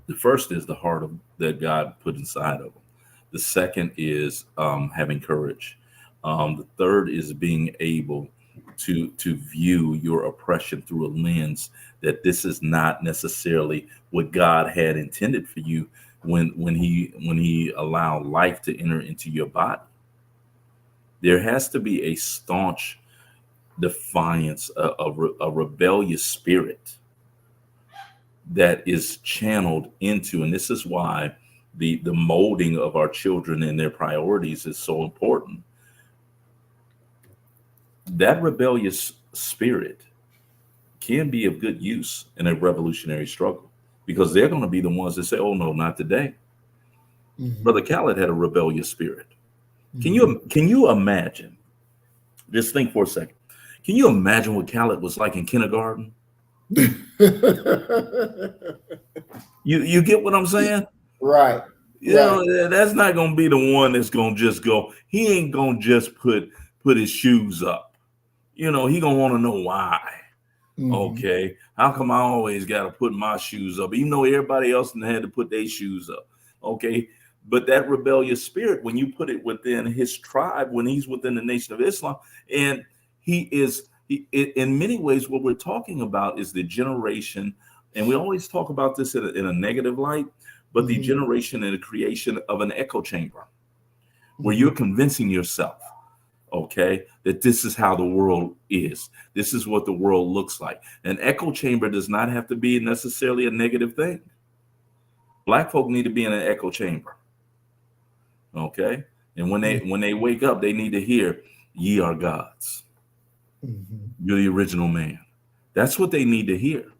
The first is the heart that God put inside of them. The second is having courage. The third is being able to view your oppression through a lens that this is not necessarily what God had intended for you when he allowed life to enter into your body. There has to be a staunch defiance, a rebellious spirit that is channeled into, and this is why the molding of our children and their priorities is so important. That rebellious spirit can be of good use in a revolutionary struggle, because they're going to be the ones that say, oh no, not today. Mm-hmm. Brother Khaled had a rebellious spirit. Mm-hmm. Can you imagine, just think for a second, can you imagine what Khaled was like in kindergarten? You get what I'm saying? Right. That's not gonna be the one that's gonna just go. He ain't gonna just put his shoes up. He gonna want to know why. Mm-hmm. Okay, how come I always gotta put my shoes up, even though everybody else had to put their shoes up? Okay, but that rebellious spirit, when you put it within his tribe, when he's within the Nation of Islam, and he is. In many ways, what we're talking about is the generation, and we always talk about this in a negative light, but the generation and the creation of an echo chamber where you're convincing yourself, okay, that this is how the world is. This is what the world looks like. An echo chamber does not have to be necessarily a negative thing. Black folk need to be in an echo chamber, okay? And when they wake up, they need to hear, ye are gods. You're the original man. That's what they need to hear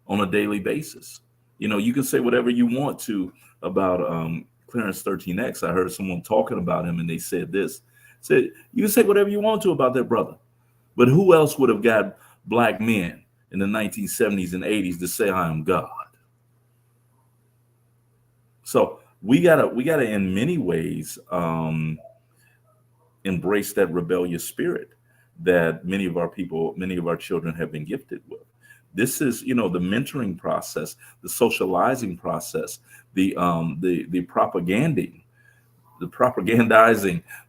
on a daily basis. You can say whatever you want to about Clarence 13X. I heard someone talking about him and they said this. Said, you can say whatever you want to about that brother. But who else would have got black men in the 1970s and 80s to say, I am God? So we gotta in many ways embrace that rebellious spirit that many of our children have been gifted with. This is, the mentoring process, the socializing process, the propagandizing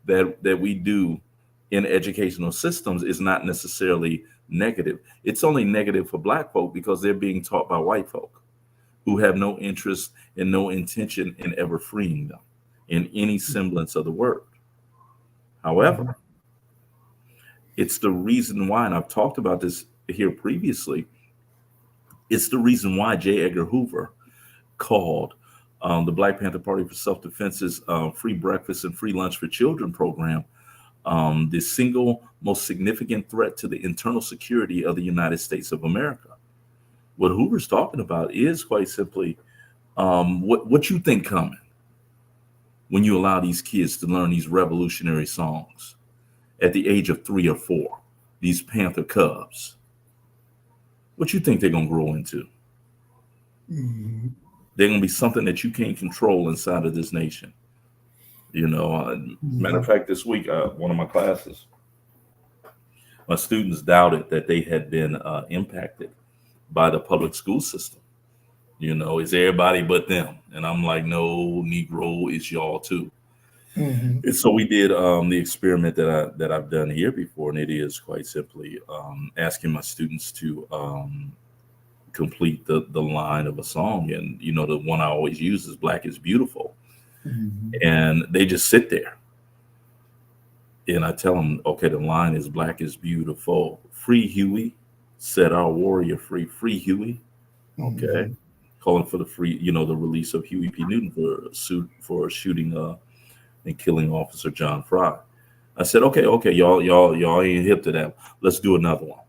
that we do in educational systems is not necessarily negative. It's only negative for black folk because they're being taught by white folk who have no interest and no intention in ever freeing them in any semblance of the word. However, it's the reason why, and I've talked about this here previously, it's the reason why J. Edgar Hoover called the Black Panther Party for Self-Defense's free breakfast and free lunch for children program the single most significant threat to the internal security of the United States of America. What Hoover's talking about is quite simply what you think coming when you allow these kids to learn these revolutionary songs at the age of 3 or 4, these Panther cubs. What you think they're going to grow into? Mhm. They're going to be something that you can't control inside of this nation. Matter of fact, this week, one of my classes, my students doubted that they had been impacted by the public school system. It's everybody but them. And I'm like, no, Negro, it's y'all too. Mhm. And so we did the experiment that I've done here before, and it is quite simply asking my students to complete the line of a song. And the one I always use is "Black is Beautiful," and they just sit there. And I tell them, okay, the line is "Black is beautiful. Free Huey, set our warrior free. Free Huey." Okay, calling for the the release of Huey P. Newton for shooting and killing Officer John Fry. I said, okay, y'all ain't hip to that. Let's do another one.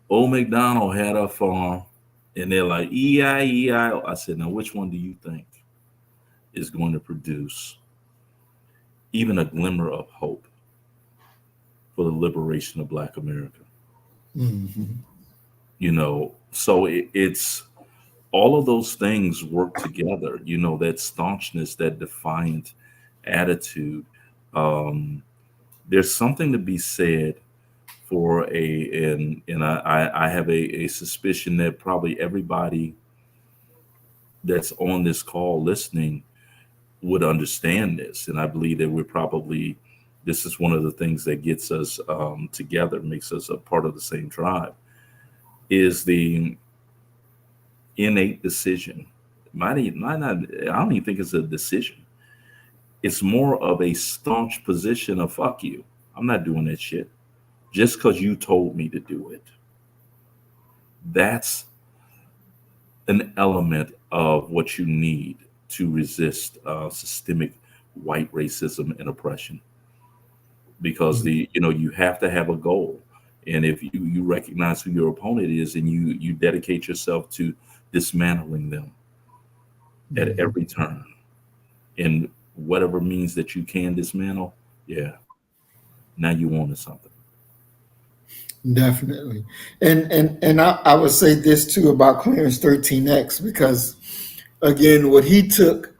Old MacDonald had a farm, and they're like, E-I-E-I-O. I said, now which one do you think is going to produce even a glimmer of hope for the liberation of Black America? So it's all of those things work together, that staunchness, that defiant attitude. There's something to be said for I have a suspicion that probably everybody that's on this call listening would understand this. And I believe that this is one of the things that gets us together, makes us a part of the same tribe, is the innate decision. I don't even think it's a decision. It's more of a staunch position of fuck you. I'm not doing that shit just because you told me to do it. That's an element of what you need to resist systemic white racism and oppression. Because you have to have a goal. And if you recognize who your opponent is and you dedicate yourself to dismantling them at every turn in whatever means that you can dismantle, now you wanted something. Definitely. And I would say this too about Clarence 13X, because again, what he took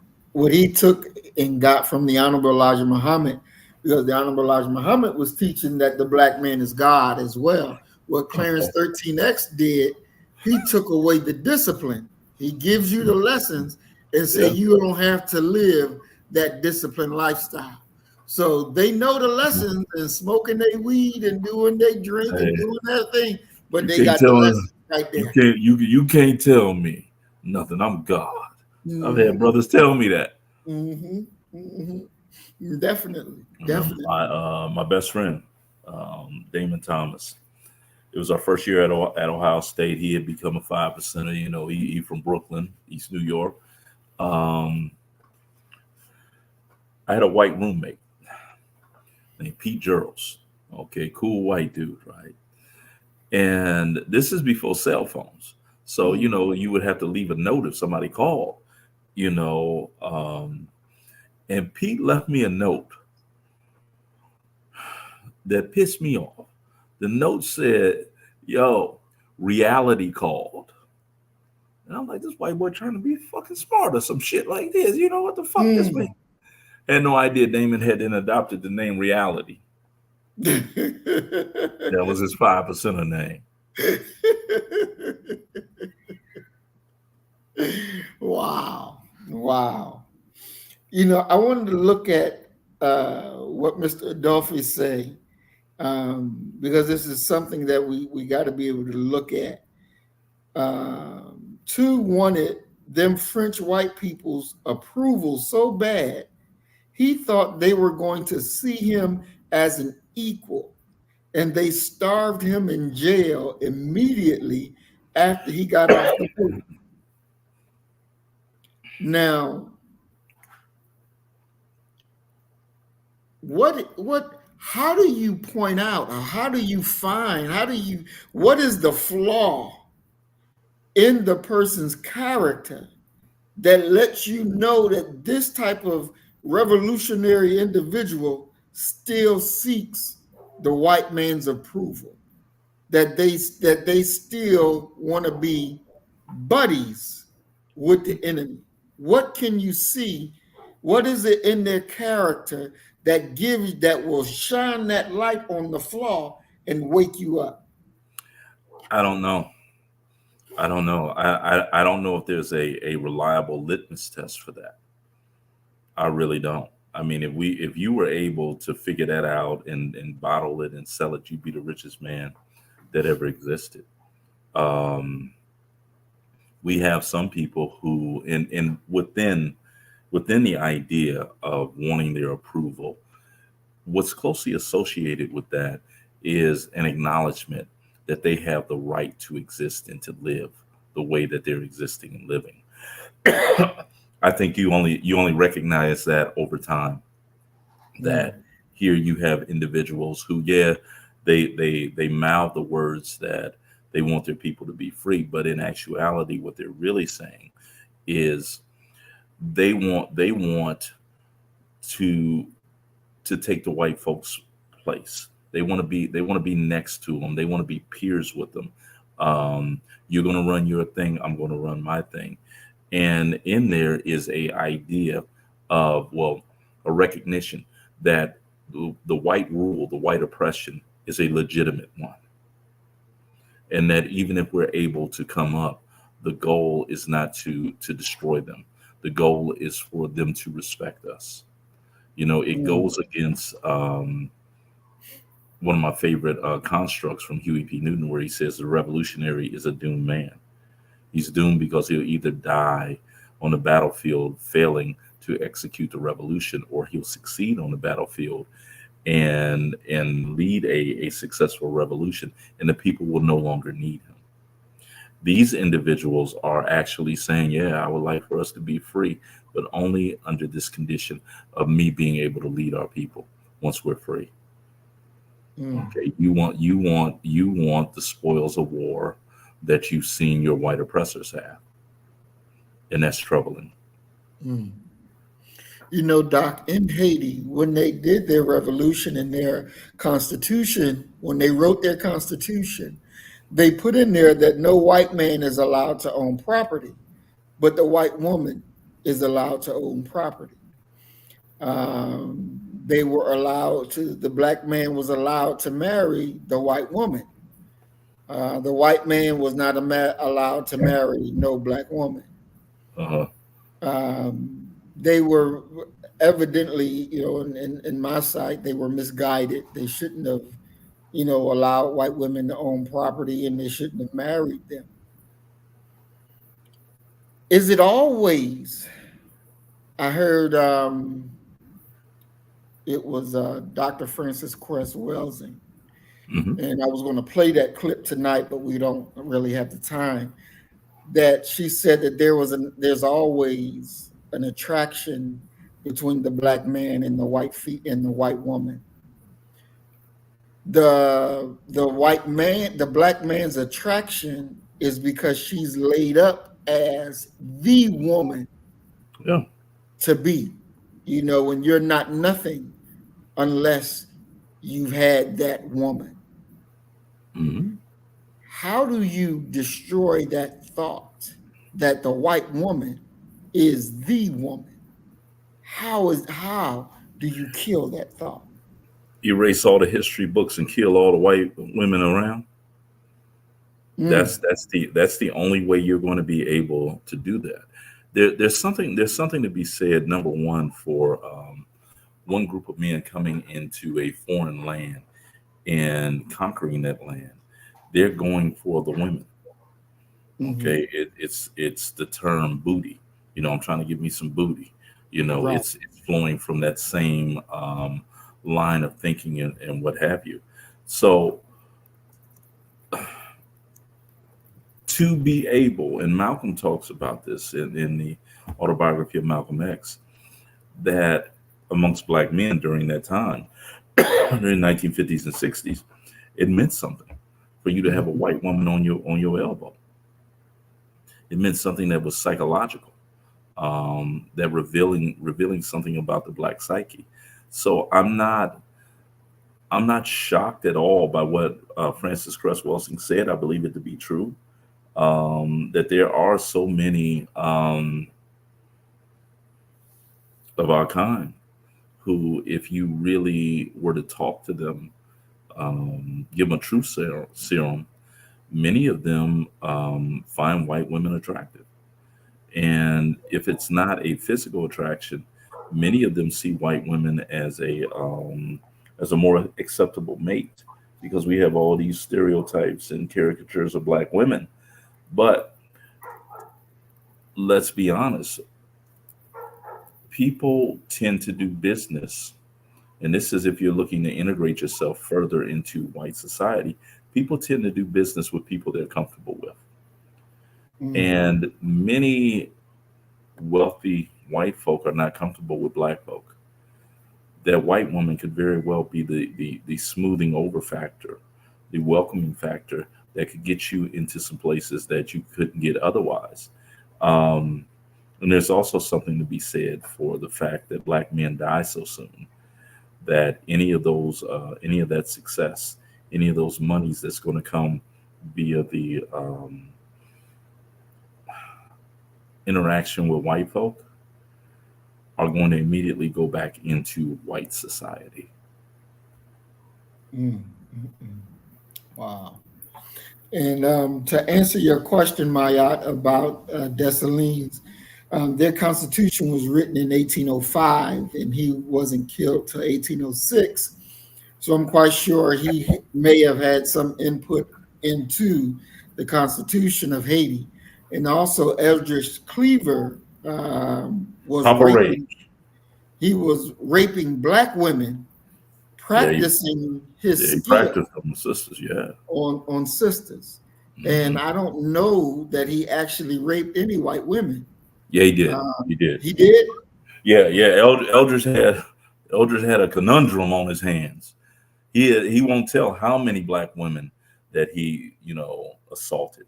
and got from the Honorable Elijah Muhammad, because the Honorable Elijah Muhammad was teaching that the black man is God as well. What Clarence 13X did, he took away the discipline. He gives you the lessons and say you don't have to live that disciplined lifestyle. So they know the lessons and smoking their weed and doing their drink and doing that thing, but they got the lessons right there. You can't tell me nothing. I'm God. I've had brothers tell me that. Definitely. My best friend, Damon Thomas. It was our first year at Ohio State. He had become a 5%er. He from Brooklyn, East New York. I had a white roommate named Pete Gerals. Okay, cool white dude, right? And this is before cell phones. So, you would have to leave a note if somebody called, and Pete left me a note that pissed me off. The note said, "Yo, reality called." And I'm like, this white boy trying to be fucking smart or some shit like this. You know what the fuck this mean? Had no idea Damon had then adopted the name Reality. That was his 5% name. Wow. You know, I wanted to look at what Mr. Adolphe say, because this is something that we got to be able to look at. Two wanted them French white people's approval so bad, he thought they were going to see him as an equal, and they starved him in jail immediately after he got off the boat. Now, how do you point out, or how do you find, what is the flaw in the person's character that lets you know that this type of revolutionary individual still seeks the white man's approval, that they still want to be buddies with the enemy? What can you see? What is it in their character that will shine that light on the flaw and wake you up? I don't know. I don't know if there's a reliable litmus test for that. I really don't. I mean, if you were able to figure that out and bottle it and sell it, you'd be the richest man that ever existed. We have some people who, within the idea of wanting their approval, what's closely associated with that is an acknowledgement that they have the right to exist and to live the way that they're existing and living. I think you only recognize that over time. That here you have individuals who, they mouth the words that they want their people to be free, but in actuality, what they're really saying is they want to take the white folks' place. They want to be next to them. They want to be peers with them. You're going to run your thing. I'm going to run my thing. And in there is a idea of, a recognition that the white rule, the white oppression is a legitimate one. And that even if we're able to come up, the goal is not to destroy them. The goal is for them to respect us. You know, it goes against one of my favorite constructs from Huey P. Newton, where he says the revolutionary is a doomed man. He's doomed because he'll either die on the battlefield failing to execute the revolution, or he'll succeed on the battlefield and lead a successful revolution, and the people will no longer need him. These individuals are actually saying, I would like for us to be free, but only under this condition of me being able to lead our people once we're free. Okay, you want the spoils of war that you've seen your white oppressors have, and that's troubling. You know, Doc, in Haiti, when they did their revolution and their constitution, when they wrote their constitution, they put in there that no white man is allowed to own property, but the white woman is allowed to own property. They were allowed to, the black man was allowed to marry the white woman. The white man was not allowed to marry no black woman. They were evidently, in my sight, they were misguided. They shouldn't have, allowed white women to own property, and they shouldn't have married them. Is it always, I heard it was Dr. Frances Cress Welsing, and I was going to play that clip tonight, but we don't really have the time, that she said that there's always an attraction between the black man and the white woman. The black man's attraction is because she's laid up as the woman to be, when you're not nothing unless you've had that woman. Mhm. How do you destroy that thought that the white woman is the woman? How do you kill that thought? Erase all the history books and kill all the white women around. Mm, That's the only way you're going to be able to do that. There's something to be said. Number one, for one group of men coming into a foreign land and conquering that land, they're going for the women. mhm. Okay, it's the term booty. I'm trying to give me some booty. Right. It's flowing from that same line of thinking and what have you. So to be able, and Malcolm talks about this in the autobiography of Malcolm X, that amongst black men during that time, during 1950s and 60s, it meant something for you to have a Mhm. white woman on your elbow. It meant something that was psychological, that revealing something about the black psyche. So I'm not shocked at all by what Francis Cress Welsing said. I believe it to be true. That there are so many of our kind who, if you really were to talk to them, give them a truth serum, many of them find white women attractive. And if it's not a physical attraction, many of them see white women as a more acceptable mate, because we have all these stereotypes and caricatures of black women. But let's be honest, people tend to do business, and this is if you're looking to integrate yourself further into white society. People tend to do business with people they're comfortable with. Mm, And many wealthy white folk are not comfortable with black folk. That white woman could very well be the smoothing over factor, the welcoming factor that could get you into some places that you couldn't get otherwise. Um, and there's also something to be said for the fact that black men die so soon, that any of that success, any of those monies that's going to come via the interaction with white folk are going to immediately go back into white society. mm, mm, mm. Wow. And to answer your question, Mayat, about Dessalines, their constitution was written in 1805, and he wasn't killed till 1806. So I'm quite sure he may have had some input into the constitution of Haiti. And also, Eldridge Cleaver was Papa Ray, raping. He was raping black women, yeah, practicing his he skill practiced on the sisters, yeah. on sisters. And Hmm. I don't know that he actually raped any white women. Yeah, he did. Uh, He did. he did. Yeah, yeah. Eldridge had a conundrum on his hands. He won't tell how many black women that he assaulted,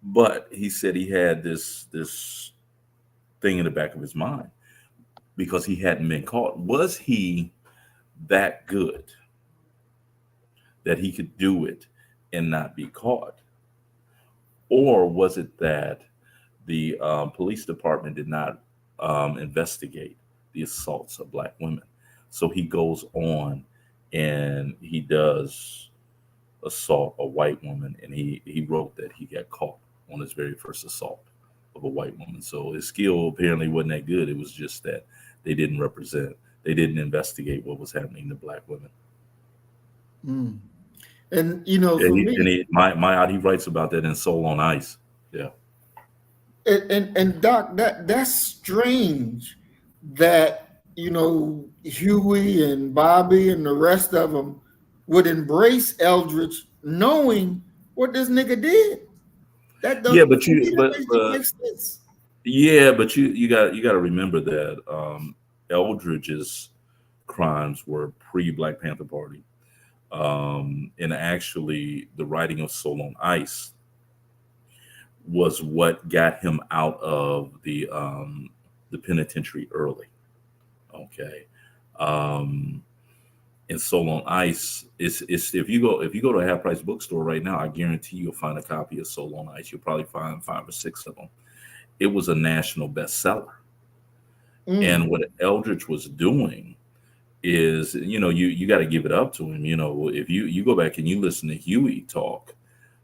but he said he had this thing in the back of his mind because he hadn't been caught. Was he that good that he could do it and not be caught, or was it that the police department did not investigate the assaults of black women? So he goes on and he does assault a white woman, and he wrote that he got caught on his very first assault of a white woman. So his skill apparently wasn't that good. It was just that they didn't investigate what was happening to black women. Mm. And Yeah, for me, he writes about that in Soul on Ice. Yeah. and Doc, that's strange that Huey and Bobby and the rest of them would embrace Eldridge, knowing what this nigga did. That Yeah, doesn't, but for me, you that but doesn't make sense. yeah, but you got to remember that Eldridge's crimes were pre Black Panther Party, and actually the writing of Soul on Ice was what got him out of the penitentiary early. Okay, um, and Soul on Ice. It's if you go to a half price bookstore right now, I guarantee you'll find a copy of Soul on Ice. You'll probably find 5 or 6 of them. It was a national bestseller. And what Eldridge was doing is, you got to give it up to him. If you go back and you listen to Huey talk,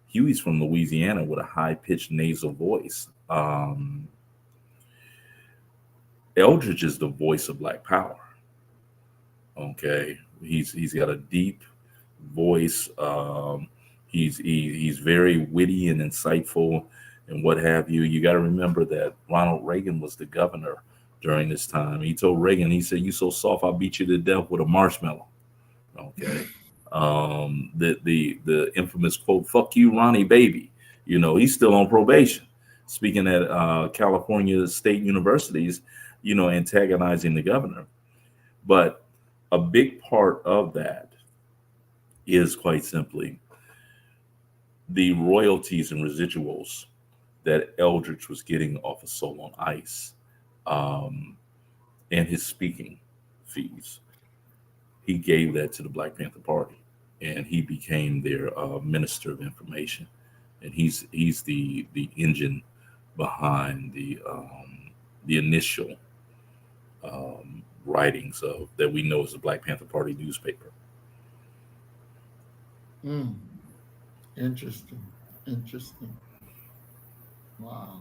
Huey's from Louisiana with a high pitched nasal voice. Eldridge is the voice of Black Power. Okay, he's got a deep voice. He's very witty and insightful and what have you. You got to remember that Ronald Reagan was the governor during this time. He told Reagan, he said, "You so soft, I'll beat you to death with a marshmallow." Okay. The infamous quote, "Fuck you, Ronnie baby." He's still on probation, speaking at California state universities, antagonizing the governor. But a big part of that is quite simply the royalties and residuals that Eldridge was getting off of Soul on Ice, and his speaking fees. He gave that to the Black Panther Party, and he became their minister of information. And he's the engine behind the initial writings of that we know as the Black Panther Party newspaper. Interesting. Wow.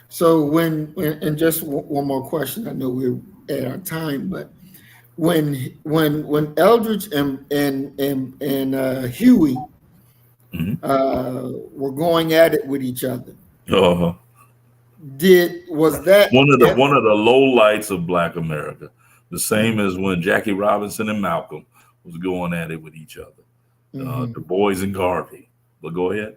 So and just one more question. I know we're at our time, but when Eldridge and Huey were going at it with each other, was that one of the low lights of Black America? The same as when Jackie Robinson and Malcolm was going at it with each other. Du Bois and Garvey. But go ahead.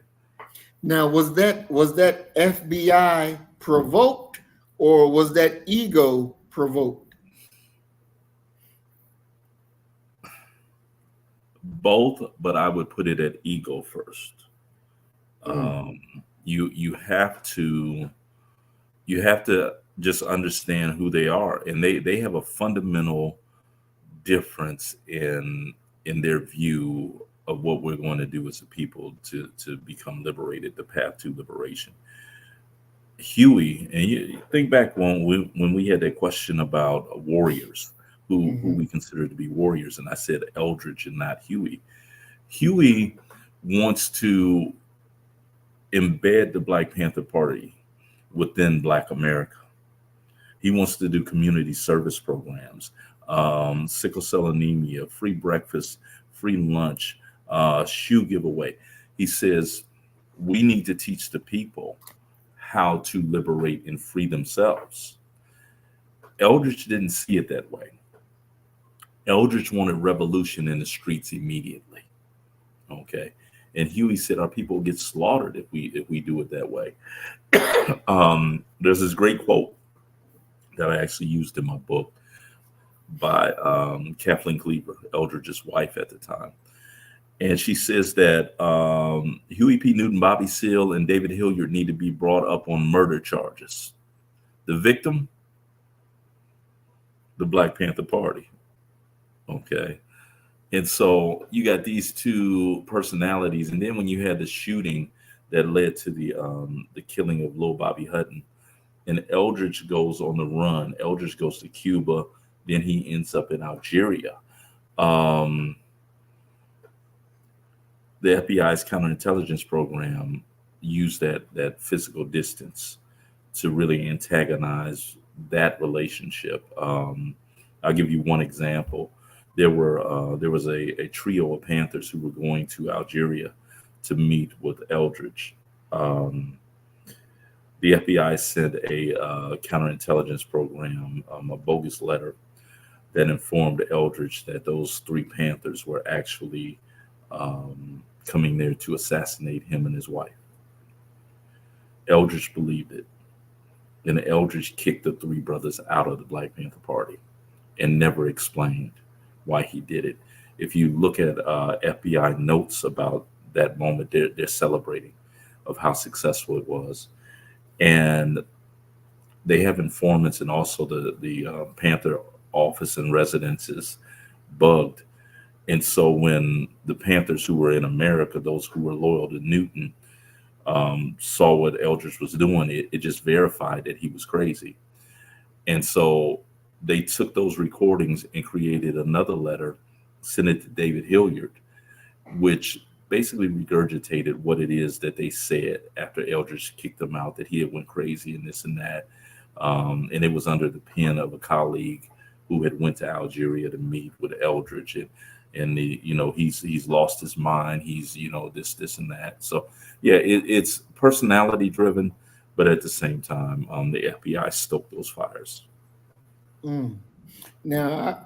Now, was that FBI provoked, or was that ego provoked? Both, but I would put it at ego first. You have to just understand who they are, and they have a fundamental difference in their view of what we're going to do as a people to become liberated, the path to liberation. Huey, and you think back when we had that question about warriors, who we consider to be warriors, and I said Eldridge and not Huey. Huey wants to embed the Black Panther Party within Black America. He wants to do community service programs, sickle cell anemia, free breakfast, free lunch, shoe giveaway. He says we need to teach the people how to liberate and free themselves. Eldridge didn't see it that way. Eldridge wanted revolution in the streets immediately. Okay. And Huey said our people get slaughtered if we do it that way. There's this great quote that I actually used in my book by Kathleen Cleaver, Eldridge's wife at the time. And she says that Huey P. Newton, Bobby Seale, and David Hilliard need to be brought up on murder charges. The victim, the Black Panther Party. Okay. And so you got these two personalities. And then when you had the shooting that led to the killing of Lil Bobby Hutton, and Eldridge goes on the run. Eldridge goes to Cuba. Then he ends up in Algeria. The FBI's counterintelligence program used that physical distance to really antagonize that relationship. I'll give you one example. There was a trio of Panthers who were going to Algeria to meet with Eldridge. The FBI sent a counterintelligence program, a bogus letter that informed Eldridge that those three Panthers were actually coming there to assassinate him and his wife. Eldridge believed it. And Eldridge kicked the three brothers out of the Black Panther Party and never explained why he did it. If you look at FBI notes about that moment, they're celebrating of how successful it was. And they have informants, and also the Panther office and residences bugged. And so when the Panthers who were in America, those who were loyal to Newton, saw what Eldridge was doing, it just verified that he was crazy. And so they took those recordings and created another letter, sent it to David Hilliard, which basically regurgitated what it is that they said after Eldridge kicked them out, that he had went crazy and this and that. And it was under the pen of a colleague who had went to Algeria to meet with Eldridge, and he's lost his mind. He's this and that. So yeah, it's personality driven, but at the same time, the FBI stoked those fires. Mm. Now,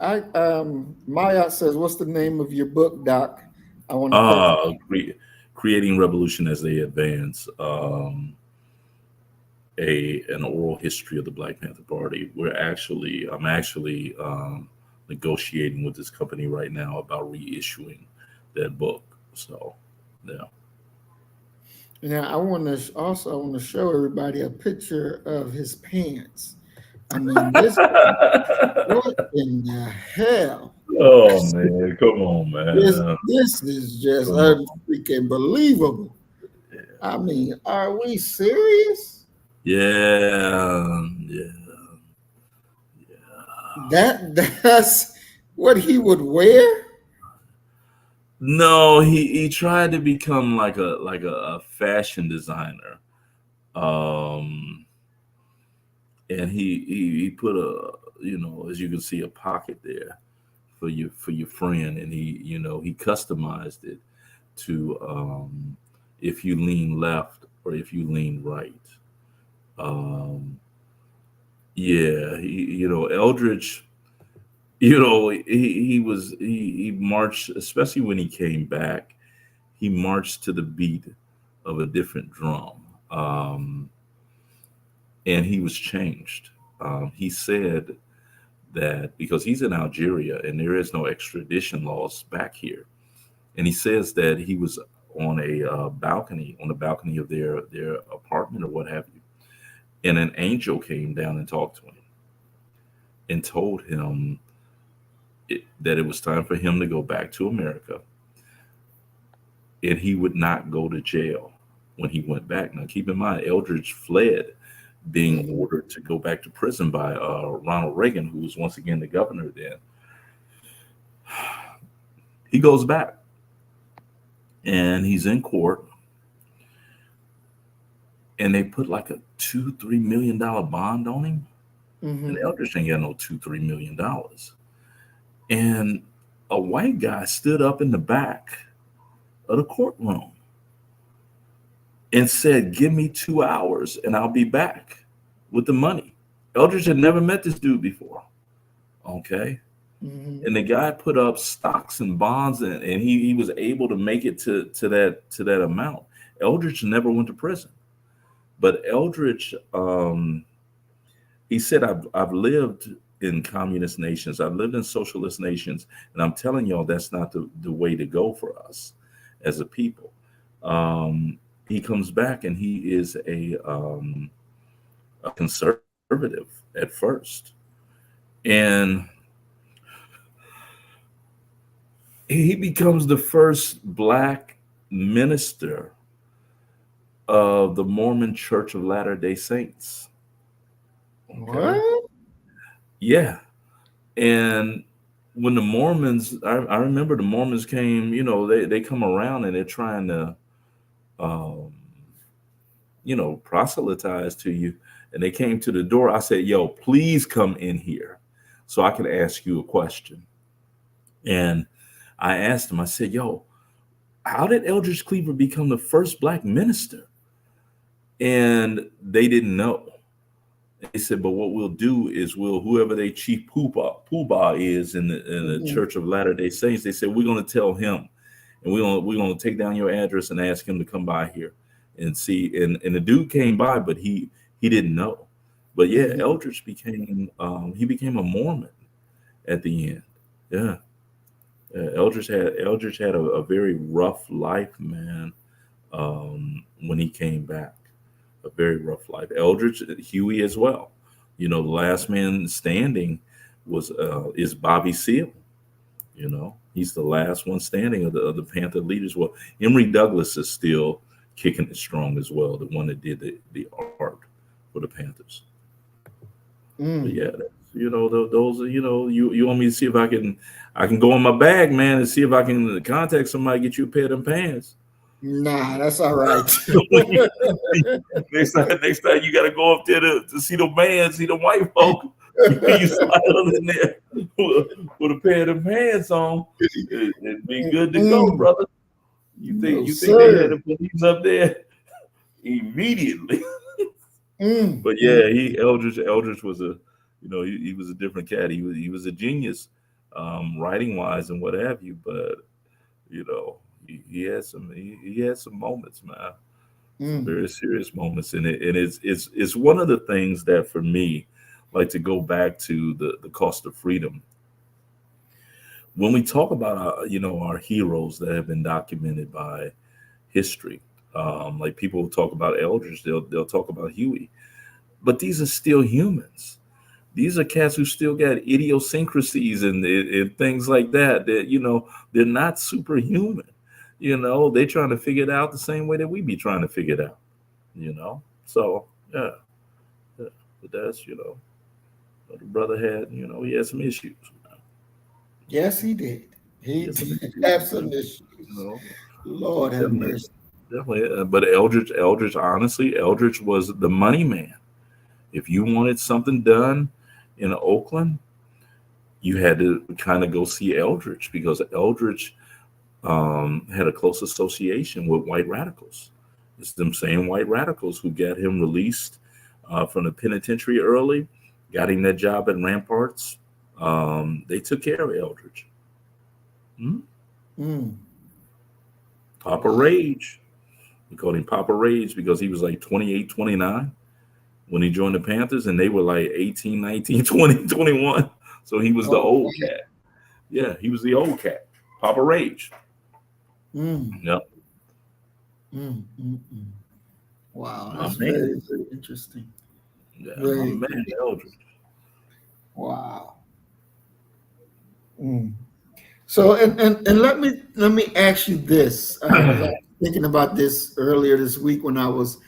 Maya says, "What's the name of your book, Doc?" I want to Creating Revolution as They Advance. An oral history of the Black Panther Party. I'm actually negotiating with this company right now about reissuing that book. So, yeah. Now, I want to show everybody a picture of his pants. I mean, what in the hell? Oh man, come on, man. This is just freaking believable. Yeah. I mean, are we serious? Yeah. That's what he would wear? No, he tried to become like a fashion designer. And he put as you can see, a pocket there for your friend, and he customized it to if you lean left or if you lean right. Eldridge, he marched, especially when he came back, he marched to the beat of a different drum. And he was changed. He said that because he's in Algeria and there is no extradition laws back here, and he says that he was on the balcony of their apartment or what have you, and an angel came down and talked to him and told him that it was time for him to go back to America, and he would not go to jail when he went back. Now, keep in mind, Eldridge fled being ordered to go back to prison by Ronald Reagan, who was once again the governor then. He goes back and he's in court, and they put like a $2-3 million bond on him. And Eldridge ain't got no $2-3 million. And a white guy stood up in the back of the courtroom and said, "Give me 2 hours and I'll be back with the money." Eldridge had never met this dude before. Okay. And the guy put up stocks and bonds, and he was able to make it to that amount. Eldridge never went to prison. But Eldridge, he said, I've lived in communist nations. I've lived in socialist nations. And I'm telling y'all, that's not the way to go for us as a people. He comes back and he is a conservative at first. And he becomes the first Black minister of the Mormon Church of Latter-day Saints. Okay. What? Yeah. And when the Mormons, I remember the Mormons came, they come around and they're trying to, proselytize to you. And they came to the door. I said, "Yo, please come in here so I can ask you a question." And I asked him, I said, "Yo, how did Eldridge Cleaver become the first Black minister?" And they didn't know. They said, "But what we'll do is whoever their chief poobah is in the Church of Latter-day Saints," they said, "we're going to tell him, and we're going to take down your address and ask him to come by here and see." And the dude came by, but he didn't know. But yeah, Eldridge became a Mormon at the end. Yeah. Eldridge had a very rough life, man. When he came back, a very rough life. Eldridge, Huey as well. The last man standing is Bobby Seale. You know, he's the last one standing of the Panther leaders. Well, Emory Douglas is still kicking it strong as well, the one that did the art for the Panthers. But yeah, those are, you want me to see if I can go in my bag, man, and see if I can contact somebody, get you a pair of them pants. Nah, that's all right. next time you got to go up there to see the man, see the white folk. You slide on in there with a pair of them pants on, it'd be good to go, brother. You think they had the police up there immediately? But yeah, Eldridge was he was a different cat. He was a genius, writing wise and what have you. But he had some moments, man, some very serious moments, and it's one of the things that for me, like, to go back to the cost of freedom. When we talk about our heroes that have been documented by history, like people talk about Eldridge, they'll talk about Huey, but these are still humans. These are cats who still got idiosyncrasies and things like that. That they're not superhuman. They're trying to figure it out the same way that we be trying to figure it out. So yeah. But that's the brother had he had some issues. Yes, he did. He did have some issues. Lord have mercy. Definitely. But Eldridge, honestly, Eldridge was the money man. If you wanted something done in Oakland, you had to kind of go see Eldridge, because Eldridge had a close association with white radicals. It's them same white radicals who got him released from the penitentiary early, got him that job at Ramparts. They took care of Eldridge. Papa Rage. We called him Papa Rage because he was like 28, 29 when he joined the Panthers, and they were like 18, 19, 20, 21. So he was the old cat. Yeah, he was the old cat. Papa Rage. Yep. Wow, that's very, very interesting. Yeah, very, my man, Eldridge. Wow. So and let me ask you this. I was thinking about this earlier this week when I was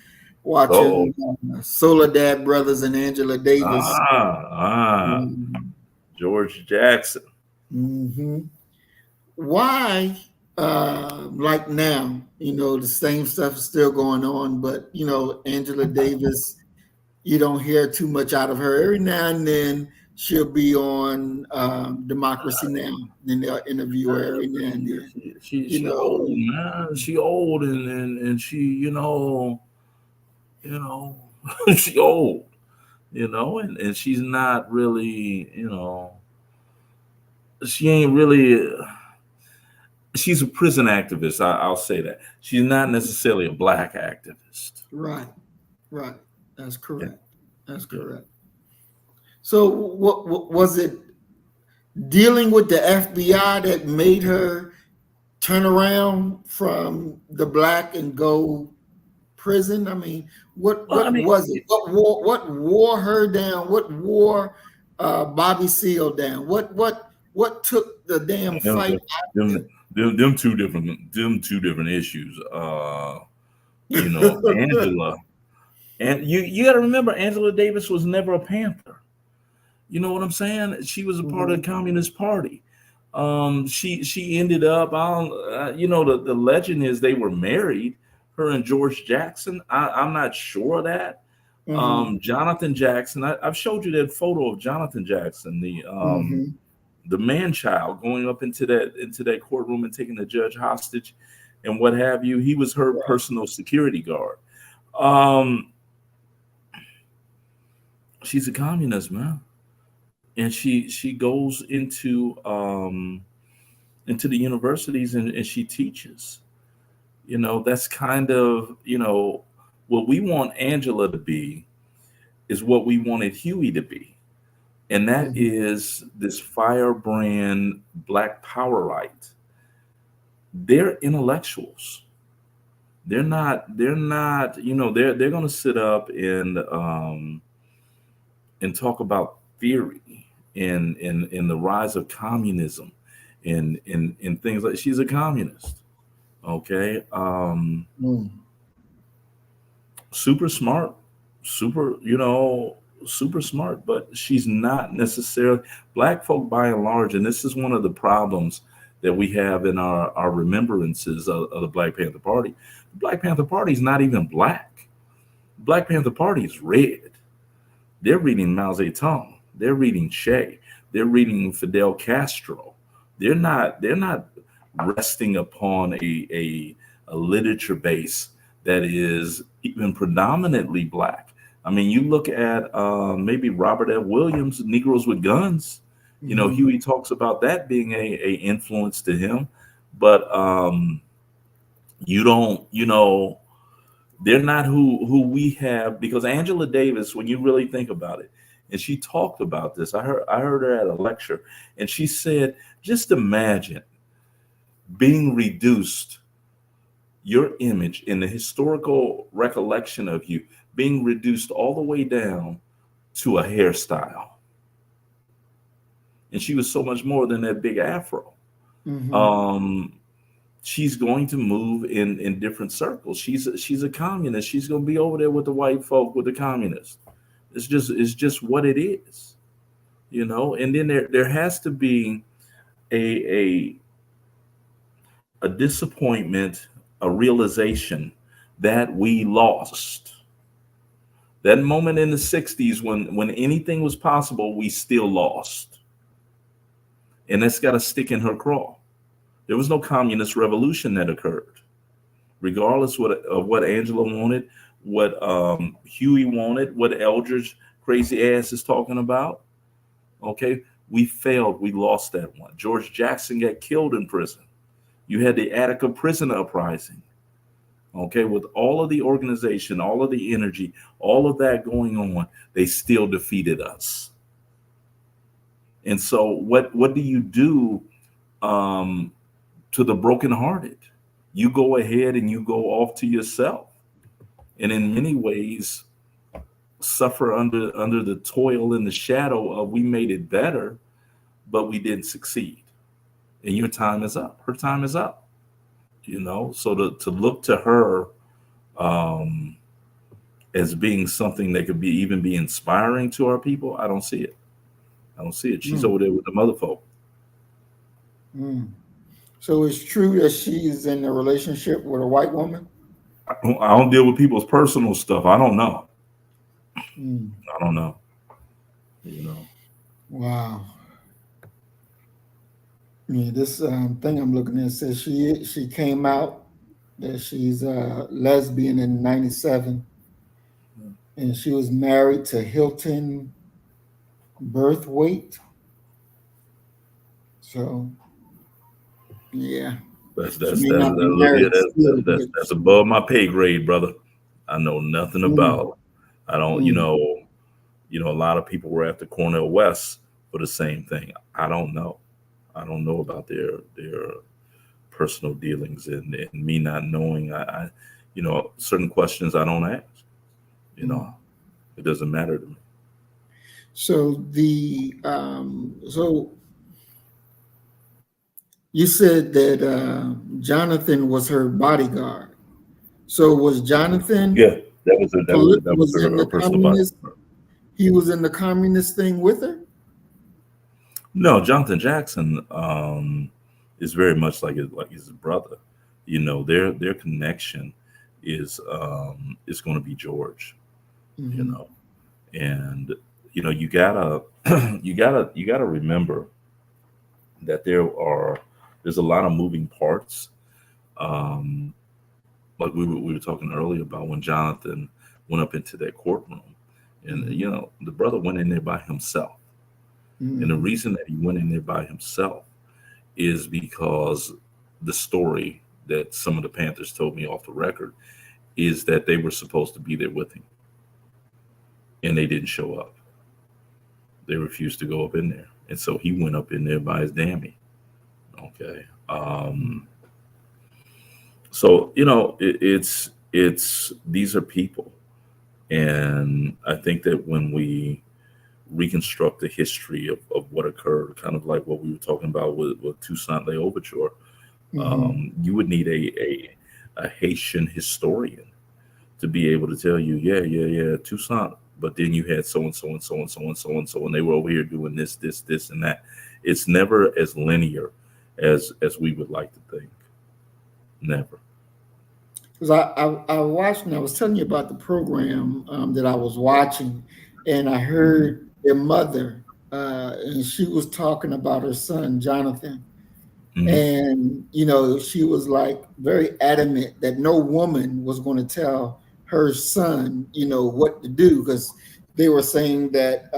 watching Soledad Brothers and Angela Davis. George Jackson. Why, like now, the same stuff is still going on, but Angela Davis, you don't hear too much out of her. Every now and then she'll be on Democracy Now! And they'll interview her every now and then. She old, man. She old, and she, she old, and she's not really, she ain't really. She's a prison activist. I'll say that. She's not necessarily a black activist. Right. That's correct. That's correct. So what was it, dealing with the FBI that made her turn around from the black and go prison? I mean, what was it? What wore her down? What wore Bobby Seale down? What took the damn fight? Them two different issues. Angela, and you got to remember, Angela Davis was never a Panther. You know what I'm saying? She was a part of the Communist Party. She ended up, the legend is they were married, her and George Jackson. I'm not sure of that. Jonathan Jackson, I've showed you that photo of Jonathan Jackson, the man child going up into that courtroom and taking the judge hostage and what have you. He was her personal security guard. She's a communist, man. And she goes into the universities and she teaches. That's kind of, what we want Angela to be is what we wanted Huey to be. And that is this firebrand black powerite. They're intellectuals. They're not, they're going to sit up and talk about theory in the rise of communism and in things like she's a communist. Okay. Mm. Super smart, super, super smart, but she's not necessarily black folk by and large. And this is one of the problems that we have in our remembrances of the Black Panther Party. The Black Panther Party is not even black. Black Panther Party is red. They're reading Mao Zedong. They're reading Che. They're reading Fidel Castro. They're not resting upon a literature base that is even predominantly black. I mean, you look at maybe Robert F. Williams, Negroes with Guns. Mhm. Huey talks about that being a influence to him, but you don't, they're not who we have, because Angela Davis, when you really think about it, and she talked about this. I heard her at a lecture, and she said, just imagine being reduced, your image in the historical recollection of you being reduced all the way down to a hairstyle. And she was so much more than that big afro. Mhm. Um, she's going to move in different circles. She's a communist. She's going to be over there with the white folk, with the communists. It's just what it is, And then there has to be a a disappointment, a realization that we lost. That moment in the 60s when anything was possible, we still lost. And that's got to stick in her craw. There was no communist revolution that occurred. Regardless of what Angela wanted, what Huey wanted, what Eldridge crazy ass is talking about. Okay, we failed. We lost that one. George Jackson got killed in prison. You had the Attica prison uprising. Okay, with all of the organization, all of the energy, all of that going on, they still defeated us. And so, what do you do um, to the brokenhearted? You go ahead and you go off to yourself, and in many ways, suffer under the toil and the shadow of we made it better, but we didn't succeed. And your time is up. Her time is up. So to look to her um, as being something that could be inspiring to our people, I don't see it. I don't see it. She's Mm. over there with the mother folk. Mm. So it's true that she's in a relationship with a white woman? I don't deal with people's personal stuff. I don't know. Mm. I don't know. You know. Wow. Yeah, this thing I'm looking at says she came out that she's a lesbian in '97, and she was married to Hilton Birthweight. So yeah, That's she that's may that's not be that, look here. married still, That's above my pay grade, brother. I know nothing mm, about. I don't. mm. A lot of people were after Cornell West for the same thing. I don't know. I don't know about their personal dealings, and me not knowing. Certain questions I don't ask. You Mm. know, it doesn't matter to me. So you said that Jonathan was her bodyguard. So was Jonathan Yeah, that was was in her the personal body. communist? He was in the communist thing with her. No, Jonathan Jackson is very much like his brother. Their connection is going to be George. You Hmm. know, and you gotta you gotta remember that there's a lot of moving parts. Um, like we were talking earlier about when Jonathan went up into that courtroom, and Hmm. the brother went in there by himself, and the Hmm. reason that he went in there by himself is because the story that some of the Panthers told me off the record is that they were supposed to be there with him, and they didn't show up. They refused to go up in there, and so he went up in there by his dammy. Okay. So it's these are people, and I think that when we reconstruct the history of what occurred, kind of like what we were talking about with Toussaint L'Ouverture, you would need a Haitian historian to be able to tell you, yeah, Toussaint. But then you had so and so and so and so and so and so, and they were over here doing this, and that. It's never as linear as we would like to think. Never. Because I watched, and I was telling you about the program that I was watching, and I heard their mother, and she was talking about her son Jonathan, Mhm. and she was like very adamant that no woman was going to tell her son what to do, because they were saying that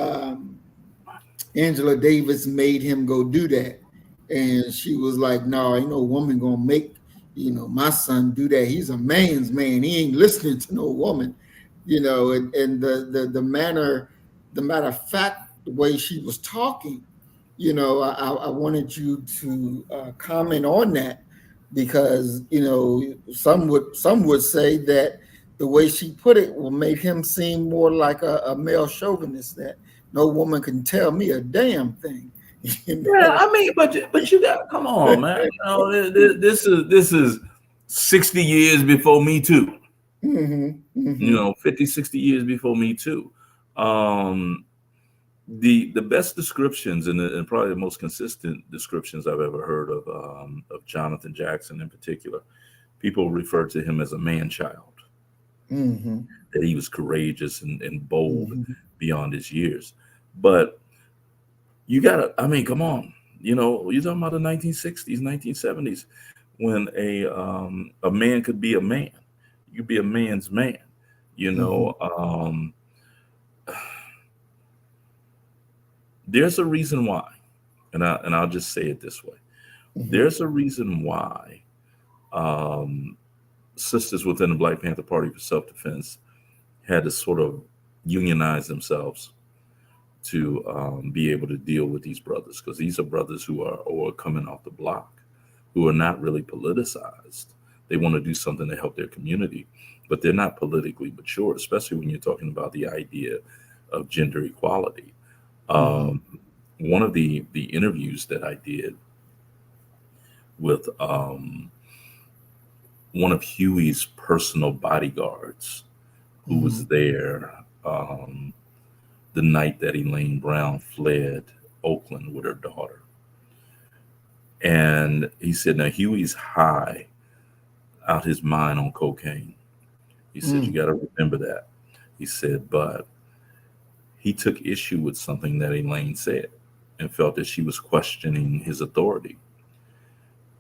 Angela Davis made him go do that, and she was like, no, ain't no woman gonna make my son do that. He's a man's man, he ain't listening to no woman. And the matter of fact, the way she was talking, I wanted you to comment on that, because some would say that the way she put it will make him seem more like a male chauvinist, that no woman can tell me a damn thing. Yeah, I mean, but you got come on, man. This is 60 years before Me Too. Mhm, mhm, 50, 60 years before Me Too. Um, the best descriptions and probably the most consistent descriptions I've ever heard of Jonathan Jackson in particular, people refer to him as a man child, mhm, that he was courageous and bold mhm, beyond his years. But you gotta, I mean, come on, you're talking about the 1960s, 1970s, when a man could be a man. You could be a man's man, you mhm, know. Um, there's a reason why, and I'll just say it this way. mhm, There's a reason why um, sisters within the Black Panther Party for self-defense had to sort of unionize themselves to be able to deal with these brothers, because these are brothers who are coming off the block, who are not really politicized. They want to do something to help their community, but they're not politically mature, especially when you're talking about the idea of gender equality. mhm, Um, one of the interviews that I did with one of Huey's personal bodyguards, who was mhm, there the night that Elaine Brown fled Oakland with her daughter. And he said, now Huey's high out his mind on cocaine. He said, you mhm, got to remember that. He said, but he took issue with something that Elaine said and felt that she was questioning his authority.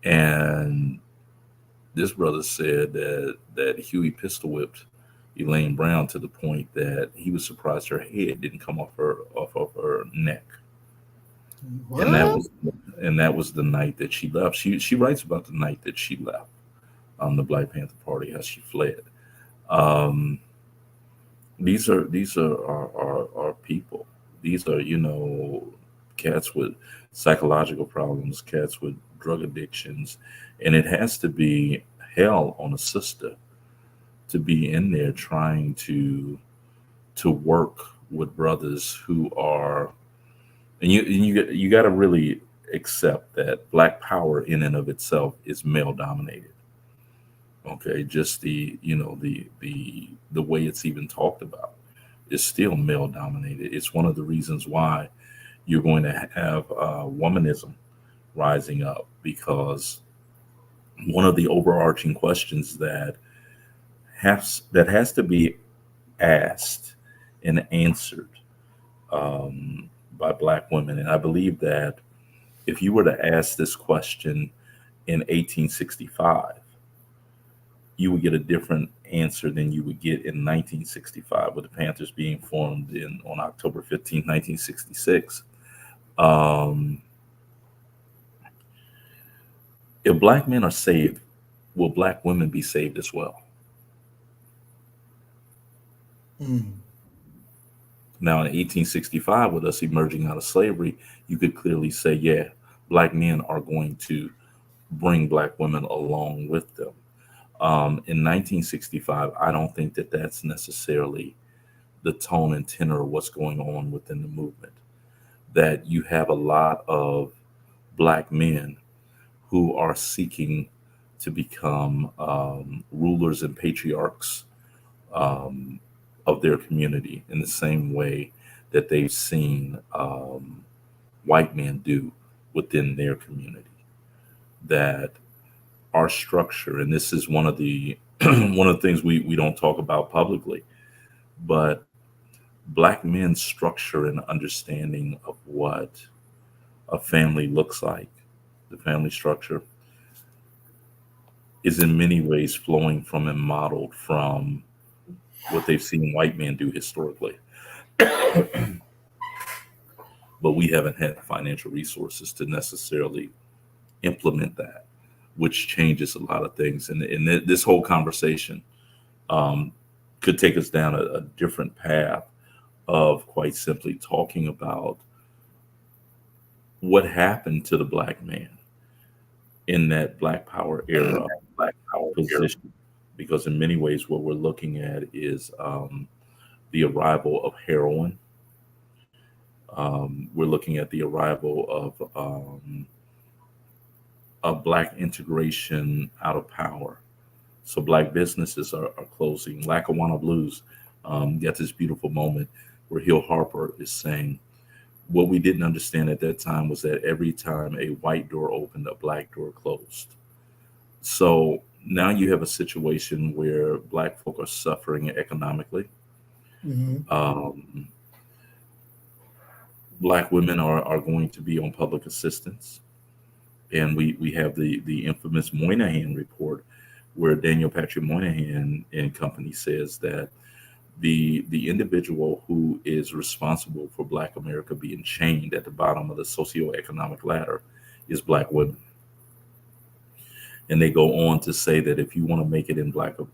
And this brother said that Huey pistol whipped Elaine Brown to the point that he was surprised her head didn't come off of her neck. And that What? was the night that she left. She writes about the night that she left the Black Panther Party, how she fled. Um, these are people. These are cats with psychological problems, cats with drug addictions, and it has to be hell on a sister to be in there trying to work with brothers who are, and you got to really accept that Black power in and of itself is male dominated. Okay, just the way it's even talked about is still male dominated. It's one of the reasons why you're going to have womanism rising up, because one of the overarching questions that has to be asked and answered by Black women, and I believe that if you were to ask this question in 1865, you would get a different answer than you would get in 1965, with the Panthers being formed on October 15th, 1966. Um, if Black men are saved, will Black women be saved as well? Mm, Now, in 1865, with us emerging out of slavery, you could clearly say, yeah, Black men are going to bring Black women along with them. In 1965, I don't think that that's necessarily the tone and tenor of what's going on within the movement. That you have a lot of Black men who are seeking to become rulers and patriarchs um, of their community in the same way that they've seen white men do within their community. That our structure, and this is one of the one of the things we don't talk about publicly, but Black men's structure and understanding of what a family looks like, the family structure, is in many ways flowing from and modeled from what they've seen white men do historically. But we haven't had financial resources to necessarily implement that, which changes a lot of things. And this whole conversation um, could take us down a different path of quite simply talking about what happened to the Black man in that Black Power era, Black Power position. Because in many ways, what we're looking at is the arrival of heroin. We're looking at the arrival of Black integration out of power. So Black businesses are closing. Lackawanna Blues got this beautiful moment where Hill Harper is saying, what we didn't understand at that time was that every time a white door opened, a Black door closed. So now you have a situation where Black folk are suffering economically. Mhm. Um, Black women are going to be on public assistance. And we have the infamous Moynihan report, where Daniel Patrick Moynihan and company says that the individual who is responsible for Black America being chained at the bottom of the socioeconomic ladder is Black women. And they go on to say that if you want to make it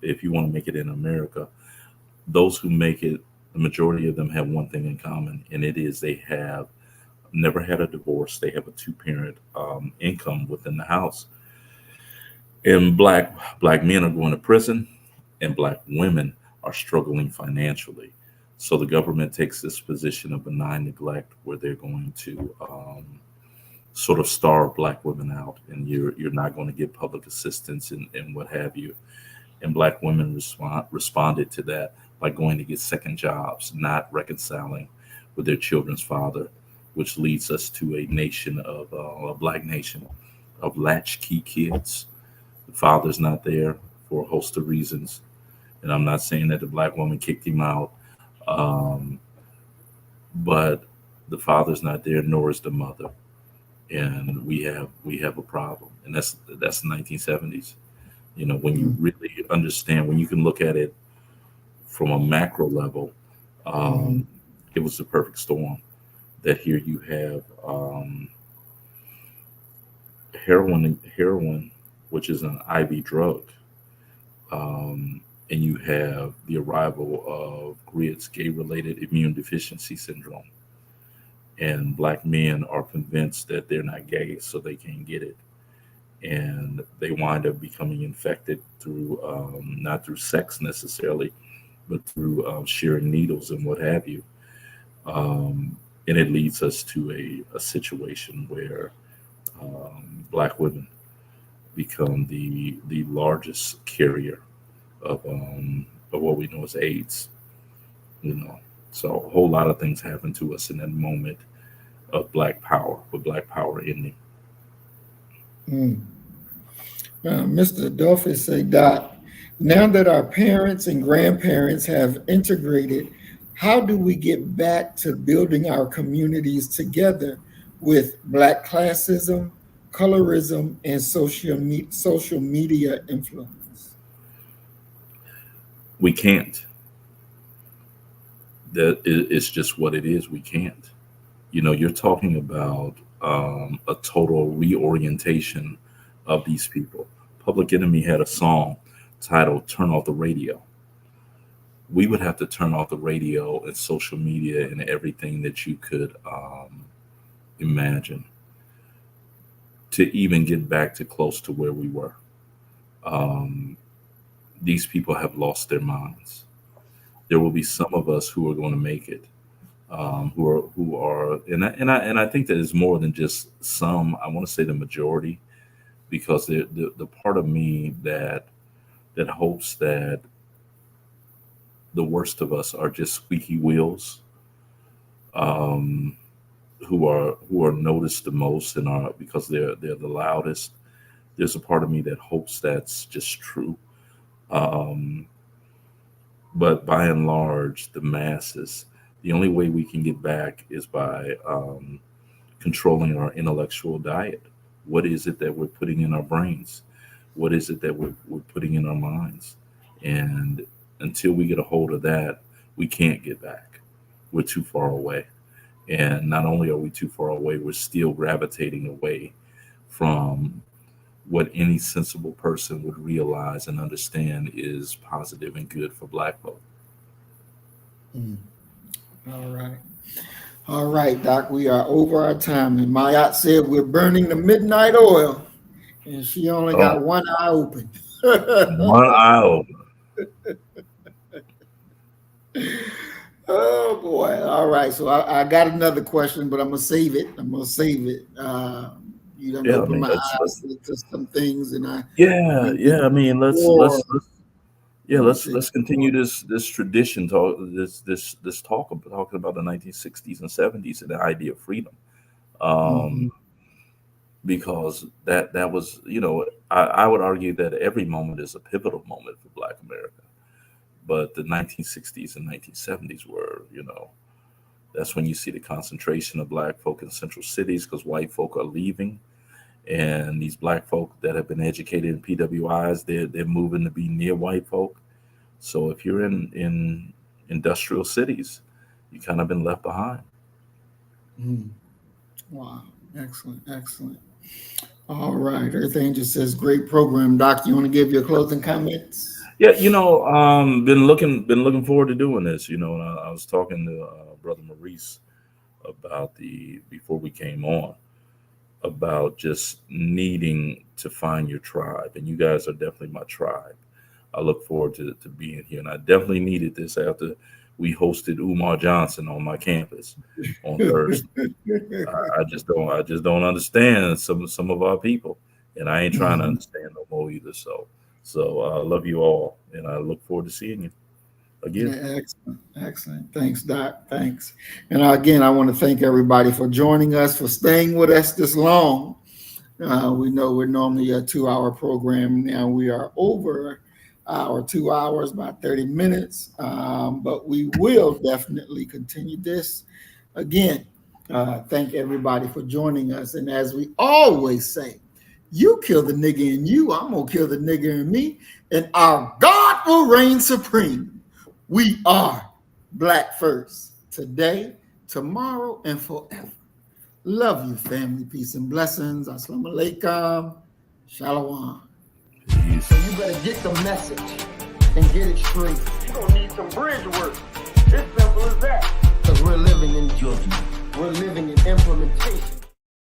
if you want to make it in America, those who make it, the majority of them have one thing in common, and it is they have never had a divorce. They have a two-parent income within the house. And black men are going to prison, and Black women are struggling financially. So the government takes this position of benign neglect, where they're going to sort of starve Black women out, and you're not going to get public assistance and what have you. And Black women responded to that by going to get second jobs, not reconciling with their children's father, which leads us to a nation of a Black nation of latchkey kids. The father's not there for a host of reasons, and I'm not saying that the Black woman kicked him out, um, but the father's not there, nor is the mother, and we have a problem, and that's the 1970s. You know, when you Mhm. really understand, when you can look at it from a macro level, Mhm. um, it was the perfect storm. That here you have heroin, which is an IV drug, and you have the arrival of GRIDS, gay-related immune deficiency syndrome, and Black men are convinced that they're not gay, so they can't get it, and they wind up becoming infected through not through sex necessarily, but through sharing needles and what have you. And it leads us to a situation where Black women become the largest carrier of what we know as AIDS. You know, so a whole lot of things happen to us in that moment of Black power, with Black power ending. Mm. Mr. Duffy say, Doc, now that our parents and grandparents have integrated, how do we get back to building our communities together with Black classism, colorism, and social media influence? We can't. It's just what it is. We can't. You know, you're talking about a total reorientation of these people. Public Enemy had a song titled "Turn Off the Radio." We would have to turn off the radio and social media and everything that you could imagine to even get back to close to where we were. Um, these people have lost their minds. there will be some of us who are going to make it, who are, and I think that it's more than just some. I want to say the majority, because the part of me that hopes that the worst of us are just squeaky wheels, who are noticed the most and are, because they're the loudest. There's a part of me that hopes that's just true. But by and large, the masses, the only way we can get back is by controlling our intellectual diet. What is it that we're putting in our brains? What is it that we're putting in our minds? And until we get a hold of that, we can't get back. We're too far away. And not only are we too far away, we're still gravitating away from what any sensible person would realize and understand is positive and good for Black folk. All right, Doc, we are over our time. And Mayat said we're burning the midnight oil, and she only got one eye open. One eye open. Oh boy! All right, so I got another question, but I'm gonna save it. You done open my eyes to some things, and I let's continue this tradition talk, this talk talking about the 1960s and 70s and the idea of freedom, because that was, I would argue that every moment is a pivotal moment for Black America. But the 1960s and 1970s were, that's when you see the concentration of Black folk in central cities, because white folk are leaving. And these Black folk that have been educated in PWIs, they're moving to be near white folk. So if you're in industrial cities, you kind of been left behind. Wow. Excellent. All right. Earth Angel says, great program. Doc, you want to give your closing comments? Yeah, been looking forward to doing this. And I was talking to Brother Maurice about before we came on, about just needing to find your tribe, and you guys are definitely my tribe. I look forward to being here, and I definitely needed this after we hosted Umar Johnson on my campus on Thursday. I just don't understand some of our people, and I ain't trying to understand no more either. So I love you all, and I look forward to seeing you again. Yeah, excellent. Thanks, Doc. Thanks. And again, I want to thank everybody for joining us, for staying with us this long. We know we're normally a 2-hour program. Now we are over our 2 hours by 30 minutes, but we will definitely continue this. Again, thank everybody for joining us. And as we always say, you kill the nigga in you, I'm going to kill the nigga in me, and our God will reign supreme. We are Black first, today, tomorrow, and forever. Love you, family. Peace and blessings. Assalamu alaikum. Shalom. So you better get the message and get it straight. You're going to need some bridge work. It's simple as that. Because we're living in judgment. We're living in implementation.